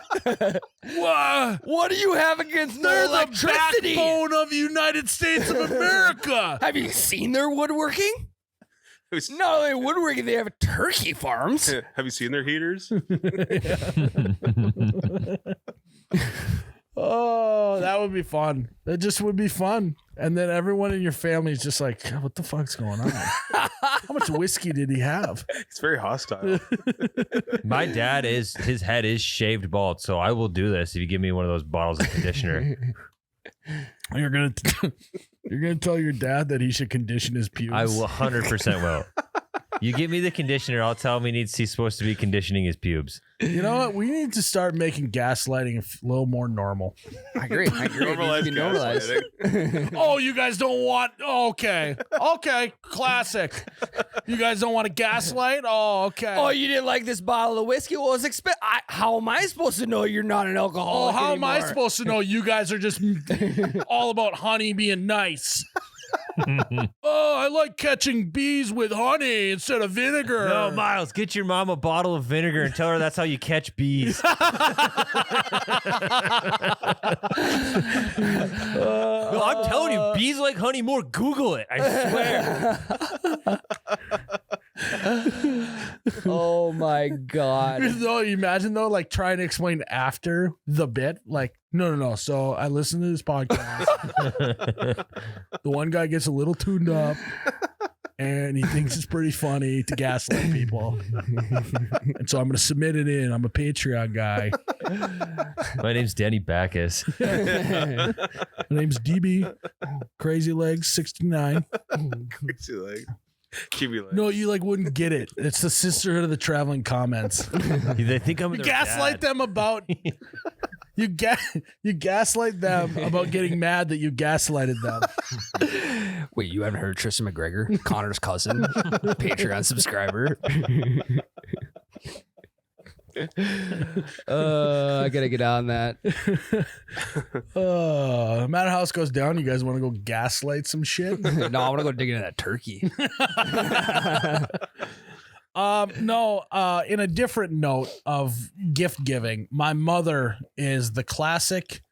[SPEAKER 2] What do you have against
[SPEAKER 1] They're
[SPEAKER 2] no electricity?
[SPEAKER 1] the backbone of the United States of America.
[SPEAKER 2] Have you seen their woodworking? Not only woodworking, they have turkey farms.
[SPEAKER 4] Have you seen their heaters?
[SPEAKER 1] Oh, that would be fun. That just would be fun. And then everyone in your family is just like, what the fuck's going on? How much whiskey did he have?
[SPEAKER 4] It's very hostile.
[SPEAKER 3] My dad his head is shaved bald, so I will do this if you give me one of those bottles of conditioner.
[SPEAKER 1] You're gonna tell your dad that he should condition his pubes.
[SPEAKER 3] I will 100% will. You give me the conditioner, I'll tell him he's supposed to be conditioning his pubes.
[SPEAKER 1] You know what? We need to start making gaslighting a little more normal.
[SPEAKER 2] I agree. It needs to be normalized.
[SPEAKER 4] gaslighting.
[SPEAKER 1] Oh, you guys don't want... Okay. Classic. You guys don't want to gaslight? Oh, okay.
[SPEAKER 2] Oh, you didn't like this bottle of whiskey? Well, how am I supposed to know you're not an
[SPEAKER 1] Oh,
[SPEAKER 2] alcoholic
[SPEAKER 1] how am I
[SPEAKER 2] anymore?
[SPEAKER 1] supposed to know you guys are just all about honey being nice? Oh, I like catching bees with honey instead of vinegar.
[SPEAKER 3] No, Miles, get your mom a bottle of vinegar and tell her that's how you catch bees. No, I'm telling you, bees like honey more. Google it. I swear.
[SPEAKER 2] Oh my god.
[SPEAKER 1] Though, imagine though, like trying to explain after the bit, like, no. So I listened to this podcast. The one guy gets a little tuned up, and he thinks it's pretty funny to gaslight people. And so I'm going to submit it in. I'm a Patreon guy.
[SPEAKER 3] My name's Danny Backus.
[SPEAKER 1] My name's DB Crazy Legs 69.
[SPEAKER 4] Crazy leg. Kiwi leg.
[SPEAKER 1] No, you like wouldn't get it. It's the Sisterhood of the Traveling Comments.
[SPEAKER 3] They think I'm
[SPEAKER 1] You
[SPEAKER 3] their
[SPEAKER 1] gaslight
[SPEAKER 3] dad.
[SPEAKER 1] them about you gaslight them about getting mad that you gaslighted them.
[SPEAKER 2] Wait, you haven't heard Tristan McGregor, Connor's cousin, Patreon subscriber? I gotta get on that.
[SPEAKER 1] No matter how this goes down, you guys want to go gaslight some shit?
[SPEAKER 2] No, I want to go dig into that turkey.
[SPEAKER 1] In a different note of gift giving, my mother is the classic.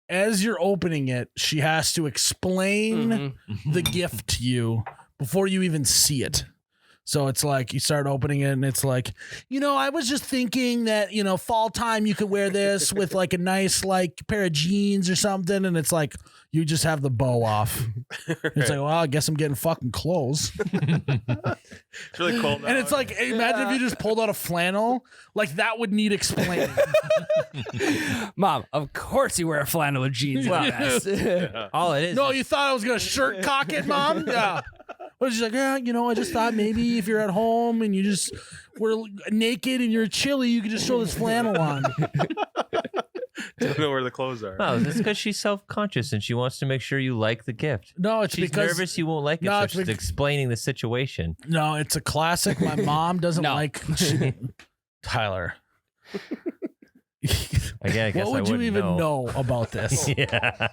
[SPEAKER 1] As you're opening it, she has to explain the gift to you before you even see it. So it's like you start opening it and it's like, I was just thinking that, fall time you could wear this with like a nice like pair of jeans or something. And it's like, you just have the bow off. It's like, well, I guess I'm getting fucking clothes.
[SPEAKER 4] It's really cold out.
[SPEAKER 1] And it's like, imagine if you just pulled out a flannel. Like that would need explaining.
[SPEAKER 2] Mom, of course you wear a flannel with jeans. Well,
[SPEAKER 3] All it is.
[SPEAKER 1] No, you thought I was going to shirt cock it, Mom? Yeah. But she's like, I just thought maybe if you're at home and you just were naked and you're chilly, you could just throw this flannel on.
[SPEAKER 4] Don't know where the clothes are.
[SPEAKER 3] No, it's because she's self-conscious and she wants to make sure you like the gift.
[SPEAKER 1] No, it's
[SPEAKER 3] She's
[SPEAKER 1] because
[SPEAKER 3] nervous you won't like it,
[SPEAKER 1] No,
[SPEAKER 3] so
[SPEAKER 1] it's
[SPEAKER 3] she's explaining the situation.
[SPEAKER 1] No, it's a classic. My mom doesn't
[SPEAKER 2] No.
[SPEAKER 1] like Tyler.
[SPEAKER 3] Again, I guess
[SPEAKER 1] What would
[SPEAKER 3] I
[SPEAKER 1] you
[SPEAKER 3] wouldn't
[SPEAKER 1] even know about this?
[SPEAKER 3] Yeah.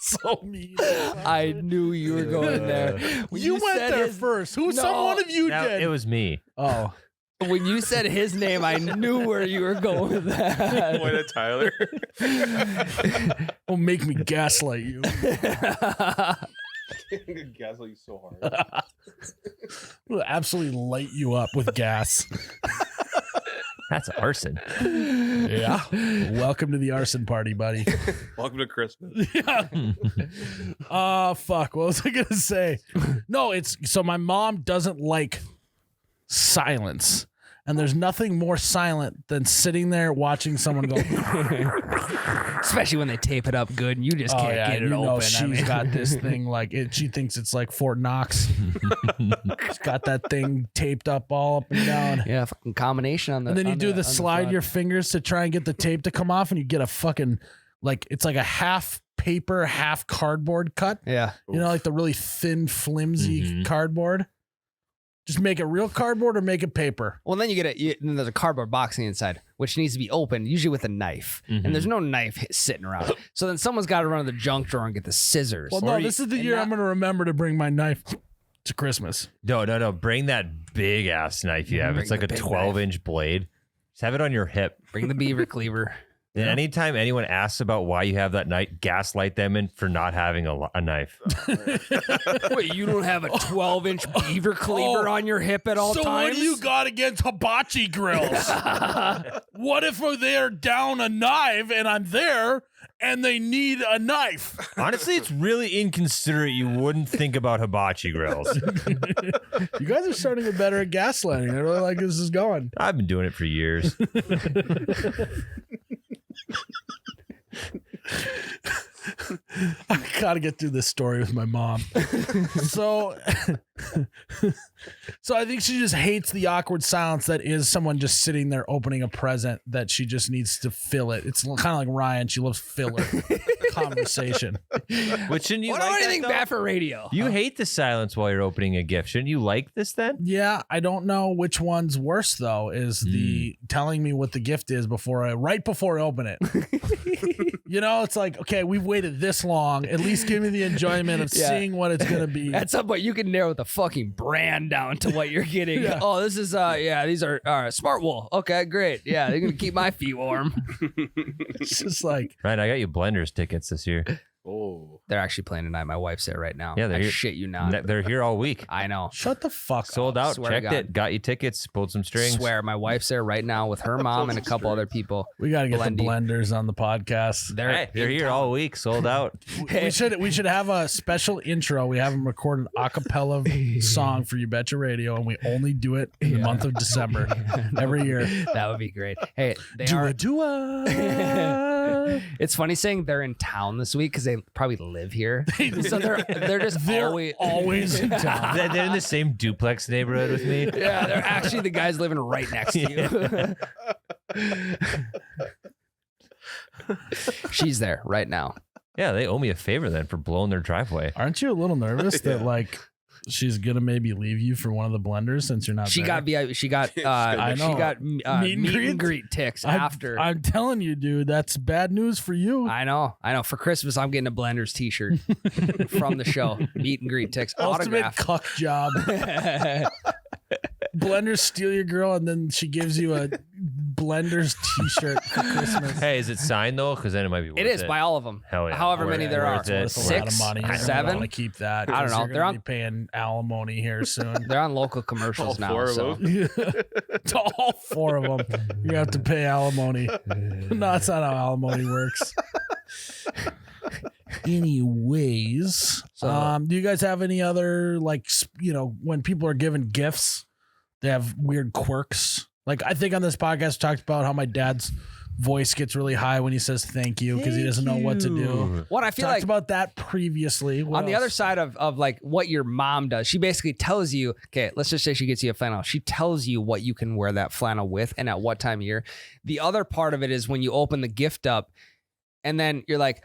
[SPEAKER 1] So mean.
[SPEAKER 2] I knew you were going there. When
[SPEAKER 1] You went
[SPEAKER 2] said
[SPEAKER 1] there
[SPEAKER 2] his-
[SPEAKER 1] first. Who?
[SPEAKER 2] No.
[SPEAKER 1] Some one of you
[SPEAKER 3] Now,
[SPEAKER 1] did.
[SPEAKER 3] it was me.
[SPEAKER 1] Oh.
[SPEAKER 2] When you said his name, I knew where you were going with that.
[SPEAKER 4] Point at Tyler.
[SPEAKER 1] Don't make me gaslight you.
[SPEAKER 4] Gaslight you so hard.
[SPEAKER 1] Will absolutely light you up with gas.
[SPEAKER 3] That's arson.
[SPEAKER 1] Yeah. Welcome to the arson party, buddy.
[SPEAKER 4] Welcome to Christmas.
[SPEAKER 1] Yeah. Fuck. What was I gonna say? No, it's so my mom doesn't like silence. And there's nothing more silent than sitting there watching someone go.
[SPEAKER 2] Especially when they tape it up good and you just can't get it open.
[SPEAKER 1] She's got this thing like it. She thinks it's like Fort Knox. She's got that thing taped up all up and down.
[SPEAKER 2] Yeah, fucking combination on the.
[SPEAKER 1] And then you
[SPEAKER 2] on
[SPEAKER 1] do
[SPEAKER 2] the
[SPEAKER 1] the slide
[SPEAKER 2] front.
[SPEAKER 1] your fingers to try and get the tape to come off, and you get a fucking like it's like a half paper, half cardboard cut.
[SPEAKER 2] Yeah.
[SPEAKER 1] You know, like the really thin, flimsy cardboard. Just make it real cardboard or make it paper.
[SPEAKER 2] Well, then you get then there's a cardboard box on the inside, which needs to be opened, usually with a knife. And there's no knife sitting around. So then someone's got to run to the junk drawer and get the scissors.
[SPEAKER 1] Well, no, this is the year I'm going to remember to bring my knife to Christmas.
[SPEAKER 3] No. Bring that big ass knife you have.
[SPEAKER 2] Bring
[SPEAKER 3] It's like
[SPEAKER 2] the
[SPEAKER 3] a
[SPEAKER 2] big
[SPEAKER 3] 12-inch blade. Just have it on your hip.
[SPEAKER 2] Bring the beaver cleaver.
[SPEAKER 3] And anytime anyone asks about why you have that knife, gaslight them in for not having a knife.
[SPEAKER 2] Wait, you don't have a 12-inch beaver cleaver on your hip at all
[SPEAKER 1] So
[SPEAKER 2] times?
[SPEAKER 1] what do you got against hibachi grills? What if they're down a knife and I'm there and they need a knife?
[SPEAKER 3] Honestly, it's really inconsiderate you wouldn't think about hibachi grills.
[SPEAKER 1] You guys are starting to get better at gaslighting. I really like this is going.
[SPEAKER 3] I've been doing it for years.
[SPEAKER 1] I gotta get through this story with my mom. So I think she just hates the awkward silence that is someone just sitting there opening a present that she just needs to fill it. It's kind of like Ryan. She loves filler conversation.
[SPEAKER 3] Which shouldn't you
[SPEAKER 2] What
[SPEAKER 3] like
[SPEAKER 2] do
[SPEAKER 3] that,
[SPEAKER 2] anything
[SPEAKER 3] though?
[SPEAKER 2] bad for radio?
[SPEAKER 3] You hate the silence while you're opening a gift. Shouldn't you like this then?
[SPEAKER 1] Yeah, I don't know which one's worse though. Is the telling me what the gift is right before I open it. You know, it's like, okay, we've waited this long. At least give me the enjoyment of
[SPEAKER 2] Yeah.
[SPEAKER 1] seeing what it's gonna be.
[SPEAKER 2] At some point, you can narrow the fucking brand down to what you're getting.
[SPEAKER 1] Yeah.
[SPEAKER 2] Oh, this is these are smart wool. Okay, great. Yeah, they're gonna keep my feet warm.
[SPEAKER 1] It's just like,
[SPEAKER 3] Right, I got you Blenders tickets this year.
[SPEAKER 4] Oh,
[SPEAKER 2] They're actually playing tonight. My wife's there right now.
[SPEAKER 3] Yeah, they're
[SPEAKER 2] I
[SPEAKER 3] here.
[SPEAKER 2] shit you not.
[SPEAKER 3] They're here all week.
[SPEAKER 2] I know.
[SPEAKER 1] Shut the fuck
[SPEAKER 3] Sold
[SPEAKER 1] up.
[SPEAKER 3] out.
[SPEAKER 2] Swear to
[SPEAKER 3] Checked
[SPEAKER 2] God.
[SPEAKER 3] it. Got you tickets. Pulled some strings.
[SPEAKER 2] Swear, my wife's there right now with her mom and a couple other people.
[SPEAKER 1] We got to get
[SPEAKER 2] Blendy.
[SPEAKER 1] the blenders on the podcast.
[SPEAKER 3] They're here all week. Sold out.
[SPEAKER 1] We should have a special intro. We have them record an a cappella song for You Betcha Radio, and we only do it in the month of December every year.
[SPEAKER 2] That would be great. Hey, they
[SPEAKER 1] Do
[SPEAKER 2] are.
[SPEAKER 1] a do a.
[SPEAKER 2] It's funny saying they're in town this week because they probably live here. So they're just
[SPEAKER 1] They're
[SPEAKER 2] always.
[SPEAKER 1] always in town.
[SPEAKER 3] They're in the same duplex neighborhood with me.
[SPEAKER 2] Yeah, they're actually the guys living right next to you. She's there right now.
[SPEAKER 3] Yeah, they owe me a favor then for blowing their driveway.
[SPEAKER 1] Aren't you a little nervous that
[SPEAKER 4] Yeah.
[SPEAKER 1] like she's gonna maybe leave you for one of the blenders since you're not?
[SPEAKER 2] She
[SPEAKER 1] there?
[SPEAKER 2] got VIP. She got.
[SPEAKER 1] I know.
[SPEAKER 2] She got
[SPEAKER 1] Meet and
[SPEAKER 2] meet
[SPEAKER 1] greet?
[SPEAKER 2] and greet ticks
[SPEAKER 1] I'm-
[SPEAKER 2] after.
[SPEAKER 1] I'm telling you, dude, that's bad news for you.
[SPEAKER 2] I know. For Christmas, I'm getting a Blenders T-shirt from the show. Meet and greet ticks,
[SPEAKER 1] Ultimate
[SPEAKER 2] autograph.
[SPEAKER 1] cuck job. Blenders steal your girl, and then she gives you a Blenders T-shirt for Christmas.
[SPEAKER 3] Hey, is it signed though? Because then it might be worth
[SPEAKER 2] It is by all of them.
[SPEAKER 3] Hell yeah.
[SPEAKER 2] However many there are.
[SPEAKER 3] Worth it.
[SPEAKER 1] It's a lot of money. You're
[SPEAKER 2] Seven?
[SPEAKER 1] want to keep that.
[SPEAKER 2] I don't
[SPEAKER 1] 'cause
[SPEAKER 2] know.
[SPEAKER 1] You're
[SPEAKER 2] They're
[SPEAKER 1] gonna
[SPEAKER 2] on-
[SPEAKER 1] be paying alimony here soon.
[SPEAKER 2] They're on local commercials
[SPEAKER 4] All
[SPEAKER 2] now.
[SPEAKER 4] four of
[SPEAKER 2] So
[SPEAKER 4] them?
[SPEAKER 1] To all four of them, you have to pay alimony. No, that's not how alimony works. Anyways,
[SPEAKER 2] So-
[SPEAKER 1] do you guys have any other when people are given gifts, they have weird quirks? Like I think on this podcast we talked about how my dad's voice gets really high when he says thank you because he doesn't know what to do.
[SPEAKER 2] what I feel
[SPEAKER 1] Talked
[SPEAKER 2] like
[SPEAKER 1] about that previously. What
[SPEAKER 2] on the other
[SPEAKER 1] else?
[SPEAKER 2] side of like what your mom does, she basically tells you, okay, let's just say she gets you a flannel. She tells you what you can wear that flannel with and at what time of year. The other part of it is when you open the gift up and then you're like,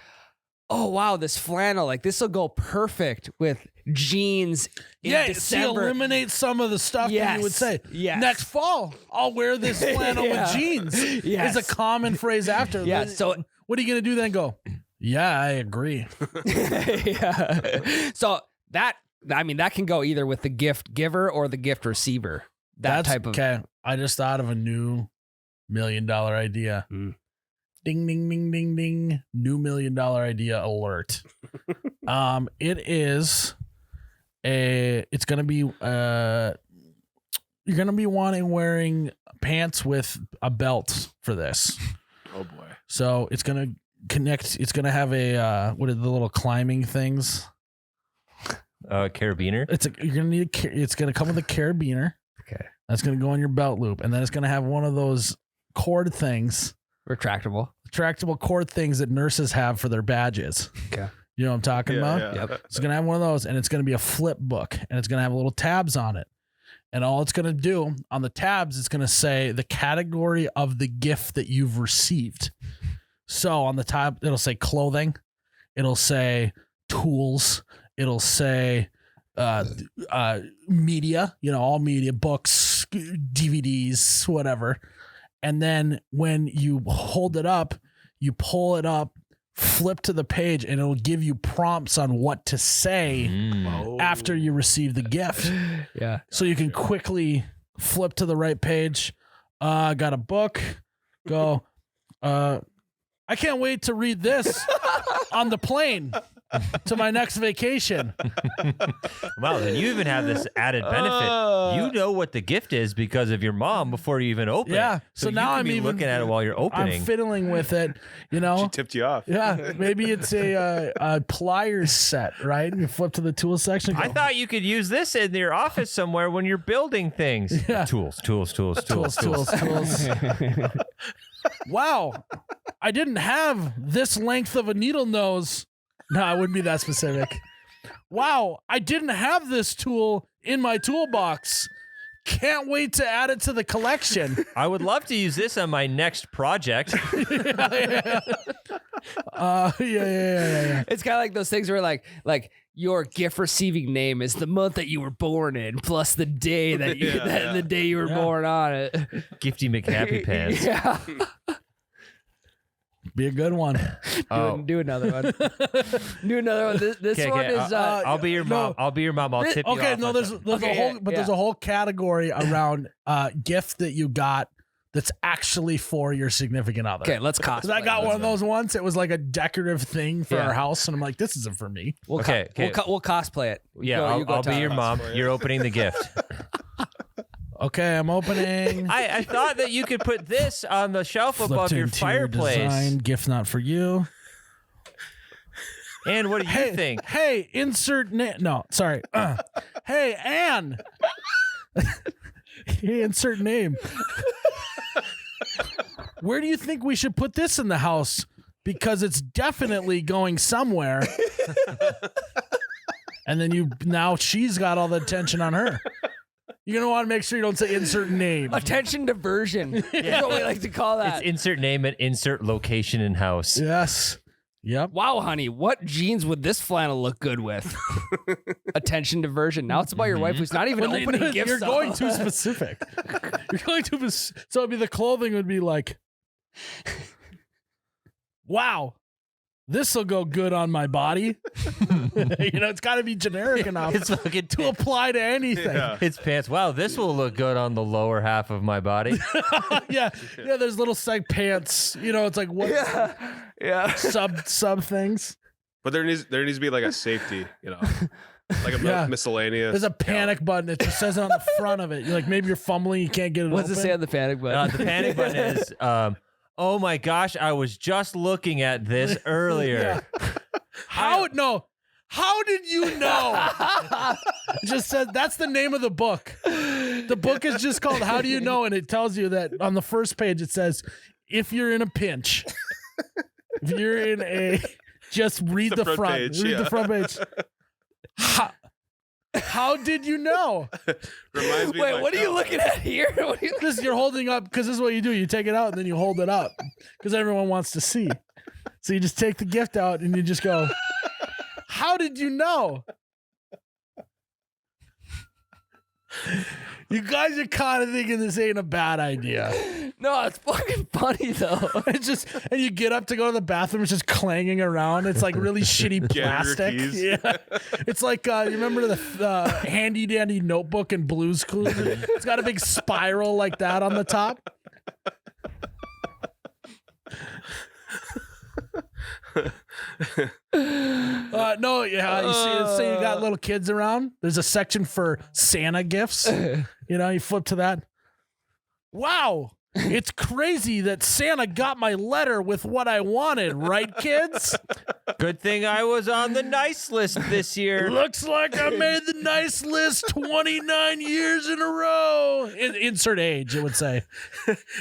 [SPEAKER 2] oh wow, this flannel, like this will go perfect with jeans in
[SPEAKER 1] yeah,
[SPEAKER 2] December.
[SPEAKER 1] so eliminate some of the stuff that you would say.
[SPEAKER 2] Yes.
[SPEAKER 1] Next fall, I'll wear this flannel
[SPEAKER 2] Yeah.
[SPEAKER 1] with jeans.
[SPEAKER 2] Yes.
[SPEAKER 1] Is a common phrase after.
[SPEAKER 2] Yeah,
[SPEAKER 1] Then
[SPEAKER 2] so-
[SPEAKER 1] what are you gonna do then? Go, yeah, I agree.
[SPEAKER 2] Yeah. So that can go either with the gift giver or the gift receiver.
[SPEAKER 1] That's
[SPEAKER 2] Type of
[SPEAKER 1] okay. I just thought of a new $1 million idea.
[SPEAKER 2] Mm.
[SPEAKER 1] Ding ding ding ding ding. New $1 million idea alert. It's gonna be you're gonna be wearing pants with a belt for this.
[SPEAKER 4] oh boy.
[SPEAKER 1] So it's gonna connect. It's gonna have a what are the little climbing things?
[SPEAKER 3] Carabiner.
[SPEAKER 1] You're gonna need it's gonna come with a carabiner.
[SPEAKER 2] Okay.
[SPEAKER 1] That's gonna go on your belt loop, and then it's gonna have one of those cord things,
[SPEAKER 2] Retractable.
[SPEAKER 1] retractable cord things that nurses have for their badges.
[SPEAKER 2] Okay.
[SPEAKER 1] You know what I'm talking about?
[SPEAKER 4] Yeah.
[SPEAKER 2] Yep.
[SPEAKER 1] It's gonna have one of those, and it's gonna be a flip book, and it's gonna have little tabs on it. And all it's gonna do on the tabs, it's gonna say the category of the gift that you've received. So on the tab, it'll say clothing, it'll say tools, it'll say media, all media, books, DVDs, whatever. And then when you hold it up, you pull it up, flip to the page, and it'll give you prompts on what to say
[SPEAKER 4] Oh.
[SPEAKER 1] after you receive the gift.
[SPEAKER 2] Yeah.
[SPEAKER 1] So you can quickly flip to the right page. Got a book. Go. I can't wait to read this on the plane to my next vacation.
[SPEAKER 3] Wow, then you even have this added benefit. You know what the gift is because of your mom before you even open
[SPEAKER 1] Yeah.
[SPEAKER 3] it.
[SPEAKER 1] So
[SPEAKER 3] you
[SPEAKER 1] now
[SPEAKER 3] can
[SPEAKER 1] I'm
[SPEAKER 3] be
[SPEAKER 1] even
[SPEAKER 3] looking at it while you're opening.
[SPEAKER 1] I'm fiddling with it,
[SPEAKER 4] She tipped you off.
[SPEAKER 1] Yeah, maybe it's a pliers set, right? You flip to the tool section.
[SPEAKER 3] I
[SPEAKER 1] Go,
[SPEAKER 3] thought you could use this in your office somewhere when you're building things.
[SPEAKER 1] Yeah.
[SPEAKER 3] Tools.
[SPEAKER 1] tools. Wow, I didn't have this length of a needle nose. No, I wouldn't be that specific. Wow, I didn't have this tool in my toolbox. Can't wait to add it to the collection.
[SPEAKER 3] I would love to use this on my next project.
[SPEAKER 1] Yeah.
[SPEAKER 2] It's kind of like those things where like your gift receiving name is the month that you were born in plus the day that you the day you were born on it.
[SPEAKER 3] Gifty McHappy Pants.
[SPEAKER 2] Yeah.
[SPEAKER 1] Be a good one.
[SPEAKER 2] Do another one. Do another one. This
[SPEAKER 3] Okay,
[SPEAKER 2] one
[SPEAKER 3] okay,
[SPEAKER 2] is
[SPEAKER 3] I'll be your mom.
[SPEAKER 1] no.
[SPEAKER 3] I'll be your mom. I'll tip you
[SPEAKER 1] Okay,
[SPEAKER 3] off.
[SPEAKER 1] no, there's
[SPEAKER 2] Okay,
[SPEAKER 1] a whole,
[SPEAKER 2] yeah,
[SPEAKER 1] but there's a whole category around gift that you got that's actually for your significant other.
[SPEAKER 2] Okay, let's cosplay.
[SPEAKER 1] 'Cause I got one of those once. It was like a decorative thing for our house, and I'm like, this isn't for me.
[SPEAKER 2] We'll cosplay it.
[SPEAKER 3] Yeah, I'll be your mom. You're opening the gift.
[SPEAKER 1] Okay, I'm opening.
[SPEAKER 3] I thought that you could put this on the shelf above your fireplace.
[SPEAKER 1] Design, gift not for you.
[SPEAKER 3] And what do you think?
[SPEAKER 1] Hey, insert name. No, sorry. Hey, Anne. Hey, insert name. Where do you think we should put this in the house? Because it's definitely going somewhere. And then now she's got all the attention on her. You're going to want to make sure you don't say insert name.
[SPEAKER 2] Attention diversion. That's what we like to call that.
[SPEAKER 3] It's insert name and insert location in house.
[SPEAKER 1] Yes. Yep.
[SPEAKER 2] Wow, honey, what jeans would this flannel look good with? Attention diversion. Now it's about your wife who's not even opening gifts.
[SPEAKER 1] You're going too specific. You're going too so it'd be the clothing would be like, wow, this will go good on my body. It's got to be generic enough to apply to anything.
[SPEAKER 4] Yeah.
[SPEAKER 3] It's pants. Wow, this will look good on the lower half of my body.
[SPEAKER 1] yeah. There's little seg pants. It's like what?
[SPEAKER 2] Yeah.
[SPEAKER 1] Sub things.
[SPEAKER 4] But there needs to be like a safety, like a miscellaneous.
[SPEAKER 1] There's a panic button. It just says it on the front of it. You're like, maybe you're fumbling, you can't get it.
[SPEAKER 2] What's
[SPEAKER 1] open.
[SPEAKER 2] it say on the panic button?
[SPEAKER 3] The panic button is, oh my gosh, I was just looking at this earlier.
[SPEAKER 1] How did you know? It just says that's the name of the book. The book is just called How Do You Know? And it tells you that on the first page it says, if you're in a pinch, if you're in just read the front
[SPEAKER 4] page,
[SPEAKER 1] read the front page. How did you know?
[SPEAKER 4] Reminds me.
[SPEAKER 2] Wait, what are you looking at here?
[SPEAKER 1] Because you're holding up, because this is what you do. You take it out and then you hold it up because everyone wants to see. So you just take the gift out and you just go, how did you know? You guys are kind of thinking this ain't a bad idea.
[SPEAKER 2] No, it's fucking funny though.
[SPEAKER 1] And you get up to go to the bathroom, it's just clanging around. It's like really shitty plastic. Yeah, it's like you remember the handy dandy notebook in Blue's Clues? It's got a big spiral like that on the top. No, yeah, you say you got little kids around. There's a section for Santa gifts. You flip to that. Wow, it's crazy that Santa got my letter with what I wanted, right, kids?
[SPEAKER 3] Good thing I was on the nice list this year.
[SPEAKER 1] Looks like I made the nice list 29 years in a row. Insert age, it would say.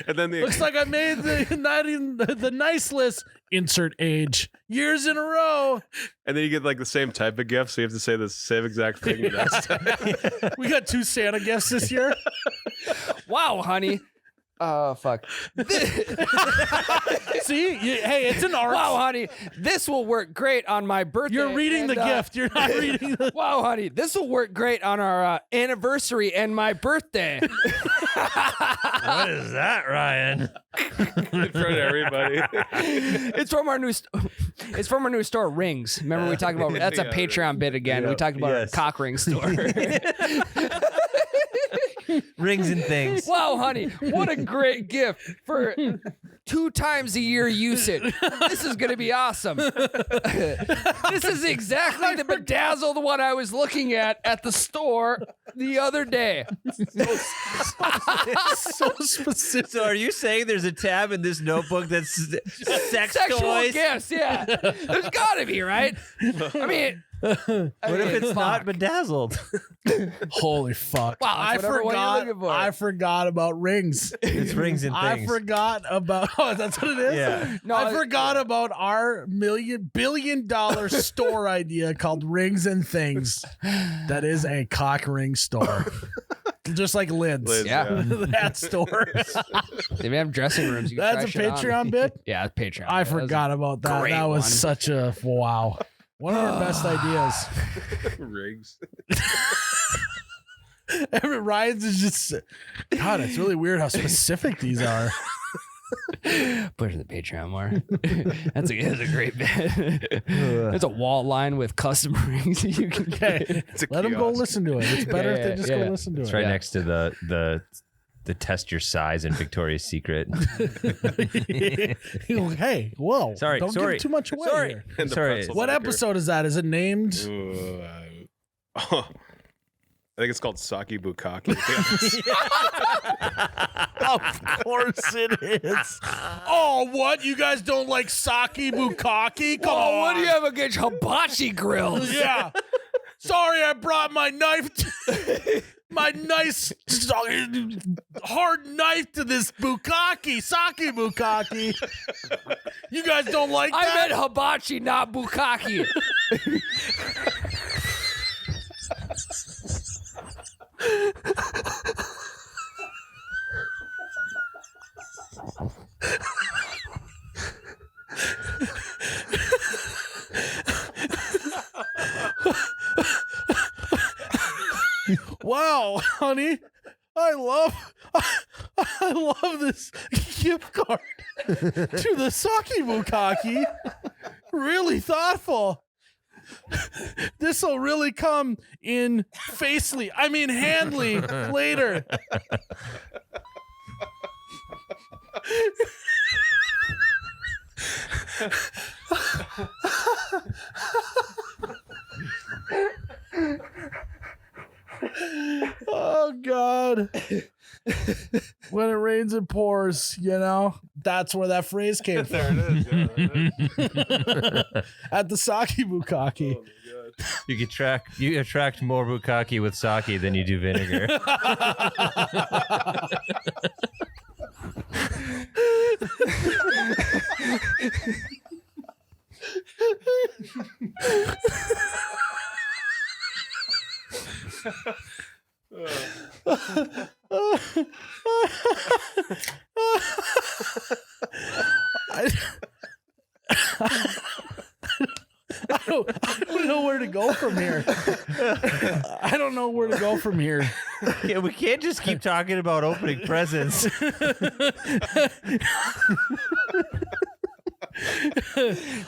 [SPEAKER 4] And then
[SPEAKER 1] looks like I made the nice list. Insert age. Years in a row.
[SPEAKER 4] And then you get like the same type of gift, so you have to say the same exact thing the next time.
[SPEAKER 1] We got 2 Santa gifts this year.
[SPEAKER 2] Wow, honey. Oh, fuck.
[SPEAKER 1] See? Hey, it's an art.
[SPEAKER 2] Wow, honey. This will work great on my birthday.
[SPEAKER 1] You're reading the gift. You're not reading the...
[SPEAKER 2] Wow, honey. This will work great on our anniversary and my birthday.
[SPEAKER 3] What is that, Ryan?
[SPEAKER 4] In front of everybody.
[SPEAKER 2] It's from our new store, Rings. Remember we talked about that's a Patreon bit again.
[SPEAKER 3] Yep.
[SPEAKER 2] We talked about our cock ring store.
[SPEAKER 3] Rings and things.
[SPEAKER 2] Wow, honey, what a great gift for 2 times a year usage. This is going to be awesome. This is exactly the bedazzled one I was looking at the store the other day.
[SPEAKER 1] So specific.
[SPEAKER 3] So are you saying there's a tab in this notebook that's
[SPEAKER 2] Sexual
[SPEAKER 3] toys?
[SPEAKER 2] gifts, yeah. There's got to be, right? I mean...
[SPEAKER 3] What if it's not bedazzled?
[SPEAKER 1] Holy fuck.
[SPEAKER 2] Wow,
[SPEAKER 1] I forgot about rings.
[SPEAKER 3] It's rings and things.
[SPEAKER 1] I forgot about that's what it is?
[SPEAKER 3] Yeah.
[SPEAKER 2] No,
[SPEAKER 1] I forgot about our billion-dollar store idea called Rings and Things. That is a cock ring store. Just like Lids.
[SPEAKER 2] Yeah.
[SPEAKER 1] That store.
[SPEAKER 2] They have dressing rooms. You can
[SPEAKER 1] That's a
[SPEAKER 2] try shit on.
[SPEAKER 1] Patreon bit?
[SPEAKER 2] Yeah, it's Patreon.
[SPEAKER 1] I forgot about that.
[SPEAKER 2] great
[SPEAKER 1] That was
[SPEAKER 2] one.
[SPEAKER 1] such a wow. One of our best ideas.
[SPEAKER 4] Rigs.
[SPEAKER 1] Ryan's is just God, it's really weird how specific these are.
[SPEAKER 2] Pushing the Patreon more. That's a great bit. There's a wall line with custom rings you can get.
[SPEAKER 1] Let them go
[SPEAKER 4] kiosk.
[SPEAKER 1] listen to it. It's better if they just go listen to
[SPEAKER 3] It's
[SPEAKER 1] it.
[SPEAKER 3] right next to the to test your size in Victoria's Secret.
[SPEAKER 1] Hey, whoa!
[SPEAKER 3] Sorry,
[SPEAKER 1] don't give too much away.
[SPEAKER 3] Sorry.
[SPEAKER 1] Here.
[SPEAKER 4] And the
[SPEAKER 3] Sorry.
[SPEAKER 4] pretzel
[SPEAKER 1] What
[SPEAKER 4] maker.
[SPEAKER 1] episode is that? Is it named?
[SPEAKER 4] I think it's called Sake Bukkake.
[SPEAKER 1] Of course it is. Oh, what? You guys don't like sake bukkake? Come on.
[SPEAKER 2] What do you have against hibachi grills?
[SPEAKER 1] Yeah. Sorry, I brought my knife. My nice hard knife to this bukkake, sake bukkake. You guys don't like
[SPEAKER 2] I
[SPEAKER 1] that?
[SPEAKER 2] meant hibachi, not bukkake.
[SPEAKER 1] Wow, honey, I love this gift card to the sake bukkake. Really thoughtful. This will really come in handly later. Oh God. When it rains it pours, that's where that phrase came from.
[SPEAKER 4] There it is.
[SPEAKER 1] At the sake bukkake.
[SPEAKER 4] Oh my God.
[SPEAKER 3] You attract more bukkake with sake than you do vinegar.
[SPEAKER 1] I don't know where to go from here. I don't know where to go from here.
[SPEAKER 3] Yeah, we can't just keep talking about opening presents.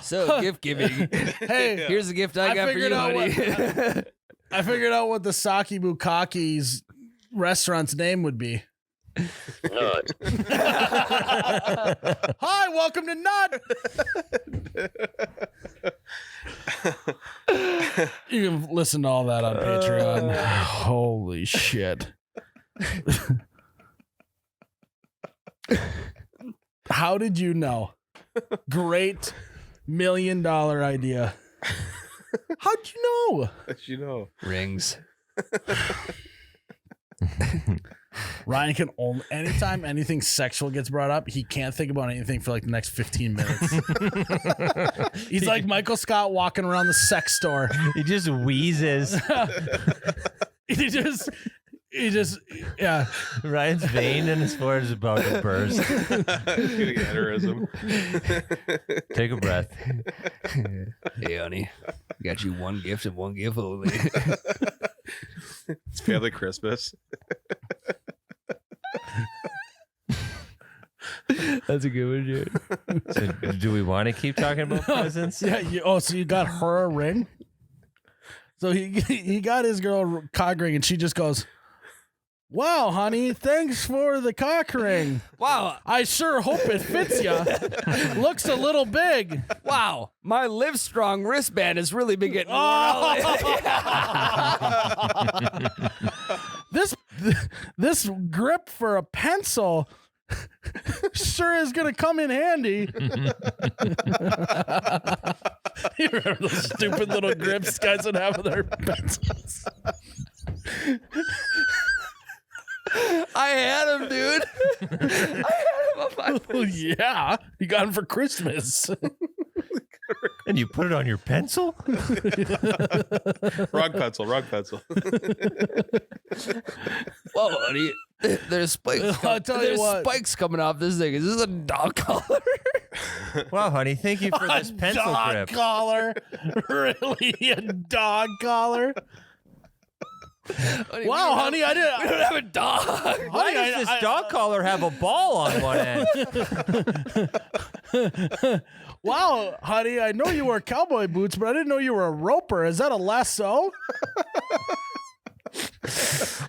[SPEAKER 2] So, gift giving.
[SPEAKER 1] Hey,
[SPEAKER 2] Here's the gift I got for
[SPEAKER 1] figured
[SPEAKER 2] you,
[SPEAKER 1] out
[SPEAKER 2] buddy.
[SPEAKER 1] I figured out what the sake bukkake's restaurant's name would be. Hi, welcome to Nut. You can listen to all that on Patreon. Holy shit. How did you know? Great $1 million idea. How'd you know?
[SPEAKER 4] As you know.
[SPEAKER 2] Rings.
[SPEAKER 1] Ryan can only, anytime anything sexual gets brought up, he can't think about anything for like the next 15 minutes. He's like Michael Scott walking around the sex store.
[SPEAKER 3] He just wheezes.
[SPEAKER 1] He just, yeah.
[SPEAKER 3] Ryan's vein in his forehead is about to burst.
[SPEAKER 4] He's gonna get aneurysm.
[SPEAKER 3] Take a breath.
[SPEAKER 2] Hey, honey. Got you one gift and one gift only.
[SPEAKER 4] It's family Christmas.
[SPEAKER 2] That's a good one, dude.
[SPEAKER 3] So, do we want to keep talking about presents?
[SPEAKER 1] Yeah. So you got her a ring? So he got his girl a cock ring and she just goes, "Wow, honey, thanks for the cock ring.
[SPEAKER 2] Wow.
[SPEAKER 1] I sure hope it fits ya. Looks a little big."
[SPEAKER 2] Wow. My Livestrong wristband has really been getting worn out.
[SPEAKER 1] This grip for a pencil sure is gonna come in handy. You remember those stupid little grips guys would have with their pencils?
[SPEAKER 2] I had him, dude. I had him on my
[SPEAKER 1] Oh yeah, you got them for Christmas.
[SPEAKER 3] And you put it on your pencil?
[SPEAKER 4] Wrong pencil.
[SPEAKER 2] Whoa, honey. There's spikes.
[SPEAKER 1] I'll tell you
[SPEAKER 2] There's
[SPEAKER 1] what.
[SPEAKER 2] spikes coming off this thing. Is this a dog collar?
[SPEAKER 3] Wow, honey, thank you for this pencil
[SPEAKER 1] dog
[SPEAKER 3] grip.
[SPEAKER 1] collar. Really, a dog collar?
[SPEAKER 2] Honey,
[SPEAKER 1] Wow, honey, I
[SPEAKER 2] we don't have a dog.
[SPEAKER 3] Why
[SPEAKER 1] Honey,
[SPEAKER 3] does this dog collar have a ball on one end?
[SPEAKER 1] Wow, honey, I know you wear cowboy boots, but I didn't know you were a roper. Is that a lasso?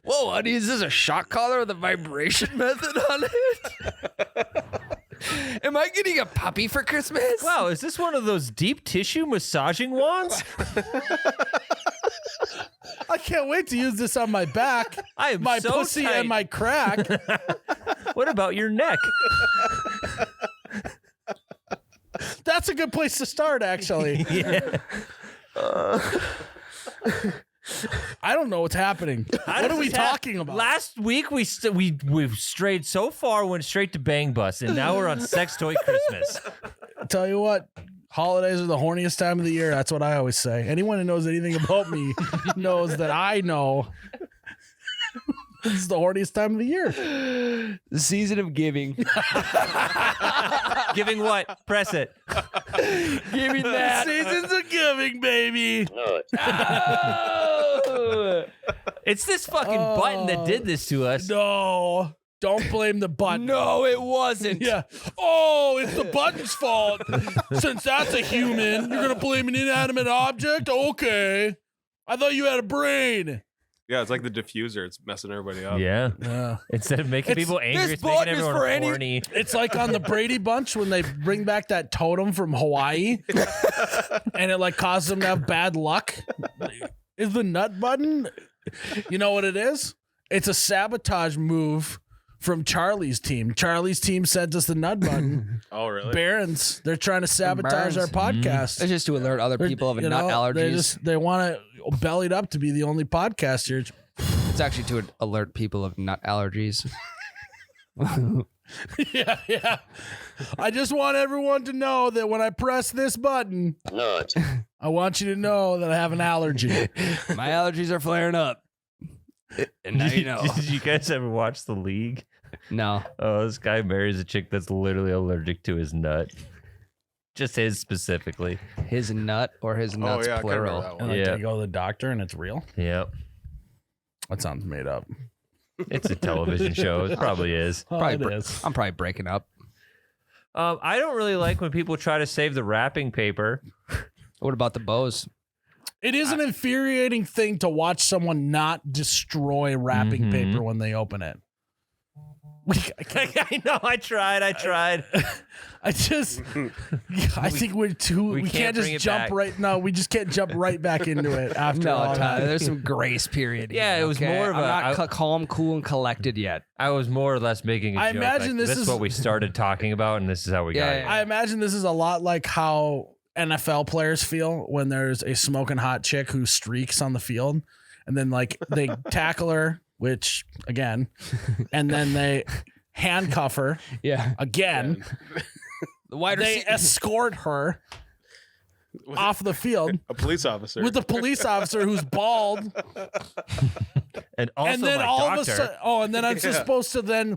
[SPEAKER 2] Whoa, honey, is this a shock collar with a vibration method on it? Am I getting a puppy for Christmas?
[SPEAKER 3] Wow, is this one of those deep tissue massaging wands?
[SPEAKER 1] I can't wait to use this on my back,
[SPEAKER 3] I am
[SPEAKER 1] my
[SPEAKER 3] so
[SPEAKER 1] pussy,
[SPEAKER 3] tight.
[SPEAKER 1] and my crack.
[SPEAKER 3] What about your neck?
[SPEAKER 1] That's a good place to start, actually.
[SPEAKER 3] Yeah.
[SPEAKER 1] I don't know what's happening. What are we talking about?
[SPEAKER 3] Last week we've strayed so far, went straight to Bang Bus, and now we're on Sex Toy Christmas.
[SPEAKER 1] I'll tell you what, holidays are the horniest time of the year. That's what I always say. Anyone who knows anything about me knows that I know this is the horniest time of the year.
[SPEAKER 2] The season of giving.
[SPEAKER 3] Giving what? Press it.
[SPEAKER 2] Give me that.
[SPEAKER 1] Seasons of giving, baby.
[SPEAKER 2] Oh!
[SPEAKER 3] It's this fucking button that did this to us.
[SPEAKER 1] No, don't blame the button.
[SPEAKER 2] No, it wasn't.
[SPEAKER 1] Yeah. Oh, it's the button's fault. Since that's a human, you're going to blame an inanimate object? Okay. I thought you had a brain.
[SPEAKER 4] Yeah, it's like the diffuser. It's messing everybody up.
[SPEAKER 3] Yeah.
[SPEAKER 1] Yeah.
[SPEAKER 3] Instead of making
[SPEAKER 1] It's-
[SPEAKER 3] people angry,
[SPEAKER 2] this
[SPEAKER 3] it's making
[SPEAKER 2] button is
[SPEAKER 3] everyone
[SPEAKER 2] for any-
[SPEAKER 3] horny.
[SPEAKER 1] It's like on the Brady Bunch when they bring back that totem from Hawaii and it like causes them to have bad luck. Is the nut button? You know what it is? It's a sabotage move from Charlie's team. Charlie's team sent us the nut button.
[SPEAKER 4] Oh, really?
[SPEAKER 1] Barons, they're trying to sabotage our
[SPEAKER 2] Barons.
[SPEAKER 1] podcast.
[SPEAKER 2] It's just to alert other people of
[SPEAKER 1] You
[SPEAKER 2] nut
[SPEAKER 1] know,
[SPEAKER 2] allergies.
[SPEAKER 1] They want to bellied up to be the only podcast here.
[SPEAKER 2] It's actually to alert people of nut allergies.
[SPEAKER 1] Yeah. I just want everyone to know that when I press this button, I want you to know that I have an allergy.
[SPEAKER 2] My allergies are flaring up. And now you know.
[SPEAKER 3] Did you guys ever watch The League?
[SPEAKER 2] No.
[SPEAKER 3] Oh, this guy marries a chick that's literally allergic to his nut. Just his specifically.
[SPEAKER 2] His nut or his nuts
[SPEAKER 4] yeah, I kinda remember
[SPEAKER 2] plural.
[SPEAKER 4] that one.
[SPEAKER 1] And like,
[SPEAKER 3] Yeah.
[SPEAKER 1] they go to the doctor and it's real.
[SPEAKER 3] Yep.
[SPEAKER 1] That sounds made up.
[SPEAKER 3] It's a television show. It probably is.
[SPEAKER 2] Probably
[SPEAKER 1] it is.
[SPEAKER 2] I'm probably breaking up.
[SPEAKER 3] I don't really like when people try to save the wrapping paper.
[SPEAKER 2] What about the bows?
[SPEAKER 1] It is an infuriating thing to watch someone not destroy wrapping
[SPEAKER 3] Mhm.
[SPEAKER 1] paper when they open it.
[SPEAKER 3] I know. I tried.
[SPEAKER 1] I think we're too. We, can't
[SPEAKER 3] bring
[SPEAKER 1] just
[SPEAKER 3] it
[SPEAKER 1] jump
[SPEAKER 3] back.
[SPEAKER 1] right. No, we just can't jump right back into it after
[SPEAKER 2] No,
[SPEAKER 1] all
[SPEAKER 2] Tyler,
[SPEAKER 1] that.
[SPEAKER 2] there's some grace period.
[SPEAKER 3] Yeah,
[SPEAKER 2] here,
[SPEAKER 3] it was
[SPEAKER 2] okay?
[SPEAKER 3] more of
[SPEAKER 2] I'm
[SPEAKER 3] a-
[SPEAKER 2] not calm, cool, and collected yet.
[SPEAKER 3] I was more or less making a
[SPEAKER 1] I
[SPEAKER 3] joke.
[SPEAKER 1] imagine
[SPEAKER 3] like,
[SPEAKER 1] this
[SPEAKER 3] is
[SPEAKER 1] is-
[SPEAKER 3] what we started talking about, and this is how we got
[SPEAKER 2] Yeah,
[SPEAKER 3] it.
[SPEAKER 2] yeah.
[SPEAKER 1] I imagine this is a lot like how NFL players feel when there's a smoking hot chick who streaks on the field, and then like they tackle her, which again, and then they handcuff her
[SPEAKER 2] Yeah.
[SPEAKER 1] again.
[SPEAKER 2] The wide
[SPEAKER 1] They
[SPEAKER 2] receiver.
[SPEAKER 1] escort her off the field
[SPEAKER 4] A police officer.
[SPEAKER 1] with a police officer who's bald,
[SPEAKER 3] And also
[SPEAKER 1] and then
[SPEAKER 3] my
[SPEAKER 1] all
[SPEAKER 3] doctor.
[SPEAKER 1] of a sudden, and then I'm just supposed to then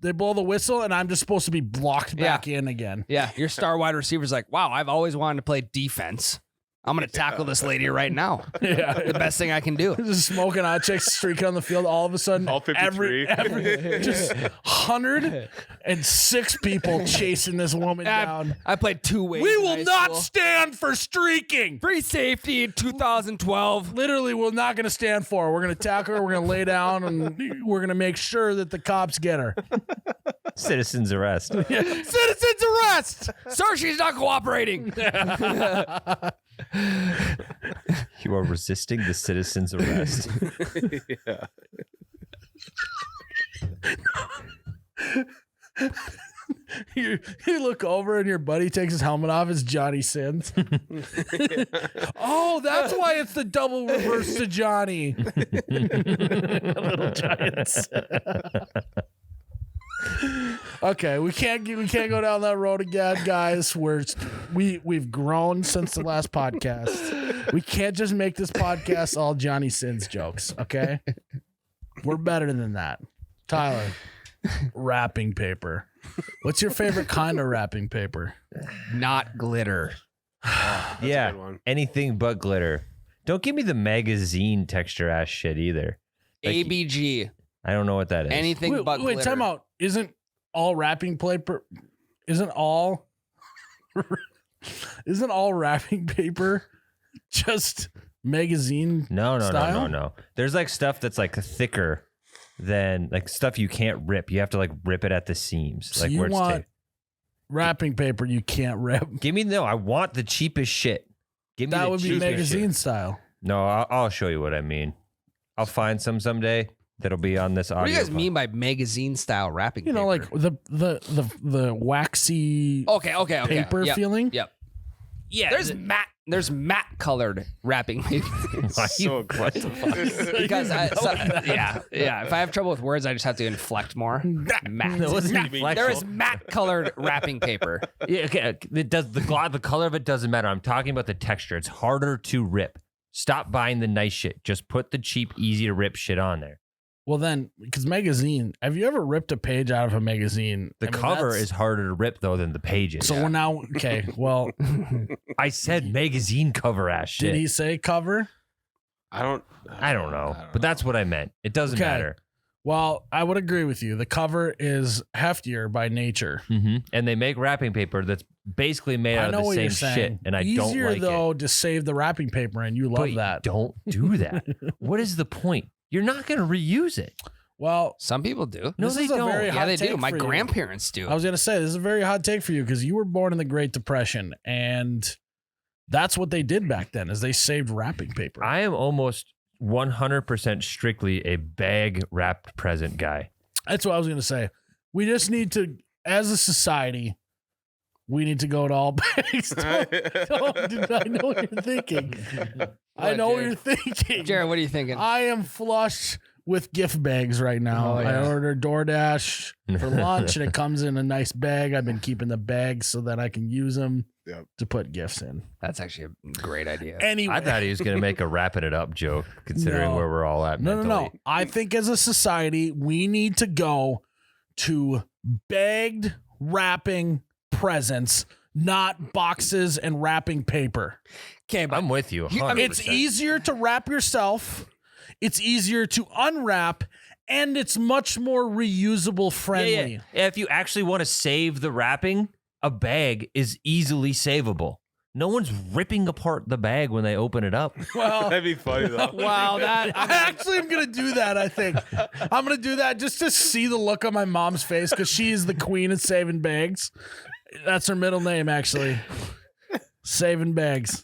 [SPEAKER 1] they blow the whistle, and I'm just supposed to be blocked back in again.
[SPEAKER 2] Yeah, your star wide receiver's like, wow, I've always wanted to play defense. I'm going to tackle this lady right now.
[SPEAKER 1] Yeah,
[SPEAKER 2] The best thing I can do.
[SPEAKER 1] just smoking hot chicks streaking on the field. All of a sudden,
[SPEAKER 4] All 53.
[SPEAKER 1] every just 106 people chasing this woman down.
[SPEAKER 2] I played two ways.
[SPEAKER 1] We
[SPEAKER 2] in
[SPEAKER 1] will
[SPEAKER 2] high
[SPEAKER 1] not
[SPEAKER 2] school.
[SPEAKER 1] stand for streaking.
[SPEAKER 2] Free safety in 2012.
[SPEAKER 1] Literally, we're not going to stand for her. We're going to tackle her. We're going to lay down, and we're going to make sure that the cops get her.
[SPEAKER 3] Citizen's arrest.
[SPEAKER 1] Citizens arrest.
[SPEAKER 2] Sir, she's not cooperating.
[SPEAKER 3] You are resisting the citizen's arrest.
[SPEAKER 4] Yeah.
[SPEAKER 1] You look over and your buddy takes his helmet off. It's Johnny Sins. Oh, that's why it's the double reverse to Johnny. Little Giants. Okay, we can't go down that road again, guys. We've grown since the last podcast. We can't just make this podcast all Johnny Sins jokes. Okay, we're better than that. Tyler, wrapping paper. What's your favorite kind of wrapping paper?
[SPEAKER 2] Not glitter.
[SPEAKER 4] That's a
[SPEAKER 3] Yeah,
[SPEAKER 4] good one.
[SPEAKER 3] anything but glitter. Don't give me the magazine texture ass shit either. Like,
[SPEAKER 2] ABG.
[SPEAKER 3] I don't know what that is.
[SPEAKER 2] Anything but
[SPEAKER 1] Wait,
[SPEAKER 2] glitter.
[SPEAKER 1] time out. Isn't all wrapping paper? Isn't all wrapping paper just magazine.
[SPEAKER 3] No. There's like stuff that's like thicker than like stuff you can't rip. You have to like rip it at the seams.
[SPEAKER 1] So
[SPEAKER 3] like
[SPEAKER 1] you
[SPEAKER 3] where it's
[SPEAKER 1] want wrapping paper you can't rip.
[SPEAKER 3] I want the cheapest shit. Give me
[SPEAKER 1] That
[SPEAKER 3] the
[SPEAKER 1] would be
[SPEAKER 3] cheapest
[SPEAKER 1] magazine
[SPEAKER 3] shit.
[SPEAKER 1] style.
[SPEAKER 3] No, I'll show you what I mean. I'll find some someday that'll be on this audio.
[SPEAKER 2] What do you guys mean by magazine style wrapping?
[SPEAKER 1] You know,
[SPEAKER 2] paper?
[SPEAKER 1] like the waxy
[SPEAKER 2] okay.
[SPEAKER 1] paper
[SPEAKER 2] Yep.
[SPEAKER 1] feeling.
[SPEAKER 2] Yep.
[SPEAKER 3] Yeah,
[SPEAKER 2] There's matte colored wrapping paper.
[SPEAKER 4] So what the fuck?
[SPEAKER 2] Because if I have trouble with words, I just have to inflect more. Matte.
[SPEAKER 3] That wasn't inflectional.
[SPEAKER 2] There is matte colored wrapping paper.
[SPEAKER 3] Yeah, okay. It does the color of it doesn't matter. I'm talking about the texture. It's harder to rip. Stop buying the nice shit. Just put the cheap, easy to rip shit on there.
[SPEAKER 1] Well, then, because magazine, have you ever ripped a page out of a magazine?
[SPEAKER 3] The cover is harder to rip though than the pages.
[SPEAKER 1] So we're now okay. Well,
[SPEAKER 3] I said magazine cover ass shit.
[SPEAKER 1] did he say cover?
[SPEAKER 4] I don't
[SPEAKER 3] know, but that's what I meant. It doesn't
[SPEAKER 1] Okay.
[SPEAKER 3] matter.
[SPEAKER 1] Well, I would agree with you. The cover is heftier by nature.
[SPEAKER 3] Mm-hmm. And they make wrapping paper that's basically made
[SPEAKER 1] I
[SPEAKER 3] out
[SPEAKER 1] know
[SPEAKER 3] of the
[SPEAKER 1] what
[SPEAKER 3] same
[SPEAKER 1] you're saying.
[SPEAKER 3] shit, and I don't
[SPEAKER 1] Easier
[SPEAKER 3] like
[SPEAKER 1] though
[SPEAKER 3] it.
[SPEAKER 1] to save the wrapping paper, and you love
[SPEAKER 3] But
[SPEAKER 1] that.
[SPEAKER 3] don't do that. What is the point? You're not going to reuse it.
[SPEAKER 1] Well,
[SPEAKER 2] Some people do.
[SPEAKER 3] No,
[SPEAKER 1] this
[SPEAKER 3] they
[SPEAKER 1] is a
[SPEAKER 3] don't.
[SPEAKER 1] very
[SPEAKER 2] Yeah,
[SPEAKER 1] hot
[SPEAKER 2] they do.
[SPEAKER 1] take
[SPEAKER 2] My
[SPEAKER 1] for you.
[SPEAKER 2] grandparents do.
[SPEAKER 1] I was gonna say this is a very hot take for you because you were born in the Great Depression, and that's what they did back then. Is they saved wrapping paper.
[SPEAKER 3] I am almost 100% strictly a bag wrapped present guy.
[SPEAKER 1] That's what I was gonna say. We just need to, as a society, we need to go to all bags. Dude, I know what you're thinking. I know what you're thinking.
[SPEAKER 2] Jared, what are you thinking?
[SPEAKER 1] I am flush with gift bags right now.
[SPEAKER 2] Oh, yeah.
[SPEAKER 1] I ordered DoorDash for lunch, and it comes in a nice bag. I've been keeping the bags so that I can use them to put gifts in.
[SPEAKER 2] That's actually a great idea.
[SPEAKER 1] Anyway,
[SPEAKER 3] I thought he was going to make a wrapping it up joke, considering
[SPEAKER 1] No.
[SPEAKER 3] where we're all at
[SPEAKER 1] no.
[SPEAKER 3] mentally.
[SPEAKER 1] I think as a society, we need to go to bagged wrapping presents, not boxes and wrapping paper.
[SPEAKER 2] Okay, but
[SPEAKER 3] I'm with you.
[SPEAKER 2] I mean,
[SPEAKER 3] 100%.
[SPEAKER 1] It's easier to wrap yourself. It's easier to unwrap, and it's much more reusable friendly.
[SPEAKER 3] Yeah, if you actually want to save the wrapping, a bag is easily savable. No one's ripping apart the bag when they open it up.
[SPEAKER 1] Well,
[SPEAKER 4] That'd be funny though.
[SPEAKER 2] wow, that
[SPEAKER 1] I actually am gonna do that. I think I'm gonna do that just to see the look on my mom's face because she is the queen of saving bags. That's her middle name, actually. Saving bags.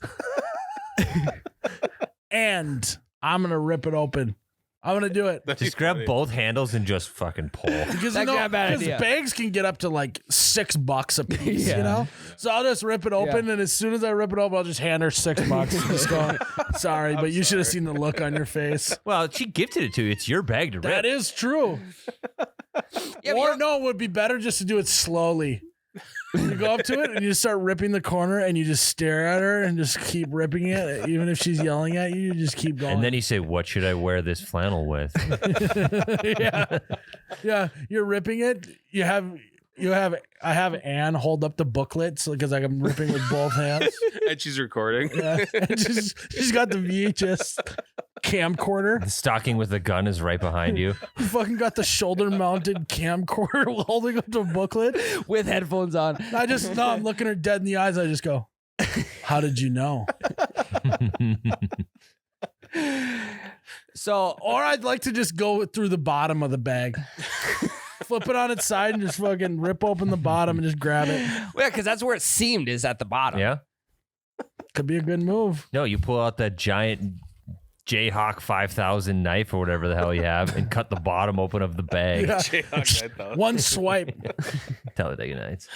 [SPEAKER 1] And I'm gonna rip it open. I'm gonna do it.
[SPEAKER 4] That'd be
[SPEAKER 3] Just grab
[SPEAKER 4] funny.
[SPEAKER 3] both handles and just fucking pull.
[SPEAKER 1] Because
[SPEAKER 2] That's not a bad idea.
[SPEAKER 1] bags can get up to like $6 a piece,
[SPEAKER 2] Yeah.
[SPEAKER 1] you know? So I'll just rip it open, and as soon as I rip it open, I'll just hand her $6 and just go, sorry, but you should have seen the look on your face.
[SPEAKER 3] Well, she gifted it to you. It's your bag to rip.
[SPEAKER 1] That is true.
[SPEAKER 2] Yeah,
[SPEAKER 1] Or
[SPEAKER 2] but
[SPEAKER 1] no, it would be better just to do it slowly. You go up to it and you start ripping the corner and you just stare at her and just keep ripping it. Even if she's yelling at you, you just keep going.
[SPEAKER 3] And then you say, "What should I wear this flannel with?"
[SPEAKER 1] yeah. You're ripping it. I have Anne hold up the booklet because I'm ripping with both hands.
[SPEAKER 4] And she's recording.
[SPEAKER 1] Yeah. And she's got the VHS camcorder.
[SPEAKER 3] The stocking with the gun is right behind you.
[SPEAKER 1] You fucking got the shoulder mounted camcorder holding up the booklet.
[SPEAKER 2] with headphones on.
[SPEAKER 1] I'm looking her dead in the eyes. I just go, how did you know?
[SPEAKER 2] So,
[SPEAKER 1] Or I'd like to just go through the bottom of the bag. Flip it on its side and just fucking rip open the bottom and just grab it.
[SPEAKER 2] yeah, because that's where it seemed is at the bottom.
[SPEAKER 3] Yeah.
[SPEAKER 1] Could be a good move.
[SPEAKER 3] No, you pull out that giant Jayhawk 5000 knife or whatever the hell you have and cut the bottom open of the bag.
[SPEAKER 1] Yeah.
[SPEAKER 4] Jayhawk, I thought.
[SPEAKER 1] One swipe.
[SPEAKER 3] Talladega Nights.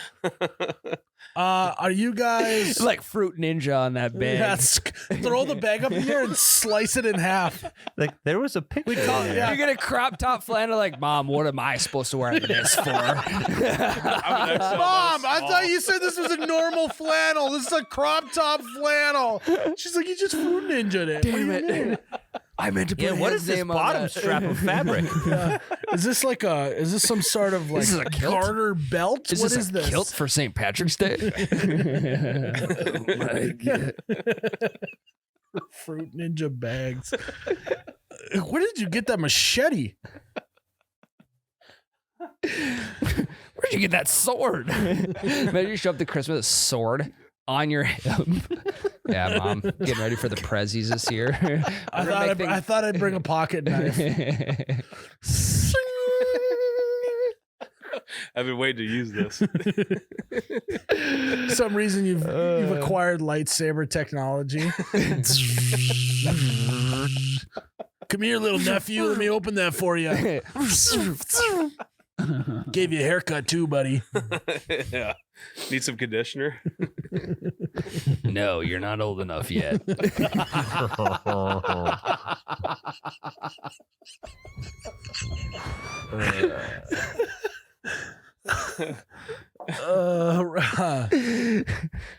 [SPEAKER 1] Are you guys
[SPEAKER 2] It's like Fruit Ninja on that bag.
[SPEAKER 1] Yes. Throw the bag up in here and slice it in half.
[SPEAKER 3] Like there was a picture.
[SPEAKER 1] call-
[SPEAKER 3] in there.
[SPEAKER 1] yeah.
[SPEAKER 2] You get a crop top flannel like, Mom, what am I supposed to wear this for?
[SPEAKER 1] Mom, I thought you said this was a normal flannel. This is a crop top flannel. She's like, you just Fruit Ninja'd it.
[SPEAKER 2] Damn it. I meant to put
[SPEAKER 3] Yeah, what
[SPEAKER 2] his
[SPEAKER 3] is this
[SPEAKER 2] name on
[SPEAKER 3] bottom
[SPEAKER 2] that.
[SPEAKER 3] strap of fabric?
[SPEAKER 1] Yeah. Is this some sort of like
[SPEAKER 2] This is a kilt?
[SPEAKER 1] garter belt?
[SPEAKER 2] Is
[SPEAKER 1] What
[SPEAKER 2] this
[SPEAKER 1] is
[SPEAKER 2] a
[SPEAKER 1] this?
[SPEAKER 2] kilt for St. Patrick's Day? Oh my God.
[SPEAKER 1] Fruit Ninja bags. Where did you get that machete?
[SPEAKER 2] Where'd you get that sword? Imagine you show up to Christmas with a sword on your hip. Yeah, Mom, getting ready for the prezzies this year.
[SPEAKER 1] I thought I'd bring a pocket knife.
[SPEAKER 4] I've been waiting to use this.
[SPEAKER 1] For some reason you've acquired lightsaber technology. Come here, little nephew. Let me open that for you. Gave you a haircut too, buddy.
[SPEAKER 4] Yeah. Need some conditioner?
[SPEAKER 2] No, you're not old enough yet.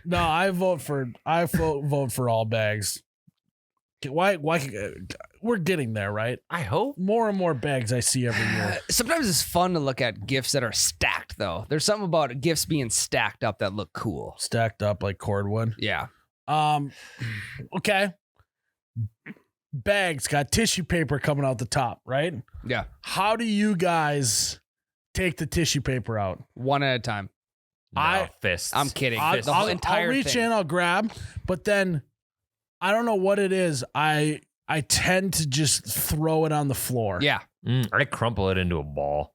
[SPEAKER 1] No, I vote for all bags. Why we're getting there, right?
[SPEAKER 3] I hope.
[SPEAKER 1] More and more bags I see every year.
[SPEAKER 2] Sometimes it's fun to look at gifts that are stacked, though. There's something about gifts being stacked up that look cool.
[SPEAKER 1] Stacked up like cordwood.
[SPEAKER 2] Yeah.
[SPEAKER 1] Okay. Bags got tissue paper coming out the top, right?
[SPEAKER 2] Yeah.
[SPEAKER 1] How do you guys take the tissue paper out?
[SPEAKER 2] One at a time.
[SPEAKER 3] Fists.
[SPEAKER 2] I'm kidding.
[SPEAKER 1] I'll reach
[SPEAKER 2] thing.
[SPEAKER 1] in, I'll grab, but then I don't know what it is. I tend to just throw it on the floor.
[SPEAKER 2] Yeah.
[SPEAKER 3] I crumple it into a ball.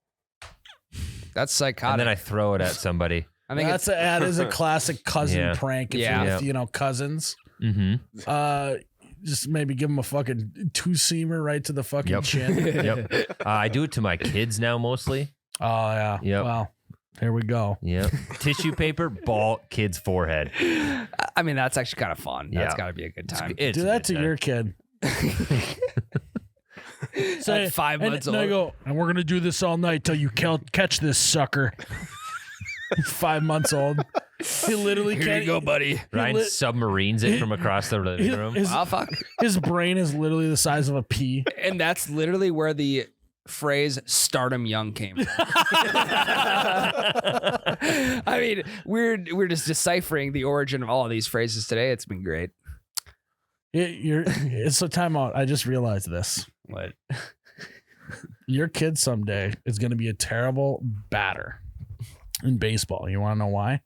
[SPEAKER 2] That's psychotic.
[SPEAKER 3] And then I throw it at somebody.
[SPEAKER 2] I think
[SPEAKER 1] that is a classic cousin prank. If
[SPEAKER 2] Yeah.
[SPEAKER 1] you're with, cousins.
[SPEAKER 3] Mm-hmm.
[SPEAKER 1] Just maybe give them a fucking two-seamer right to the fucking chin.
[SPEAKER 3] Yep. I do it to my kids now mostly.
[SPEAKER 1] Oh, yeah.
[SPEAKER 3] Yep.
[SPEAKER 1] Well, here we go.
[SPEAKER 3] Yep. Tissue paper, ball, kid's forehead.
[SPEAKER 2] I mean, that's actually kind of fun. That's
[SPEAKER 3] Yeah.
[SPEAKER 2] got to be a good time.
[SPEAKER 1] Do that to your kid.
[SPEAKER 2] At 5 months old.
[SPEAKER 1] I go, and we're going to do this all night till you catch this sucker. He's 5 months old. He literally
[SPEAKER 2] Here
[SPEAKER 1] can't
[SPEAKER 2] you go, buddy.
[SPEAKER 3] Ryan submarines it from across the living room.
[SPEAKER 2] Oh, fuck.
[SPEAKER 1] His brain is literally the size of a pea.
[SPEAKER 2] And that's literally where the phrase "start 'em young" came from. I mean, we're just deciphering the origin of all of these phrases today. It's been great.
[SPEAKER 1] It's a timeout. I just realized this.
[SPEAKER 2] What?
[SPEAKER 1] Your kid someday is going to be a terrible batter in baseball. You want to know why?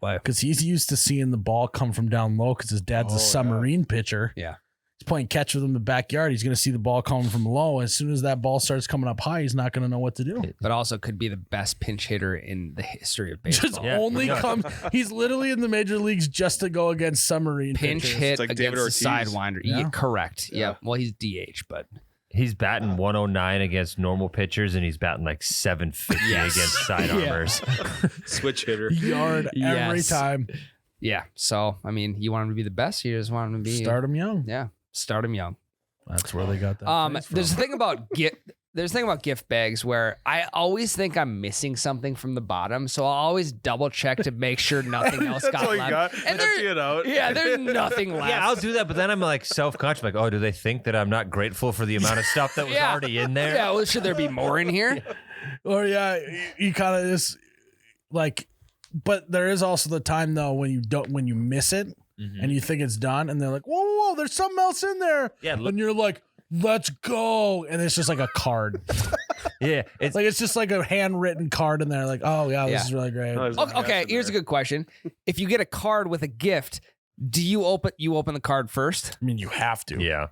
[SPEAKER 2] Why?
[SPEAKER 1] Because he's used to seeing the ball come from down low because his dad's a submarine pitcher.
[SPEAKER 2] Yeah.
[SPEAKER 1] He's playing catch with him in the backyard. He's going to see the ball coming from low. As soon as that ball starts coming up high, he's not going to know what to do.
[SPEAKER 2] But also could be the best pinch hitter in the history of baseball.
[SPEAKER 1] Just only comes. He's literally in the major leagues just to go against submarine
[SPEAKER 2] pinch
[SPEAKER 1] pitchers.
[SPEAKER 2] hit
[SPEAKER 4] It's like David
[SPEAKER 2] against the
[SPEAKER 4] Ortiz.
[SPEAKER 2] sidewinder.
[SPEAKER 1] Yeah.
[SPEAKER 2] Yeah, correct.
[SPEAKER 4] Yeah.
[SPEAKER 2] Yeah. Well, he's DH, but
[SPEAKER 3] He's batting 109 against normal pitchers, and he's batting like 750 against sidearmers.
[SPEAKER 4] Switch hitter.
[SPEAKER 1] Yard every
[SPEAKER 2] Yes.
[SPEAKER 1] time.
[SPEAKER 2] yeah. So I mean, you want him to be the best. You just want him to be
[SPEAKER 1] Start him young.
[SPEAKER 2] Yeah. Start him young.
[SPEAKER 1] That's where they got that. phrase from.
[SPEAKER 2] There's a thing about gift bags where I always think I'm missing something from the bottom, so I'll always double check to make sure nothing else
[SPEAKER 4] That's
[SPEAKER 2] got
[SPEAKER 4] all you
[SPEAKER 2] left.
[SPEAKER 4] got.
[SPEAKER 2] And
[SPEAKER 4] Empty it out.
[SPEAKER 2] yeah, there's nothing left.
[SPEAKER 3] Yeah, I'll do that, but then I'm like self-conscious, like, oh, do they think that I'm not grateful for the amount of stuff that was
[SPEAKER 2] Yeah.
[SPEAKER 3] already in there?
[SPEAKER 2] Yeah, well, should there be more in here?
[SPEAKER 1] Or you kind of just like, but there is also the time though when you miss it and you think it's done, and they're like, whoa, there's something else in there.
[SPEAKER 3] Yeah, look-
[SPEAKER 1] and you're like, let's go, and it's just like a card.
[SPEAKER 3] Yeah, it's
[SPEAKER 1] Like it's just like a handwritten card in there. Like, oh yeah, this
[SPEAKER 2] Yeah.
[SPEAKER 1] is really great.
[SPEAKER 4] Oh, there's nothing
[SPEAKER 2] Okay,
[SPEAKER 4] else in
[SPEAKER 2] here's a
[SPEAKER 4] there.
[SPEAKER 2] good question. If you get a card with a gift, do you open the card first?
[SPEAKER 1] I mean, you have to.
[SPEAKER 3] yeah.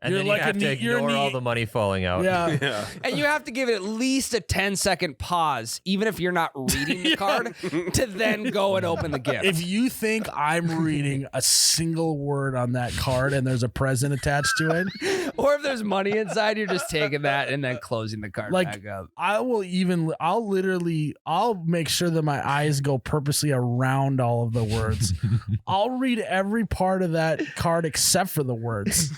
[SPEAKER 3] And
[SPEAKER 1] You're
[SPEAKER 3] then
[SPEAKER 1] like
[SPEAKER 3] you have
[SPEAKER 1] a
[SPEAKER 3] to
[SPEAKER 1] neat- you're
[SPEAKER 3] ignore all
[SPEAKER 1] neat-
[SPEAKER 3] the money falling out.
[SPEAKER 1] Yeah.
[SPEAKER 4] Yeah.
[SPEAKER 2] And you have to give it at least a 10-second pause, even if you're not reading the card, to then go and open the gift.
[SPEAKER 1] If you think I'm reading a single word on that card and there's a present attached to it,
[SPEAKER 2] Or if there's money inside, you're just taking that and then closing the card
[SPEAKER 1] Like-
[SPEAKER 2] back up.
[SPEAKER 1] I'll make sure that my eyes go purposely around all of the words. I'll read every part of that card except for the words.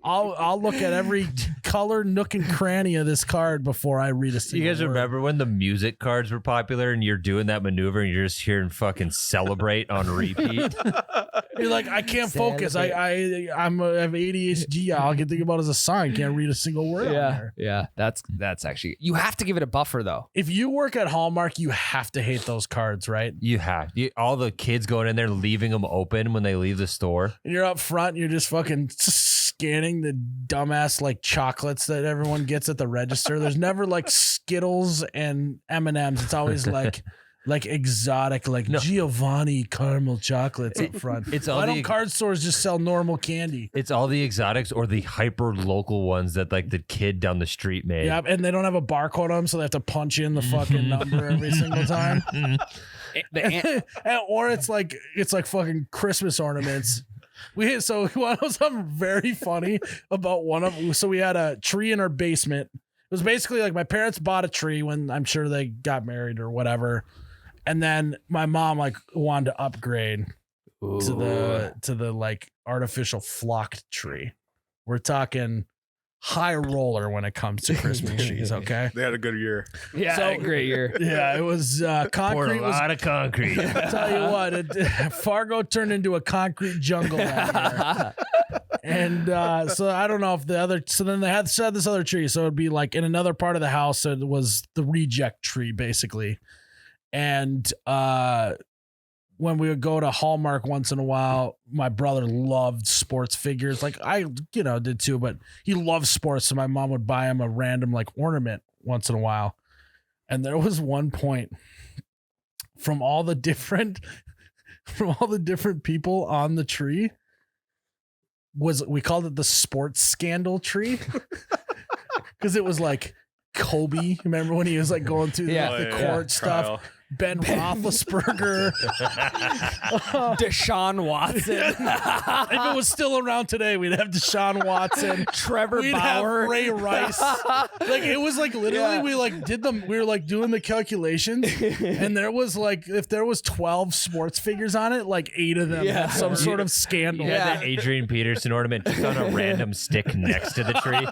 [SPEAKER 1] I'll look at every color, nook, and cranny of this card before I read a
[SPEAKER 3] You
[SPEAKER 1] single
[SPEAKER 3] guys
[SPEAKER 1] word.
[SPEAKER 3] remember when the music cards were popular and you're doing that maneuver and you're just hearing fucking celebrate on repeat?
[SPEAKER 1] You're like, I can't focus. I have ADHD. All I can think about is a song. Can't read a single word on there.
[SPEAKER 2] Yeah. That's actually, you have to give it a buffer though.
[SPEAKER 1] If you work at Hallmark, you have to hate those cards, right?
[SPEAKER 3] You have all the kids going in there leaving them open when they leave the store.
[SPEAKER 1] And you're up front, and you're just fucking scanning the dumbass like chocolates that everyone gets at the register. There's never like Skittles and M&Ms. It's always like like exotic, like Giovanni caramel chocolates up front.
[SPEAKER 3] It's all
[SPEAKER 1] Why
[SPEAKER 3] the
[SPEAKER 1] don't card stores just sell normal candy?
[SPEAKER 3] It's all the exotics or the hyper local ones that like the kid down the street made.
[SPEAKER 1] Yeah, and they don't have a barcode on them, so they have to punch in the fucking number every single time. Or it's like fucking Christmas ornaments. So we want to know something very funny about one of them. So we had a tree in our basement. It was basically like my parents bought a tree when I'm sure they got married or whatever, and then my mom like wanted to upgrade to the like artificial flocked tree. We're talking high roller when it comes to Christmas trees. Okay,
[SPEAKER 4] They had a good year.
[SPEAKER 2] Yeah,
[SPEAKER 1] So-
[SPEAKER 2] a great year.
[SPEAKER 1] yeah, it was
[SPEAKER 3] Poured
[SPEAKER 1] concrete.
[SPEAKER 3] a lot of concrete.
[SPEAKER 1] I'll tell you what, Fargo turned into a concrete jungle that year. And so I don't know if so then they had this other tree. So it'd be like in another part of the house, it was the reject tree basically. And when we would go to Hallmark once in a while, my brother loved sports figures. Like I, did too, but he loves sports. So my mom would buy him a random like ornament once in a while. And there was one point from all the different people on the tree we called it the sports scandal tree. Cause it was like Kobe. Remember when he was like going through the court stuff?
[SPEAKER 4] Trial.
[SPEAKER 1] Ben Roethlisberger.
[SPEAKER 2] Deshaun Watson.
[SPEAKER 1] If it was still around today, we'd have Deshaun Watson,
[SPEAKER 2] Trevor
[SPEAKER 1] we'd
[SPEAKER 2] Bauer.
[SPEAKER 1] have Ray Rice. Like it was like literally we were like doing the calculations, and there was like if there was 12 sports figures on it, like 8 of them had some sort of scandal.
[SPEAKER 3] You had the Adrian Peterson ornament just on a random stick next to the tree.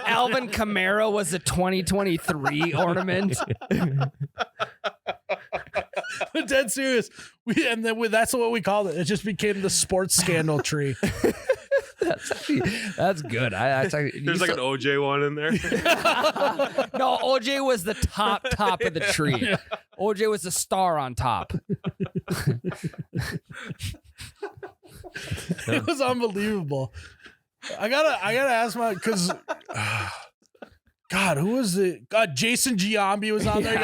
[SPEAKER 2] Alvin Kamara was a 2023 ornament.
[SPEAKER 1] But dead serious. That's what we called it. It just became the sports scandal tree.
[SPEAKER 2] That's good.
[SPEAKER 4] There's like an OJ one in there.
[SPEAKER 2] No, OJ was the top of the tree. OJ was the star on top.
[SPEAKER 1] It was unbelievable. I gotta ask because God, who was it? God, Jason Giambi was on there. He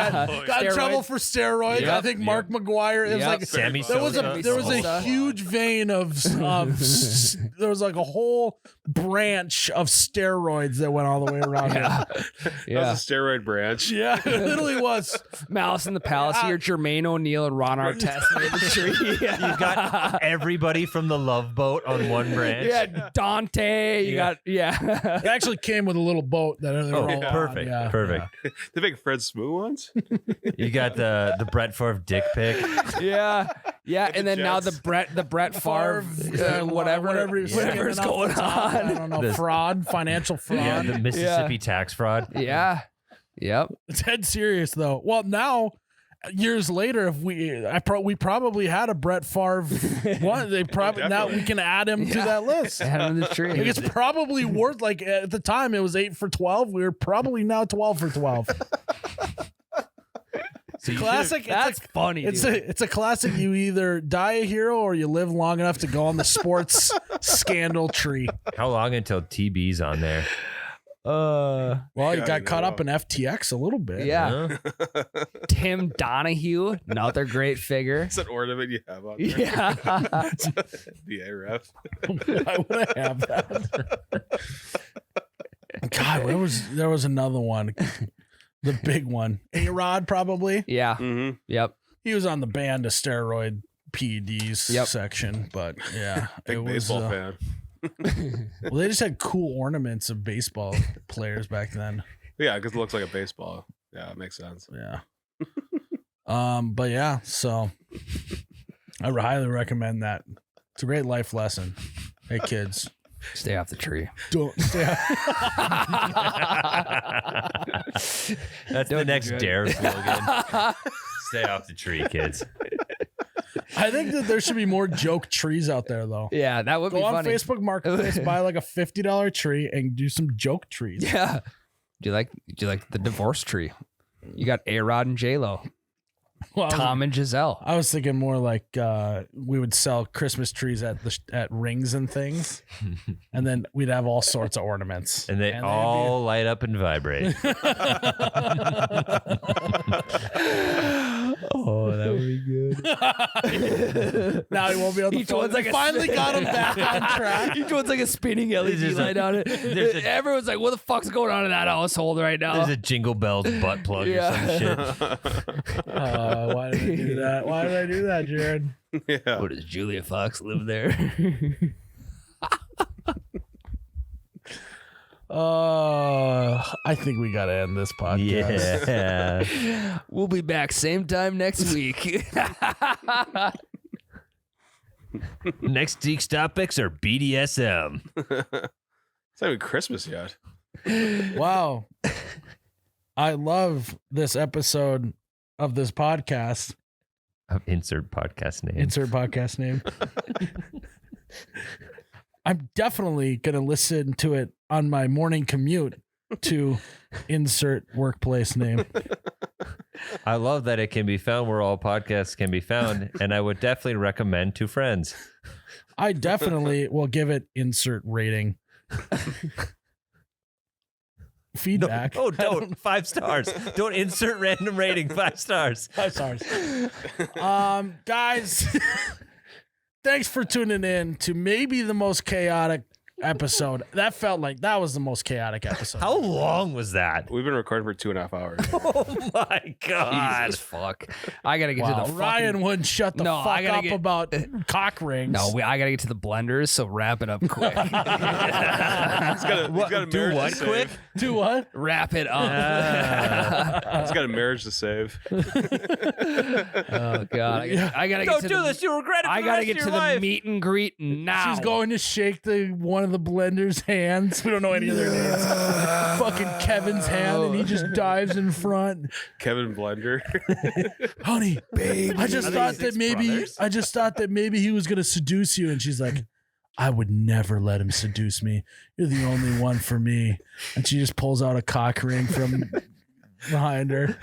[SPEAKER 1] got in trouble for steroids.
[SPEAKER 2] Yep.
[SPEAKER 1] I think Mark McGuire. It was like
[SPEAKER 3] Sammy
[SPEAKER 1] there was
[SPEAKER 3] Sosa.
[SPEAKER 1] a huge vein of there was like a whole branch of steroids that went all the way around.
[SPEAKER 2] Yeah.
[SPEAKER 4] That was a steroid branch.
[SPEAKER 1] Yeah, it literally was.
[SPEAKER 2] Malice in the Palace here, Jermaine O'Neal and Ron Artest made the tree.
[SPEAKER 3] You've got everybody from the Love Boat on one branch.
[SPEAKER 2] Yeah, Dante. You got
[SPEAKER 1] It actually came with a little boat that they were all on.
[SPEAKER 3] Perfect.
[SPEAKER 1] Yeah.
[SPEAKER 3] Perfect.
[SPEAKER 4] They make Fred Smoo ones.
[SPEAKER 3] You got the Brett Favre dick pic.
[SPEAKER 2] Yeah, and then now the
[SPEAKER 4] Jets.
[SPEAKER 2] Brett Favre, whatever's
[SPEAKER 1] singing
[SPEAKER 2] going
[SPEAKER 1] off the top. I
[SPEAKER 2] on.
[SPEAKER 1] don't know, financial fraud.
[SPEAKER 3] Yeah, the Mississippi tax fraud.
[SPEAKER 2] Yeah, yep.
[SPEAKER 1] It's dead serious though. Well, now years later, if we probably had a Brett Favre one. They probably now we can add him to that list.
[SPEAKER 2] Add him to the tree.
[SPEAKER 1] Like, it's probably worth like at the time it was 8 for 12. We were probably now 12 for 12.
[SPEAKER 3] So you
[SPEAKER 1] Classic.
[SPEAKER 2] That's funny.
[SPEAKER 1] It's a classic. You either die a hero or you live long enough to go on the sports scandal tree.
[SPEAKER 3] How long until TB's on there?
[SPEAKER 1] Well, you
[SPEAKER 4] Yeah,
[SPEAKER 1] got caught up in FTX a little bit.
[SPEAKER 2] Yeah.
[SPEAKER 3] Huh?
[SPEAKER 2] Tim Donahue, another great figure.
[SPEAKER 4] It's an ornament you have on there.
[SPEAKER 2] Yeah.
[SPEAKER 4] The A-Ref.
[SPEAKER 1] I would have that. God, there was another one. The big one. A-Rod probably.
[SPEAKER 2] Yeah.
[SPEAKER 4] Mm-hmm.
[SPEAKER 2] Yep.
[SPEAKER 1] He was on the banned steroid PEDs
[SPEAKER 2] Yep.
[SPEAKER 1] section, but yeah.
[SPEAKER 4] Big
[SPEAKER 1] it was,
[SPEAKER 4] baseball fan.
[SPEAKER 1] well, they just had cool ornaments of baseball players back then.
[SPEAKER 4] Yeah, because it looks like a baseball. Yeah, it makes sense.
[SPEAKER 1] Yeah. But yeah, so I highly recommend that. It's a great life lesson. Hey kids,
[SPEAKER 2] Stay off the tree.
[SPEAKER 1] don't stay out.
[SPEAKER 3] That's the next Dare slogan. Stay off the tree, kids.
[SPEAKER 1] I think that there should be more joke trees out there though.
[SPEAKER 2] Yeah, that would
[SPEAKER 1] Go
[SPEAKER 2] be
[SPEAKER 1] on
[SPEAKER 2] funny.
[SPEAKER 1] Facebook Marketplace, buy like a $50 tree and do some joke trees.
[SPEAKER 2] Yeah. Do you like the divorce tree? You got A-Rod and J-Lo,
[SPEAKER 1] Well,
[SPEAKER 2] Tom and Giselle.
[SPEAKER 1] I was thinking more like we would sell Christmas trees at rings and things, and then we'd have all sorts of ornaments,
[SPEAKER 3] And they
[SPEAKER 1] they'd
[SPEAKER 3] all light up and vibrate.
[SPEAKER 2] Oh, be good.
[SPEAKER 1] Now he won't be able to.
[SPEAKER 2] Each one's like
[SPEAKER 1] they
[SPEAKER 2] a
[SPEAKER 1] finally got him back on track.
[SPEAKER 2] Each one's like a spinning LED light on it. Everyone's like, what the fuck's going on in that household right now?
[SPEAKER 3] There's a Jingle Bells butt plug or some shit.
[SPEAKER 1] Why did I do that? Why did I do that, Jared?
[SPEAKER 4] Yeah.
[SPEAKER 2] What, does Julia Fox live there?
[SPEAKER 1] I think we got to end this podcast.
[SPEAKER 3] Yeah.
[SPEAKER 2] We'll be back same time next week.
[SPEAKER 3] Next week's topics are BDSM.
[SPEAKER 4] It's not even Christmas yet.
[SPEAKER 1] Wow. I love this episode of this podcast.
[SPEAKER 3] Insert podcast name.
[SPEAKER 1] Insert podcast name. I'm definitely going to listen to it on my morning commute to insert workplace name.
[SPEAKER 3] I love that it can be found where all podcasts can be found, and I would definitely recommend to friends.
[SPEAKER 1] I definitely will give it insert rating. Feedback.
[SPEAKER 3] Oh, don't. 5 stars. Don't insert random rating. 5 stars.
[SPEAKER 1] 5 stars. Guys, thanks for tuning in to maybe the most chaotic episode. That felt like that was the most chaotic episode.
[SPEAKER 3] How long was that?
[SPEAKER 4] We've been recording for 2.5 hours.
[SPEAKER 3] Oh my God.
[SPEAKER 2] Jesus fuck. I got to get to the fucking...
[SPEAKER 1] Ryan wouldn't shut the fuck up about cock rings.
[SPEAKER 2] No, I got to get to the blenders, so wrap it up quick.
[SPEAKER 4] He's got a
[SPEAKER 3] Do
[SPEAKER 4] marriage
[SPEAKER 3] what
[SPEAKER 4] to
[SPEAKER 3] quick?
[SPEAKER 4] save.
[SPEAKER 1] Do what?
[SPEAKER 2] Wrap it up.
[SPEAKER 4] He's got a marriage to save.
[SPEAKER 2] Oh, God. I got to get
[SPEAKER 3] Don't
[SPEAKER 2] to
[SPEAKER 3] do
[SPEAKER 2] the...
[SPEAKER 3] this. You'll regret it.
[SPEAKER 2] I got to get to the meet and greet now.
[SPEAKER 1] She's going to shake one of the blender's hands. We don't know any of their names. Fucking Kevin's hand, and he just dives in front.
[SPEAKER 4] Kevin Blender.
[SPEAKER 1] Honey, babe, I just thought that maybe he was gonna seduce you, and she's like, I would never let him seduce me. You're the only one for me. And she just pulls out a cock ring from behind her.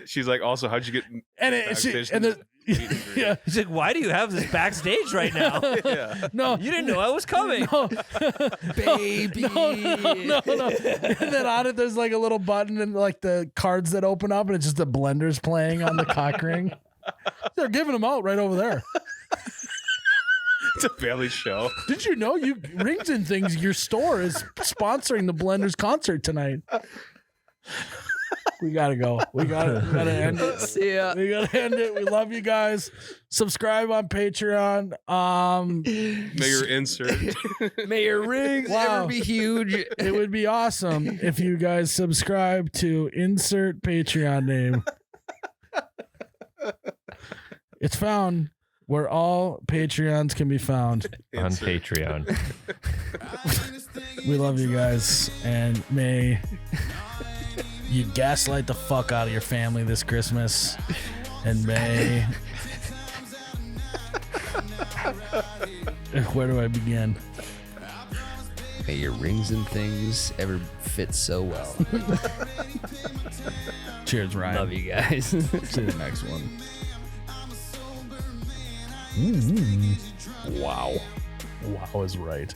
[SPEAKER 4] She's like, also, how'd you get backstage to the meet and greet?
[SPEAKER 1] yeah.
[SPEAKER 3] He's like, why do you have this backstage right now?
[SPEAKER 4] Yeah.
[SPEAKER 1] No,
[SPEAKER 3] You didn't know I was coming.
[SPEAKER 1] no,
[SPEAKER 2] baby.
[SPEAKER 1] no. And then on it, there's like a little button and like the cards that open up, and it's just the blenders playing on the cock ring. They're giving them out right over there.
[SPEAKER 4] It's a family show.
[SPEAKER 1] Did you know Rings and Things, your store is sponsoring the Blenders concert tonight? We gotta go. We gotta end it.
[SPEAKER 2] See ya.
[SPEAKER 1] We gotta end it. We love you guys. Subscribe on Patreon.
[SPEAKER 4] May your insert.
[SPEAKER 2] May your rings
[SPEAKER 1] Wow.
[SPEAKER 2] ever be huge.
[SPEAKER 1] It would be awesome if you guys subscribe to insert Patreon name. It's found where all Patreons can be found.
[SPEAKER 3] On Patreon.
[SPEAKER 1] We love you guys, and may you gaslight the fuck out of your family this Christmas, and may where do I begin?
[SPEAKER 2] May your rings and things ever fit so well.
[SPEAKER 1] Cheers, Ryan.
[SPEAKER 2] Love you guys.
[SPEAKER 1] See you the next one. Wow. Wow is right.